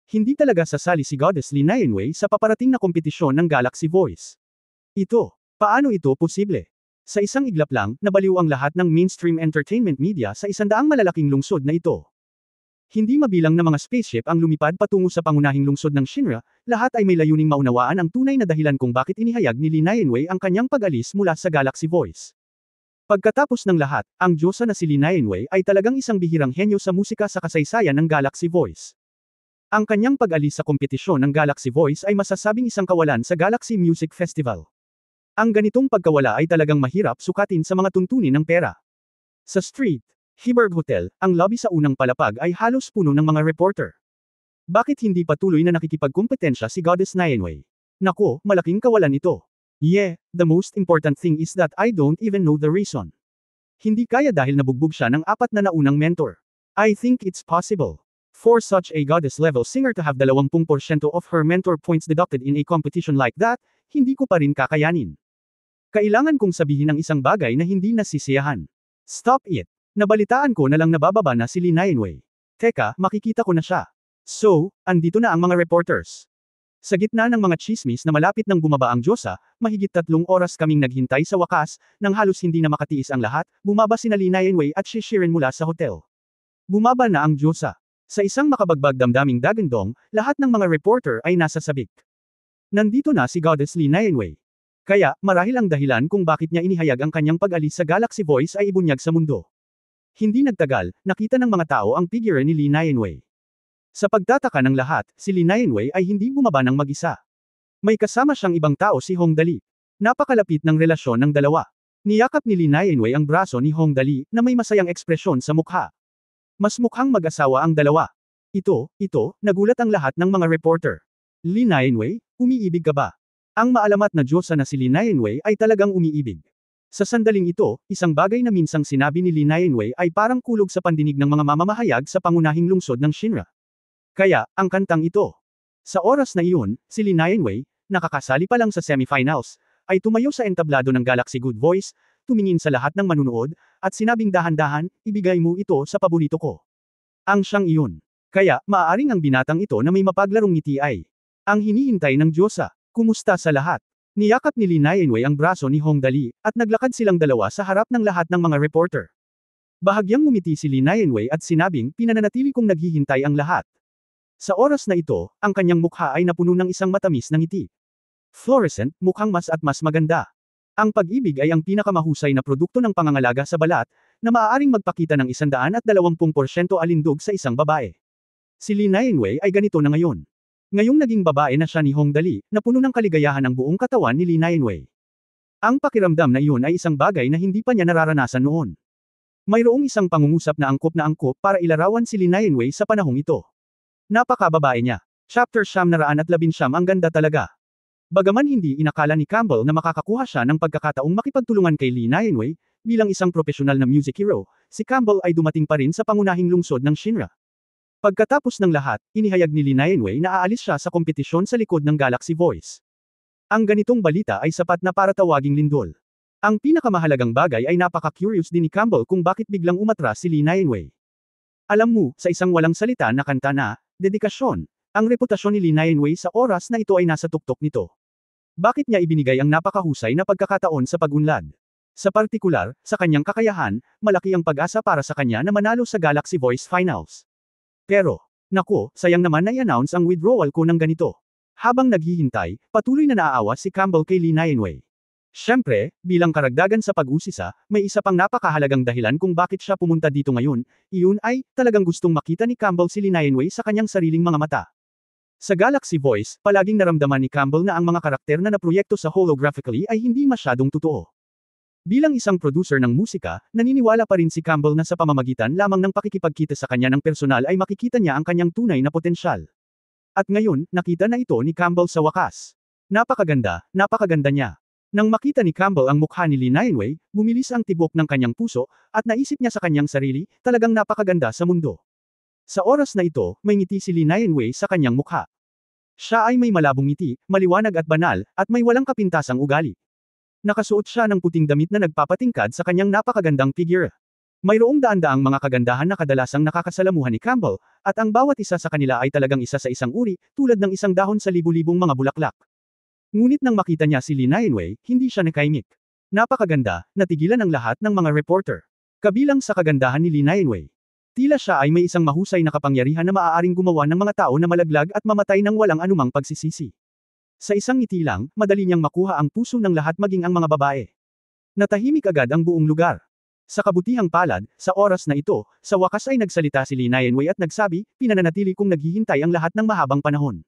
A: Hindi talaga sasali si Goddess Li Nianwei sa paparating na kompetisyon ng Galaxy Voice. Paano ito posible? Sa isang iglap lang, nabaliw ang lahat ng mainstream entertainment media sa 100 malalaking lungsod na ito. Hindi mabilang na mga spaceship ang lumipad patungo sa pangunahing lungsod ng Shinra, lahat ay may layuning maunawaan ang tunay na dahilan kung bakit inihayag ni Li Nianwei ang kanyang pag-alis mula sa Galaxy Voice. Pagkatapos ng lahat, ang diyosa na si Li Nianwei ay talagang isang bihirang henyo sa musika sa kasaysayan ng Galaxy Voice. Ang kanyang pag-alis sa kompetisyon ng Galaxy Voice ay masasabing isang kawalan sa Galaxy Music Festival. Ang ganitong pagkawala ay talagang mahirap sukatin sa mga tuntunin ng pera. Sa Street Hyberg Hotel, ang lobby sa unang palapag ay halos puno ng mga reporter. Bakit hindi patuloy na nakikipagkumpetensya si Goddess Nianwei? Nako, malaking kawalan ito. Yeah, the most important thing is that I don't even know the reason. Hindi kaya dahil nabugbog siya ng 4 na naunang mentor. I think it's possible for such a goddess-level singer to have 20% of her mentor points deducted in a competition like that, hindi ko pa rin kakayanin. Kailangan kong sabihin ang isang bagay na hindi nasisiyahan. Stop it. Nabalitaan ko na lang nabababa na si Li Nianwei. Teka, makikita ko na siya. So, andito na ang mga reporters. Sa gitna ng mga chismis na malapit nang bumaba ang diyosa, mahigit 3 oras kaming naghintay sa wakas, nang halos hindi na makatiis ang lahat, bumaba sina Li Nianwei at si Shiren mula sa hotel. Bumaba na ang diyosa. Sa isang makabagbag damdaming dagandong, lahat ng mga reporter ay nasa sabik. Nandito na si Goddess Li Nianwei. Kaya, marahil ang dahilan kung bakit niya inihayag ang kanyang pag-alis sa Galaxy Voice ay ibunyag sa mundo. Hindi nagtagal, nakita ng mga tao ang figure ni Li Nianwei. Sa pagtataka ng lahat, si Li Nianwei ay hindi bumaba ng mag-isa. May kasama siyang ibang tao si Hongdali. Napakalapit ng relasyon ng dalawa. Niyakap ni Li Nianwei ang braso ni Hongdali na may masayang ekspresyon sa mukha. Mas mukhang mag-asawa ang dalawa. Ito, nagulat ang lahat ng mga reporter. Li Nianwei, umiibig ka ba? Ang maalamat na diyosa na si Li Nianwei ay talagang umiibig. Sa sandaling ito, isang bagay na minsang sinabi ni Li Nianwei ay parang kulog sa pandinig ng mga mamamahayag sa pangunahing lungsod ng Shinra. Kaya, ang kantang ito. Sa oras na iyon, si Li Nianwei, nakakasali pa lang sa semifinals, ay tumayo sa entablado ng Galaxy Good Voice, tumingin sa lahat ng manunood, at sinabing dahan-dahan, ibigay mo ito sa paborito ko. Ang siyang iyon. Kaya, maaaring ang binatang ito na may mapaglarong ngiti ay ang hinihintay ng diyosa. Kumusta sa lahat? Niyakap ni Li Nianwei ang braso ni Hongdali, at naglakad silang dalawa sa harap ng lahat ng mga reporter. Bahagyang ngumiti si Li Nianwei at sinabing, pinananatili kong naghihintay ang lahat. Sa oras na ito, ang kanyang mukha ay napuno ng isang matamis na ngiti. Fluorescent, mukhang mas at mas maganda. Ang pag-ibig ay ang pinakamahusay na produkto ng pangangalaga sa balat, na maaaring magpakita ng 120% alindog sa isang babae. Si Li Nianwei ay ganito na ngayon. Ngayong naging babae na siya ni Hongdali, napuno ng kaligayahan ang buong katawan ni Li Nianwei. Ang pakiramdam na iyon ay isang bagay na hindi pa niya nararanasan noon. Mayroong isang pangungusap na angkop para ilarawan si Li Nianwei sa panahong ito. Napakababae niya. Chapter 919 ang ganda talaga. Bagaman hindi inakala ni Campbell na makakakuha siya ng pagkakataong makipagtulungan kay Li Nianwei, bilang isang profesional na music hero, si Campbell ay dumating pa rin sa pangunahing lungsod ng Shinra. Pagkatapos ng lahat, inihayag ni Li Nianwei na aalis siya sa kompetisyon sa likod ng Galaxy Voice. Ang ganitong balita ay sapat na para tawaging lindol. Ang pinakamahalagang bagay ay napaka-curious din ni Campbell kung bakit biglang umatras si Li Nianwei. Alam mo, sa isang walang salita na kanta na, dedikasyon, ang reputasyon ni Li Nianwei sa oras na ito ay nasa tuktok nito. Bakit niya ibinigay ang napakahusay na pagkakataon sa pag-unlad? Sa partikular, sa kanyang kakayahan, malaki ang pag-asa para sa kanya na manalo sa Galaxy Voice Finals. Pero, nako, sayang naman na i-announce ang withdrawal ko ng ganito. Habang naghihintay, patuloy na naaawa si Campbell kay Li Nianwei. Siyempre, bilang karagdagan sa pag-usisa, may isa pang napakahalagang dahilan kung bakit siya pumunta dito ngayon, iyon ay, talagang gustong makita ni Campbell si Li Nianwei sa kanyang sariling mga mata. Sa Galaxy Voice, palaging naramdaman ni Campbell na ang mga karakter na naproyekto sa holographically ay hindi masyadong totoo. Bilang isang producer ng musika, naniniwala pa rin si Campbell na sa pamamagitan lamang ng pakikipagkita sa kanya ng personal ay makikita niya ang kanyang tunay na potensyal. At ngayon, nakita na ito ni Campbell sa wakas. Napakaganda niya. Nang makita ni Campbell ang mukha ni Lee Nainwei, bumilis ang tibok ng kanyang puso, at naisip niya sa kanyang sarili, talagang napakaganda sa mundo. Sa oras na ito, may ngiti si Lee Nainwei sa kanyang mukha. Siya ay may malabong ngiti, maliwanag at banal, at may walang kapintasang ugali. Nakasuot siya ng puting damit na nagpapatingkad sa kanyang napakagandang figure. Mayroong daan-daang mga kagandahan na kadalasang nakakasalamuhan ni Campbell, at ang bawat isa sa kanila ay talagang isa sa isang uri, tulad ng isang dahon sa libu-libong mga bulaklak. Ngunit nang makita niya si Lee Nainwei, hindi siya nakaimik. Napakaganda, natigilan ang lahat ng mga reporter. Kabilang sa kagandahan ni Lee Nainwei. Tila siya ay may isang mahusay na kapangyarihan na maaaring gumawa ng mga tao na malaglag at mamatay ng walang anumang pagsisisi. Sa isang ngiti lang, madali niyang makuha ang puso ng lahat maging ang mga babae. Natahimik agad ang buong lugar. Sa kabutihang palad, sa oras na ito, sa wakas ay nagsalita si Lee Nainwei at nagsabi, pinananatili kong naghihintay ang lahat ng mahabang panahon.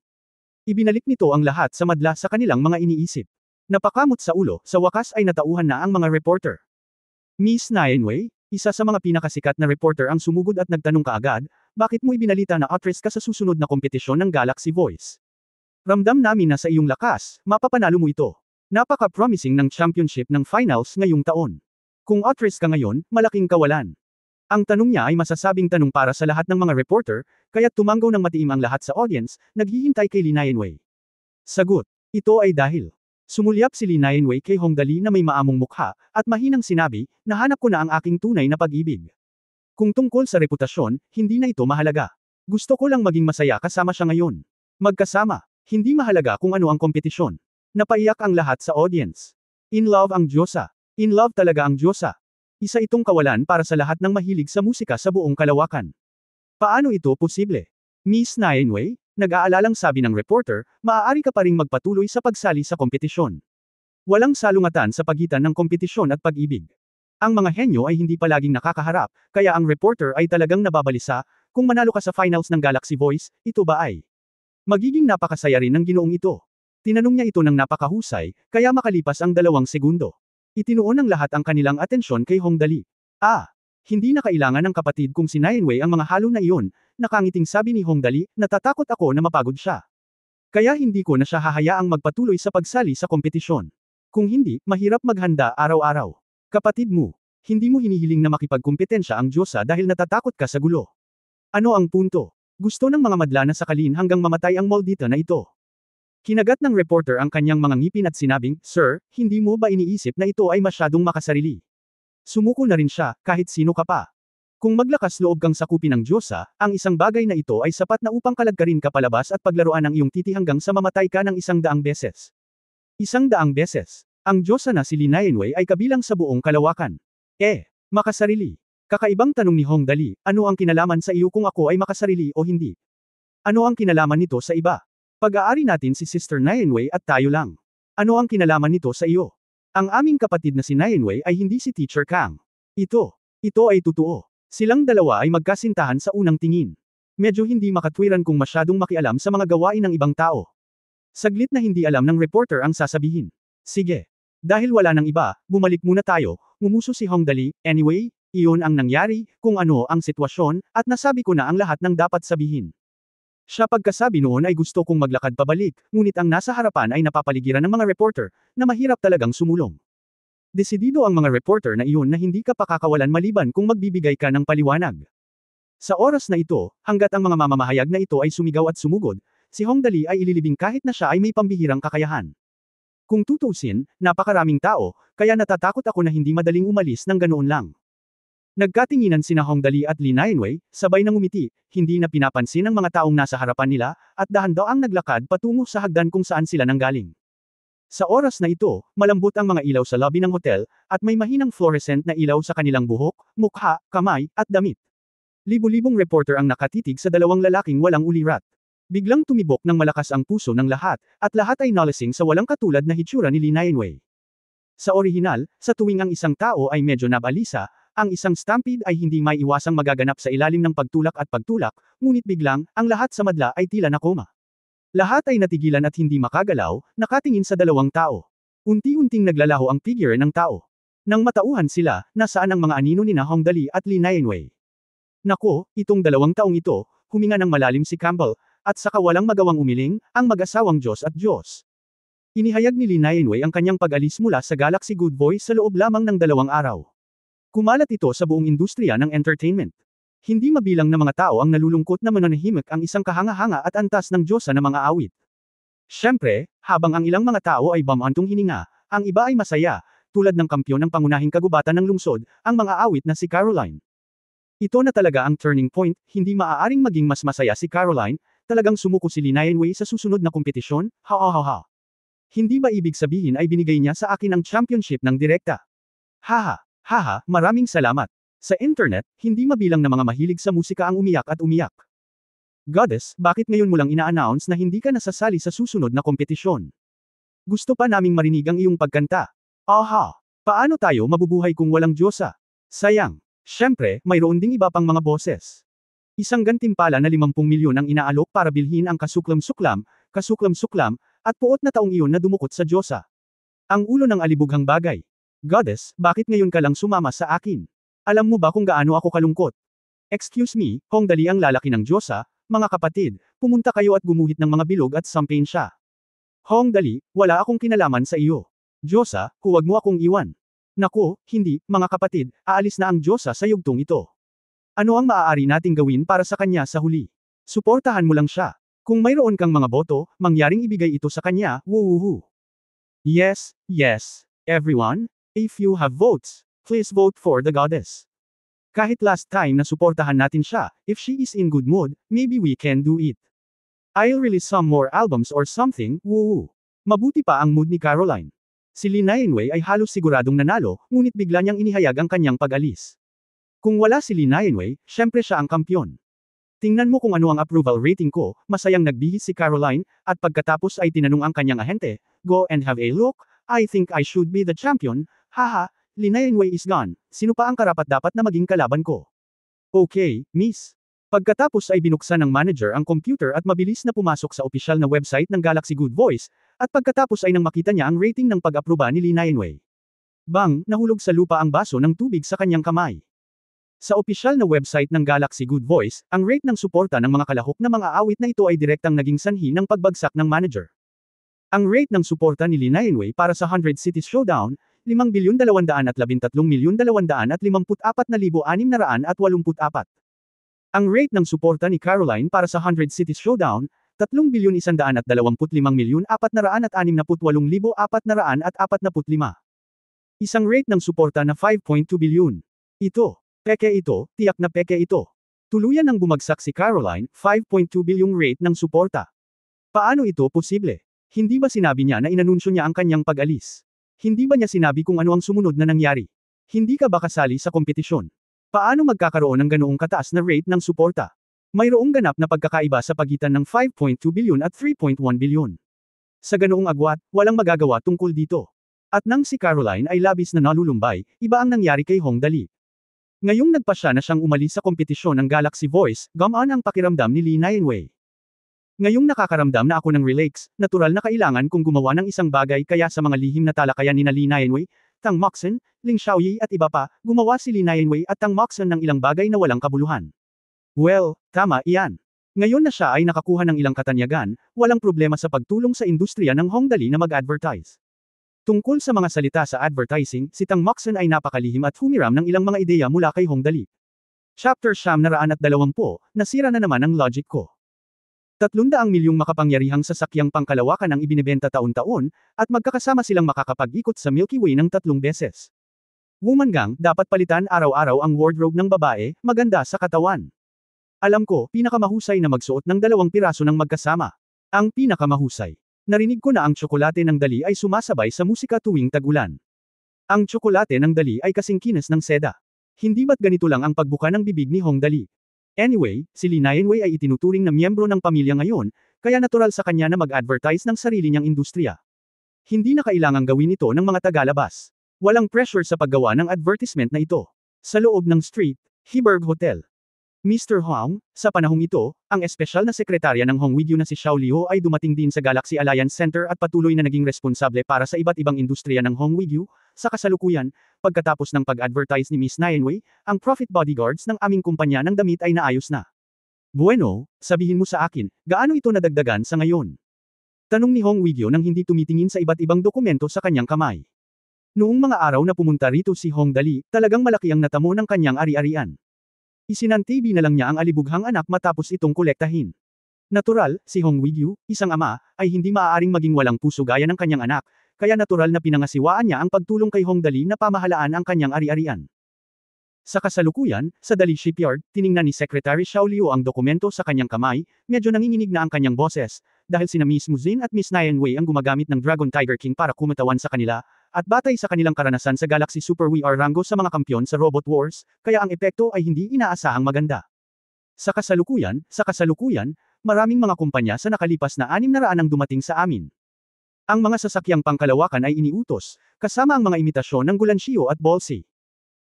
A: Ibinalik nito ang lahat sa madla sa kanilang mga iniisip. Napakamot sa ulo, sa wakas ay natauhan na ang mga reporter. Miss Nainwei, isa sa mga pinakasikat na reporter ang sumugod at nagtanong kaagad, bakit mo ibinalita na actress ka sa susunod na kompetisyon ng Galaxy Voice? Ramdam namin na sa iyong lakas, mapapanalo mo ito. Napaka-promising ng championship ng finals ngayong taon. Kung actress ka ngayon, malaking kawalan. Ang tanong niya ay masasabing tanong para sa lahat ng mga reporter, kaya tumanggaw ng matiim ang lahat sa audience, naghihintay kay Lee Nainwei. Sagot, ito ay dahil. Sumulyap si Lee Nainwei kay Hong Dali na may maamong mukha, at mahinang sinabi, nahanap ko na ang aking tunay na pag-ibig. Kung tungkol sa reputasyon, hindi na ito mahalaga. Gusto ko lang maging masaya kasama siya ngayon. Magkasama, hindi mahalaga kung ano ang kompetisyon. Napaiyak ang lahat sa audience. In love ang Diyosa. In love talaga ang Diyosa. Isa itong kawalan para sa lahat ng mahilig sa musika sa buong kalawakan. Paano ito posible? Miss Nainwei, nag-aalalang sabi ng reporter, maaari ka pa ring magpatuloy sa pagsali sa kompetisyon. Walang salungatan sa pagitan ng kompetisyon at pag-ibig. Ang mga henyo ay hindi palaging nakakaharap, kaya ang reporter ay talagang nababalisa, kung manalo ka sa finals ng Galaxy Voice, ito ba ay magiging napakasaya rin ng ginoong ito. Tinanong niya ito ng napakahusay, kaya makalipas ang 2 segundo. Itinuon ng lahat ang kanilang atensyon kay Hong Dali. Hindi na kailangan ng kapatid kong si Nainwei ang mga halo na iyon, nakangiting sabi ni Hong Dali, natatakot ako na mapagod siya. Kaya hindi ko na siya hahayaang magpatuloy sa pagsali sa kompetisyon. Kung hindi, mahirap maghanda araw-araw. Kapatid mo, hindi mo hinihiling na makipagkumpetensya ang Diyosa dahil natatakot ka sa gulo. Ano ang punto? Gusto ng mga madla na sakalin hanggang mamatay ang moldita na ito. Kinagat ng reporter ang kanyang mga ngipin at sinabing, Sir, hindi mo ba iniisip na ito ay masyadong makasarili? Sumuko na rin siya, kahit sino ka pa. Kung maglakas loob kang sakupin ng Diyosa, ang isang bagay na ito ay sapat na upang kalagkarin ka palabas at paglaruan ang iyong titi hanggang sa mamatay ka ng 100 beses. 100 beses. Ang Diyosa na si Lee Nainwei ay kabilang sa buong kalawakan. Makasarili. Kakaibang tanong ni Hong Dali, ano ang kinalaman sa iyo kung ako ay makasarili o hindi? Ano ang kinalaman nito sa iba? Pag-aari natin si Sister Nainwei at tayo lang. Ano ang kinalaman nito sa iyo? Ang aming kapatid na si Nainwei ay hindi si Teacher Kang. Ito ay totoo. Silang dalawa ay magkasintahan sa unang tingin. Medyo hindi makatwiran kung masyadong makialam sa mga gawain ng ibang tao. Saglit na hindi alam ng reporter ang sasabihin. Sige. Dahil wala nang iba, bumalik muna tayo, ngumuso si Hong Dali, anyway, iyon ang nangyari, kung ano ang sitwasyon, at nasabi ko na ang lahat ng dapat sabihin. Siya pagkasabi noon ay gusto kong maglakad pabalik, ngunit ang nasa harapan ay napapaligiran ng mga reporter, na mahirap talagang sumulong. Desidido ang mga reporter na iyon na hindi ka pakakawalan maliban kung magbibigay ka ng paliwanag. Sa oras na ito, hanggat ang mga mamamahayag na ito ay sumigaw at sumugod, si Hong Dali ay ililibing kahit na siya ay may pambihirang kakayahan. Kung tutusin, napakaraming tao, kaya natatakot ako na hindi madaling umalis ng ganoon lang. Nagkatinginan sina Hong Dali at Lee Nainwei, sabay nang umiti, hindi na pinapansin ang mga taong nasa harapan nila, at dahan-daang naglakad patungo sa hagdan kung saan sila nanggaling. Sa oras na ito, malambot ang mga ilaw sa lobby ng hotel, at may mahinang fluorescent na ilaw sa kanilang buhok, mukha, kamay, at damit. Libu-libong reporter ang nakatitig sa dalawang lalaking walang ulirat. Biglang tumibok ng malakas ang puso ng lahat, at lahat ay nalasing sa walang katulad na hitsura ni Lee Nainwei. Sa orihinal, sa tuwing ang isang tao ay medyo nabalisa, ang isang stampede ay hindi may iwasang magaganap sa ilalim ng pagtulak at pagtulak, ngunit biglang, ang lahat sa madla ay tila nakoma. Lahat ay natigilan at hindi makagalaw, nakatingin sa dalawang tao. Unti-unting naglalaho ang figure ng tao. Nang matauhan sila, nasaan ang mga anino nina Hongdali at Li Nianwei. Nako, itong 2 taong ito, huminga ng malalim si Campbell, at saka walang magawang umiling, ang mag-asawang Diyos at Diyos. Inihayag ni Li Nianwei ang kanyang pag-alis mula sa Galaxy Good Boy sa loob lamang ng 2 araw. Kumalat ito sa buong industriya ng entertainment. Hindi mabilang na mga tao ang nalulungkot na mananahimik ang isang kahanga-hanga at antas ng Diyosa na mga awit. Siyempre, habang ang ilang mga tao ay bumantong hininga, ang iba ay masaya, tulad ng kampyon ng pangunahing kagubatan ng lungsod, ang mga awit na si Caroline. Ito na talaga ang turning point, hindi maaaring maging mas masaya si Caroline, talagang sumuko si Li Nianwei sa susunod na kompetisyon, ha. Hindi ba ibig sabihin ay binigay niya sa akin ang championship ng direkta? Haha, maraming salamat. Sa internet, hindi mabilang na mga mahilig sa musika ang umiyak at umiyak. Goddess, bakit ngayon mo lang ina-announce na hindi ka nasasali sa susunod na kompetisyon? Gusto pa naming marinig ang iyong pagkanta. Paano tayo mabubuhay kung walang Diyosa? Sayang. Siyempre, mayroon ding iba pang mga boses. Isang gantimpala na 50 milyon ang inaalok para bilhin ang kasuklam-suklam, at puot na taong iyon na dumukot sa Diyosa. Ang ulo ng alibughang bagay. Goddess, bakit ngayon ka lang sumama sa akin? Alam mo ba kung gaano ako kalungkot? Excuse me, Hongdali ang lalaki ng Diyosa, mga kapatid, pumunta kayo at gumuhit ng mga bilog at sampain siya. Hongdali, wala akong kinalaman sa iyo. Diyosa, huwag mo akong iwan. Naku, hindi, mga kapatid, aalis na ang Diyosa sa yugtong ito. Ano ang maaari nating gawin para sa kanya sa huli? Suportahan mo lang siya. Kung mayroon kang mga boto, mangyaring ibigay ito sa kanya, woohoo. Yes, everyone, if you have votes, please vote for the goddess. Kahit last time na suportahan natin siya, if she is in good mood, maybe we can do it. I'll release some more albums or something, woo. Mabuti pa ang mood ni Caroline. Si Li Nianwei ay halos siguradong nanalo, ngunit bigla niyang inihayag ang kanyang pag-alis. Kung wala si Li Nianwei, syempre siya ang kampyon. Tingnan mo kung ano ang approval rating ko, masayang nagbihis si Caroline, at pagkatapos ay tinanong ang kanyang ahente, go and have a look, I think I should be the champion, haha, Li Nianwei is gone, sino pa ang karapat-dapat na maging kalaban ko? Okay, miss. Pagkatapos ay binuksan ng manager ang computer at mabilis na pumasok sa opisyal na website ng Galaxy Good Voice, at pagkatapos ay nang makita niya ang rating ng pag-aproba ni Li Nianwei. Bang, nahulog sa lupa ang baso ng tubig sa kanyang kamay. Sa opisyal na website ng Galaxy Good Voice, ang rate ng suporta ng mga kalahok na mga awit na ito ay direktang naging sanhi ng pagbagsak ng manager. Ang rate ng suporta ni Li Nianwei para sa 100 Cities Showdown, 5,213,254,684. Ang rate ng suporta ni Caroline para sa 100 Cities Showdown, 3,125,468,445. Isang rate ng suporta na 5.2 billion. Peke ito, tiyak na peke ito. Tuluyan nang bumagsak si Caroline, 5.2 bilyong rate ng suporta. Paano ito posible? Hindi ba sinabi niya na inanunsyo niya ang kanyang pag-alis? Hindi ba niya sinabi kung ano ang sumunod na nangyari? Hindi ka ba kasali sa kompetisyon? Paano magkakaroon ng ganoong kataas na rate ng suporta? Mayroong ganap na pagkakaiba sa pagitan ng 5.2 billion at 3.1 billion. Sa ganoong agwat, walang magagawa tungkol dito. At nang si Caroline ay labis na nalulumbay, iba ang nangyari kay Hongdali. Ngayong nagpasya na siyang umalis sa kompetisyon ng Galaxy Voice, gumaan ang pakiramdam ni Li Nianwei. Ngayong nakakaramdam na ako ng relax, natural na kailangan kong gumawa ng isang bagay kaya sa mga lihim na talakayan ni Li Nianwei, Tang Moxon, Ling Xiaoyi at iba pa, gumawa si Li Nianwei at Tang Moxon ng ilang bagay na walang kabuluhan. Well, tama iyan. Ngayon na siya ay nakakuha ng ilang katanyagan, walang problema sa pagtulong sa industriya ng Hongdali na mag-advertise. Tungkol sa mga salita sa advertising, si Tang Moxon ay napakalihim at humiram ng ilang mga ideya mula kay Hongdali. Chapter 920, nasira na naman ang logic ko. 300 milyong makapangyarihang sasakyang pangkalawakan ang ibinebenta taon-taon, at magkakasama silang makakapag-ikot sa Milky Way ng 3 beses. Woman gang, dapat palitan araw-araw ang wardrobe ng babae, maganda sa katawan. Alam ko, pinakamahusay na magsuot ng 2 piraso ng magkasama. Ang pinakamahusay. Narinig ko na ang tsokolate ng Dali ay sumasabay sa musika tuwing tag-ulan. Ang tsokolate ng Dali ay kasing kinis ng seda. Hindi ba't ganito lang ang pagbuka ng bibig ni Hongdali? Anyway, si Li Nianwei ay itinuturing na miyembro ng pamilya ngayon, kaya natural sa kanya na mag-advertise ng sarili niyang industriya. Hindi na kailangang gawin ito ng mga tagalabas. Walang pressure sa paggawa ng advertisement na ito. Sa loob ng Street, Hyberg Hotel. Mr. Huang, sa panahong ito, ang espesyal na sekretarya ng Hongwigyu na si Xiao Liu ay dumating din sa Galaxy Alliance Center at patuloy na naging responsable para sa iba't ibang industriya ng Hongwigyu. Sa kasalukuyan, pagkatapos ng pag-advertise ni Miss Nianwei, ang profit bodyguards ng aming kumpanya ng damit ay naayos na. Bueno, sabihin mo sa akin, gaano ito nadagdagan sa ngayon? Tanong ni Hongwigyu nang hindi tumitingin sa iba't ibang dokumento sa kanyang kamay. Noong mga araw na pumunta rito si Hong Dali, talagang malaki ang natamo ng kanyang ari-arian. Isinantibi na lang niya ang alibughang anak matapos itong kolektahin. Natural, si Hongwigyu, isang ama, ay hindi maaaring maging walang puso gaya ng kanyang anak, kaya natural na pinangasiwaan niya ang pagtulong kay Hong Dali na pamahalaan ang kanyang ari-arian. Sa kasalukuyan, sa Dali Shipyard, tiningnan ni Secretary Xiao Liu ang dokumento sa kanyang kamay, medyo nanginginig na ang kanyang boses, dahil sina Miss Muzin at Miss Nianwei ang gumagamit ng Dragon Tiger King para kumatawan sa kanila, at batay sa kanilang karanasan sa Galaxy Super VR Rango sa mga kampyon sa Robot Wars, kaya ang epekto ay hindi inaasahang maganda. Sa kasalukuyan, maraming mga kumpanya sa nakalipas na 600 ang dumating sa amin. Ang mga sasakyang pangkalawakan ay iniutos, kasama ang mga imitasyon ng Gulanshio at Bolsi.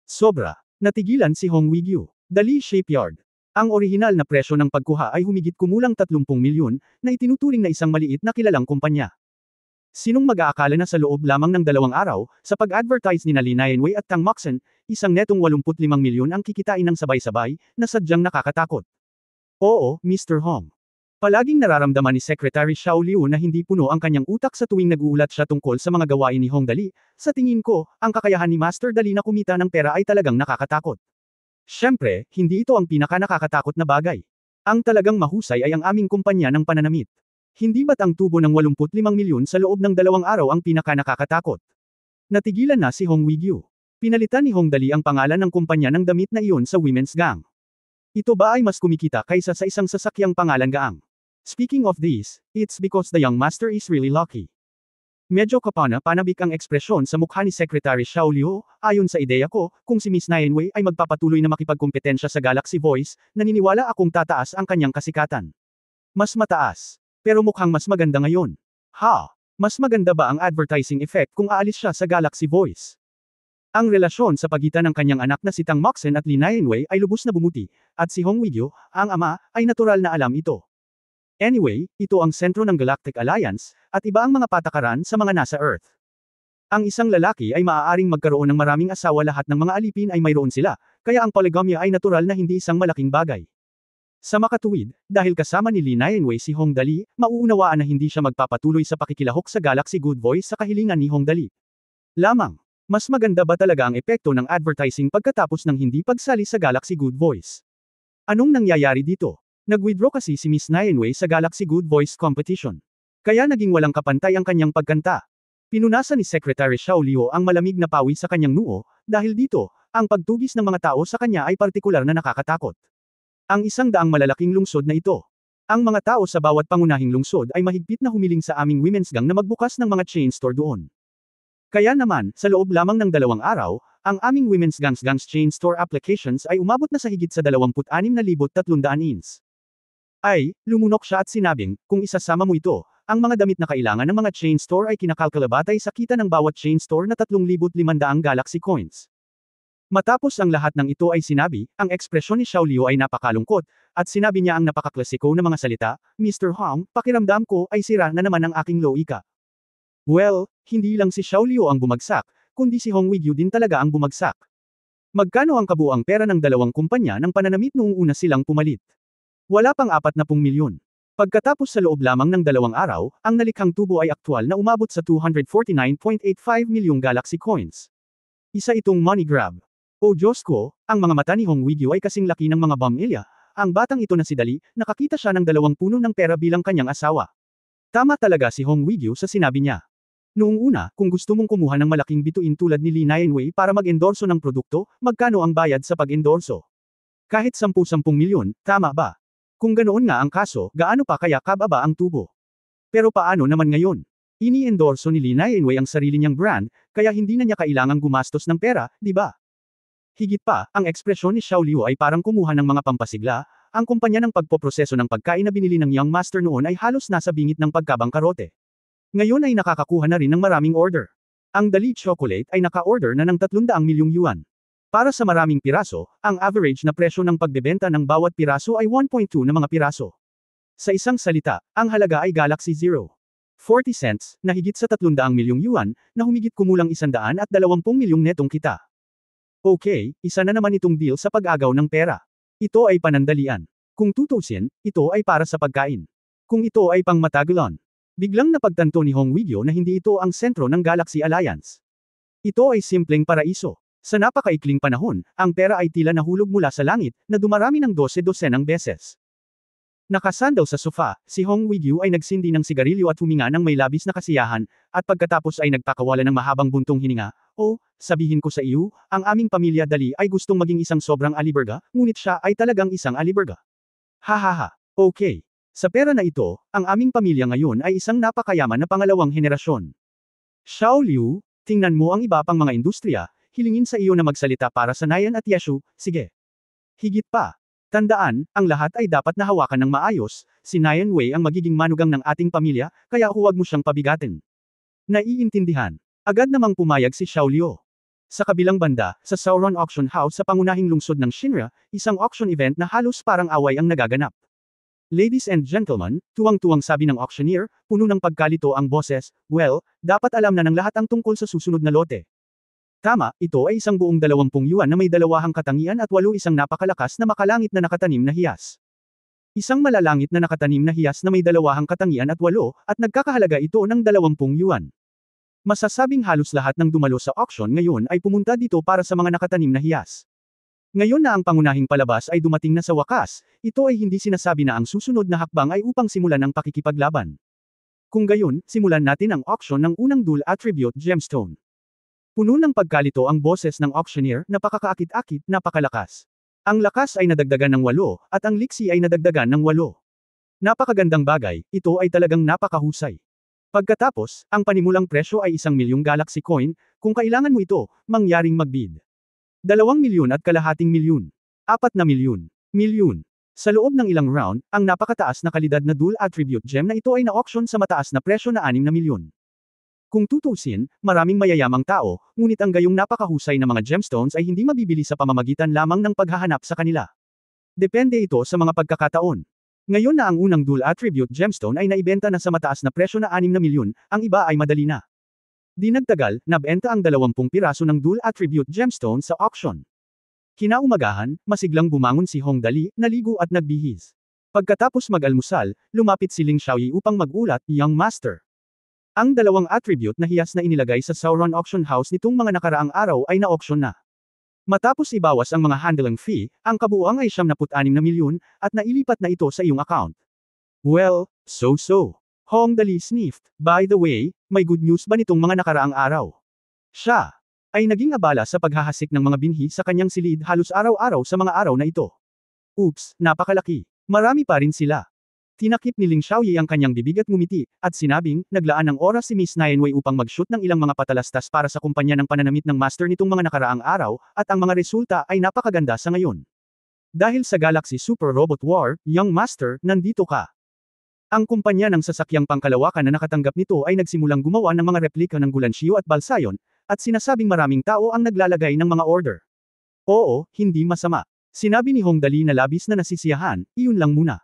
A: Sobra. Natigilan si Hongwigyu. Dali Shipyard. Ang orihinal na presyo ng pagkuha ay humigit kumulang 30 milyon, na itinuturing na isang maliit na kilalang kumpanya. Sinong mag-aakala na sa loob lamang ng 2 araw, sa pag-advertise ni Li Nianwei at Tang Moxen, isang netong 85 milyon ang kikitain ng sabay-sabay, na sadyang nakakatakot. Oo, Mr. Hong. Palaging nararamdaman ni Secretary Xiao Liu na hindi puno ang kanyang utak sa tuwing nag-uulat siya tungkol sa mga gawain ni Hong Dali. Sa tingin ko, ang kakayahan ni Master Dali na kumita ng pera ay talagang nakakatakot. Siyempre, hindi ito ang pinaka-nakakatakot na bagay. Ang talagang mahusay ay ang aming kumpanya ng pananamit. Hindi ba't ang tubo ng 85 milyon sa loob ng 2 araw ang pinaka-nakakatakot? Natigilan na si Hongwigyu. Pinalitan ni Hong Dali ang pangalan ng kumpanya ng damit na iyon sa Women's Gang. Ito ba ay mas kumikita kaysa sa isang sasakyang pangalan Gang? Speaking of this, it's because the young master is really lucky. Medyo kapana-panabik ang ekspresyon sa mukha ni Secretary Xiao Liu. Ayon sa ideya ko, kung si Miss Nianwei ay magpapatuloy na makipagkompetensya sa Galaxy Voice, naniniwala akong tataas ang kanyang kasikatan. Mas mataas. Pero mukhang mas maganda ngayon. Ha? Mas maganda ba ang advertising effect kung aalis siya sa Galaxy Voice? Ang relasyon sa pagitan ng kanyang anak na si Tang Moxen at Li Nianwei ay lubos na bumuti, at si Hongwigyu, ang ama, ay natural na alam ito. Anyway, ito ang sentro ng Galactic Alliance, at iba ang mga patakaran sa mga nasa Earth. Ang isang lalaki ay maaaring magkaroon ng maraming asawa, lahat ng mga alipin ay mayroon sila, kaya ang polygamia ay natural na hindi isang malaking bagay. Sa makatuwid, dahil kasama ni Li Nianwei si Hong Dali, mauunawaan na hindi siya magpapatuloy sa pakikilahok sa Galaxy Good Voice sa kahilingan ni Hong Dali. Lamang, mas maganda ba talaga ang epekto ng advertising pagkatapos ng hindi pagsali sa Galaxy Good Voice? Anong nangyayari dito? Nag-withdraw kasi si Miss Nianwei sa Galaxy Good Voice competition. Kaya naging walang kapantay ang kanyang pagkanta. Pinunasan ni Secretary Xiao Liu ang malamig na pawi sa kanyang noo, dahil dito, ang pagtugis ng mga tao sa kanya ay partikular na nakakatakot. Ang 100 malalaking lungsod na ito. Ang mga tao sa bawat pangunahing lungsod ay mahigpit na humiling sa aming Women's Gang na magbukas ng mga chain store doon. Kaya naman, sa loob lamang ng 2 araw, ang aming Women's Gangs chain store applications ay umabot na sa higit sa 26,300 ins. Ay, lumunok siya at sinabing, kung isasama mo ito, ang mga damit na kailangan ng mga chain store ay kinakalkula batay sa kita ng bawat chain store na 3,500 Galaxy Coins. Matapos ang lahat ng ito ay sinabi, ang ekspresyon ni Xiao Liu ay napakalungkot, at sinabi niya ang napakaklasiko na mga salita, Mr. Hong, pakiramdam ko ay sira na naman ang aking loika. Well, hindi lang si Xiao Liu ang bumagsak, kundi si Hongwigyu din talaga ang bumagsak. Magkano ang kabuang pera ng dalawang kumpanya ng pananamit noong una silang pumalit? Wala pang 40 milyon. Pagkatapos sa loob lamang ng 2 araw, ang nalikhang tubo ay aktwal na umabot sa 249.85 milyong Galaxy Coins. Isa itong money grab. O Diyos ko, ang mga mata ni Hongwigyu ay kasing laki ng mga bamilya. Ang batang ito na si Dali, nakakita siya ng 2 puno ng pera bilang kanyang asawa. Tama talaga si Hongwigyu sa sinabi niya. Noong una, kung gusto mong kumuha ng malaking bituin tulad ni Li Nianwei para mag-endorso ng produkto, magkano ang bayad sa pag-endorso? Kahit 10 milyon, tama ba? Kung ganoon nga ang kaso, gaano pa kaya kababa ang tubo? Pero paano naman ngayon? Ini-endorso ni Li Nianwei ang sarili niyang brand, kaya hindi na niya kailangang gumastos ng pera, di ba? Higit pa, ang ekspresyon ni Xiao Liu ay parang kumuha ng mga pampasigla, ang kumpanya ng pagpoproseso ng pagkain na binili ng Young Master noon ay halos nasa bingit ng pagkabangkarote. Ngayon ay nakakakuha na rin ng maraming order. Ang Dali Chocolate ay naka-order na ng 300 milyong yuan. Para sa maraming piraso, ang average na presyo ng pagbebenta ng bawat piraso ay 1.2 na mga piraso. Sa isang salita, ang halaga ay Galaxy Zero. 40 cents, na higit sa 300 milyong yuan, na humigit kumulang 120 milyong netong kita. Okay, isa na naman itong deal sa pag-agaw ng pera. Ito ay panandalian. Kung tutusin, ito ay para sa pagkain. Kung ito ay pangmatagalan. Biglang napagtanto ni Hong Weigyo na hindi ito ang sentro ng Galaxy Alliance. Ito ay simpleng paraiso. Sa napakaikling panahon, ang pera ay tila nahulog mula sa langit, na dumarami ng 12-dosenang beses. Nakasandaw sa sofa, si Hong Weigyo ay nagsindi ng sigarilyo at huminga ng may labis na kasiyahan, at pagkatapos ay nagpakawala ng mahabang buntong hininga. Oh, sabihin ko sa iyo, ang aming pamilya dali ay gustong maging isang sobrang aliberga, ngunit siya ay talagang isang aliberga. Hahaha. Okay. Sa pera na ito, ang aming pamilya ngayon ay isang napakayaman na pangalawang henerasyon. Xiao Liu, tingnan mo ang iba pang mga industriya, hilingin sa iyo na magsalita para sa Nayan at Yeshu, sige. Higit pa. Tandaan, ang lahat ay dapat na hawakan ng maayos, si Nayan Wei ang magiging manugang ng ating pamilya, kaya huwag mo siyang pabigatin. Naiintindihan. Agad namang pumayag si Xiao Liu. Sa kabilang banda, sa Sauron Auction House sa pangunahing lungsod ng Shinra, isang auction event na halos parang away ang nagaganap. Ladies and gentlemen, tuwang-tuwang sabi ng auctioneer, puno ng pagkalito ang boses, well, dapat alam na ng lahat ang tungkol sa susunod na lote. Tama, ito ay isang buong 20 yuan na may 2 katangian at 8 isang napakalakas na makalangit na nakatanim na hiyas. Isang malalangit na nakatanim na hiyas na may 2 katangian at 8, at nagkakahalaga ito ng 20 yuan. Masasabing halos lahat ng dumalo sa auction ngayon ay pumunta dito para sa mga nakatanim na hiyas. Ngayon na ang pangunahing palabas ay dumating na sa wakas, ito ay hindi sinasabi na ang susunod na hakbang ay upang simulan ang pakikipaglaban. Kung gayon, simulan natin ang auction ng unang dual attribute gemstone. Puno ng pagkalito ang boses ng auctioneer, napakakaakit-akit, napakalakas. Ang lakas ay nadagdagan ng 8, at ang liksi ay nadagdagan ng 8. Napakagandang bagay, ito ay talagang napakahusay. Pagkatapos, ang panimulang presyo ay 1 milyong Galaxy Coin, kung kailangan mo ito, mangyaring magbid. 2,500,000. 4 na milyon. Milyon. Sa loob ng ilang round, ang napakataas na kalidad na dual attribute gem na ito ay na-auction sa mataas na presyo na 6 na milyon. Kung tutusin, maraming mayayamang tao, ngunit ang gayong napakahusay na mga gemstones ay hindi mabibili sa pamamagitan lamang ng paghahanap sa kanila. Depende ito sa mga pagkakataon. Ngayon na ang unang dual attribute gemstone ay naibenta na sa mataas na presyo na 6 na milyon, ang iba ay madali na. Di nagtagal, nabenta ang 20 piraso ng dual attribute gemstone sa auction. Kinaumagahan, masiglang bumangon si Hong Dali, naligo at nagbihis. Pagkatapos mag-almusal, lumapit si Ling Xiaoyi upang magulat, Young Master. Ang 2 attribute na hiyas na inilagay sa Sauron Auction House nitong mga nakaraang araw ay na-auction na. Matapos ibawas ang mga handling fee, ang kabuuan ay 76 na milyon, at nailipat na ito sa iyong account. Well, so. Hong Dali sniffed. By the way, may good news ba nitong mga nakaraang araw? Siya ay naging abala sa paghahasik ng mga binhi sa kanyang silid halos araw-araw sa mga araw na ito. Oops, napakalaki. Marami pa rin sila. Tinakip ni Ling Xiaoyi ang kanyang bibig at ngumiti, at sinabing, naglaan ng oras si Miss Nayan Wei upang mag-shoot ng ilang mga patalastas para sa kumpanya ng pananamit ng master nitong mga nakaraang araw, at ang mga resulta ay napakaganda sa ngayon. Dahil sa Galaxy Super Robot War, Young Master, nandito ka. Ang kumpanya ng sasakyang pangkalawakan na nakatanggap nito ay nagsimulang gumawa ng mga replika ng Gulanxiu at Balsayon, at sinasabing maraming tao ang naglalagay ng mga order. Oo, hindi masama. Sinabi ni Hong Dali na labis na nasisiyahan, iyon lang muna.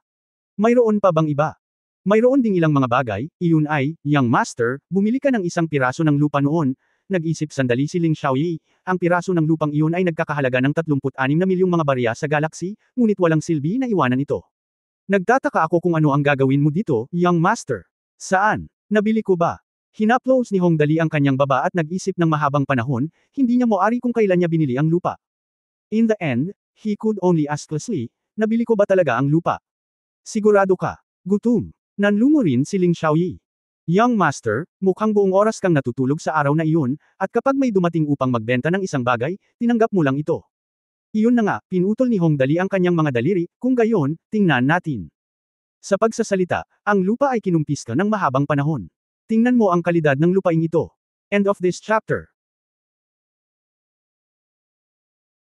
A: Mayroon pa bang iba? Mayroon ding ilang mga bagay, iyon ay, Young Master, bumili ka ng isang piraso ng lupa noon. Nag-isip sandali si Ling Xiaoyi, ang piraso ng lupang iyon ay nagkakahalaga ng 36 na milyong mga barya sa Galaxy, ngunit walang silbi na iwanan ito. Nagtataka ako kung ano ang gagawin mo dito, Young Master. Saan? Nabili ko ba? Hinaplos ni Hong Dali ang kanyang baba at nag-isip ng mahabang panahon, hindi niya moari kung kailan niya binili ang lupa. In the end, he could only ask Leslie, nabili ko ba talaga ang lupa? Sigurado ka. Gutom. Nanlumo rin si Ling Xiaoyi. Young Master, mukhang buong oras kang natutulog sa araw na iyon, at kapag may dumating upang magbenta ng isang bagay, tinanggap mo lang ito. Iyon na nga, pinutol ni Hong Dali ang kanyang mga daliri, kung gayon, tingnan natin. Sa pagsasalita, ang lupa ay kinumpiska ng mahabang panahon. Tingnan mo ang kalidad ng lupain ito. End of this chapter.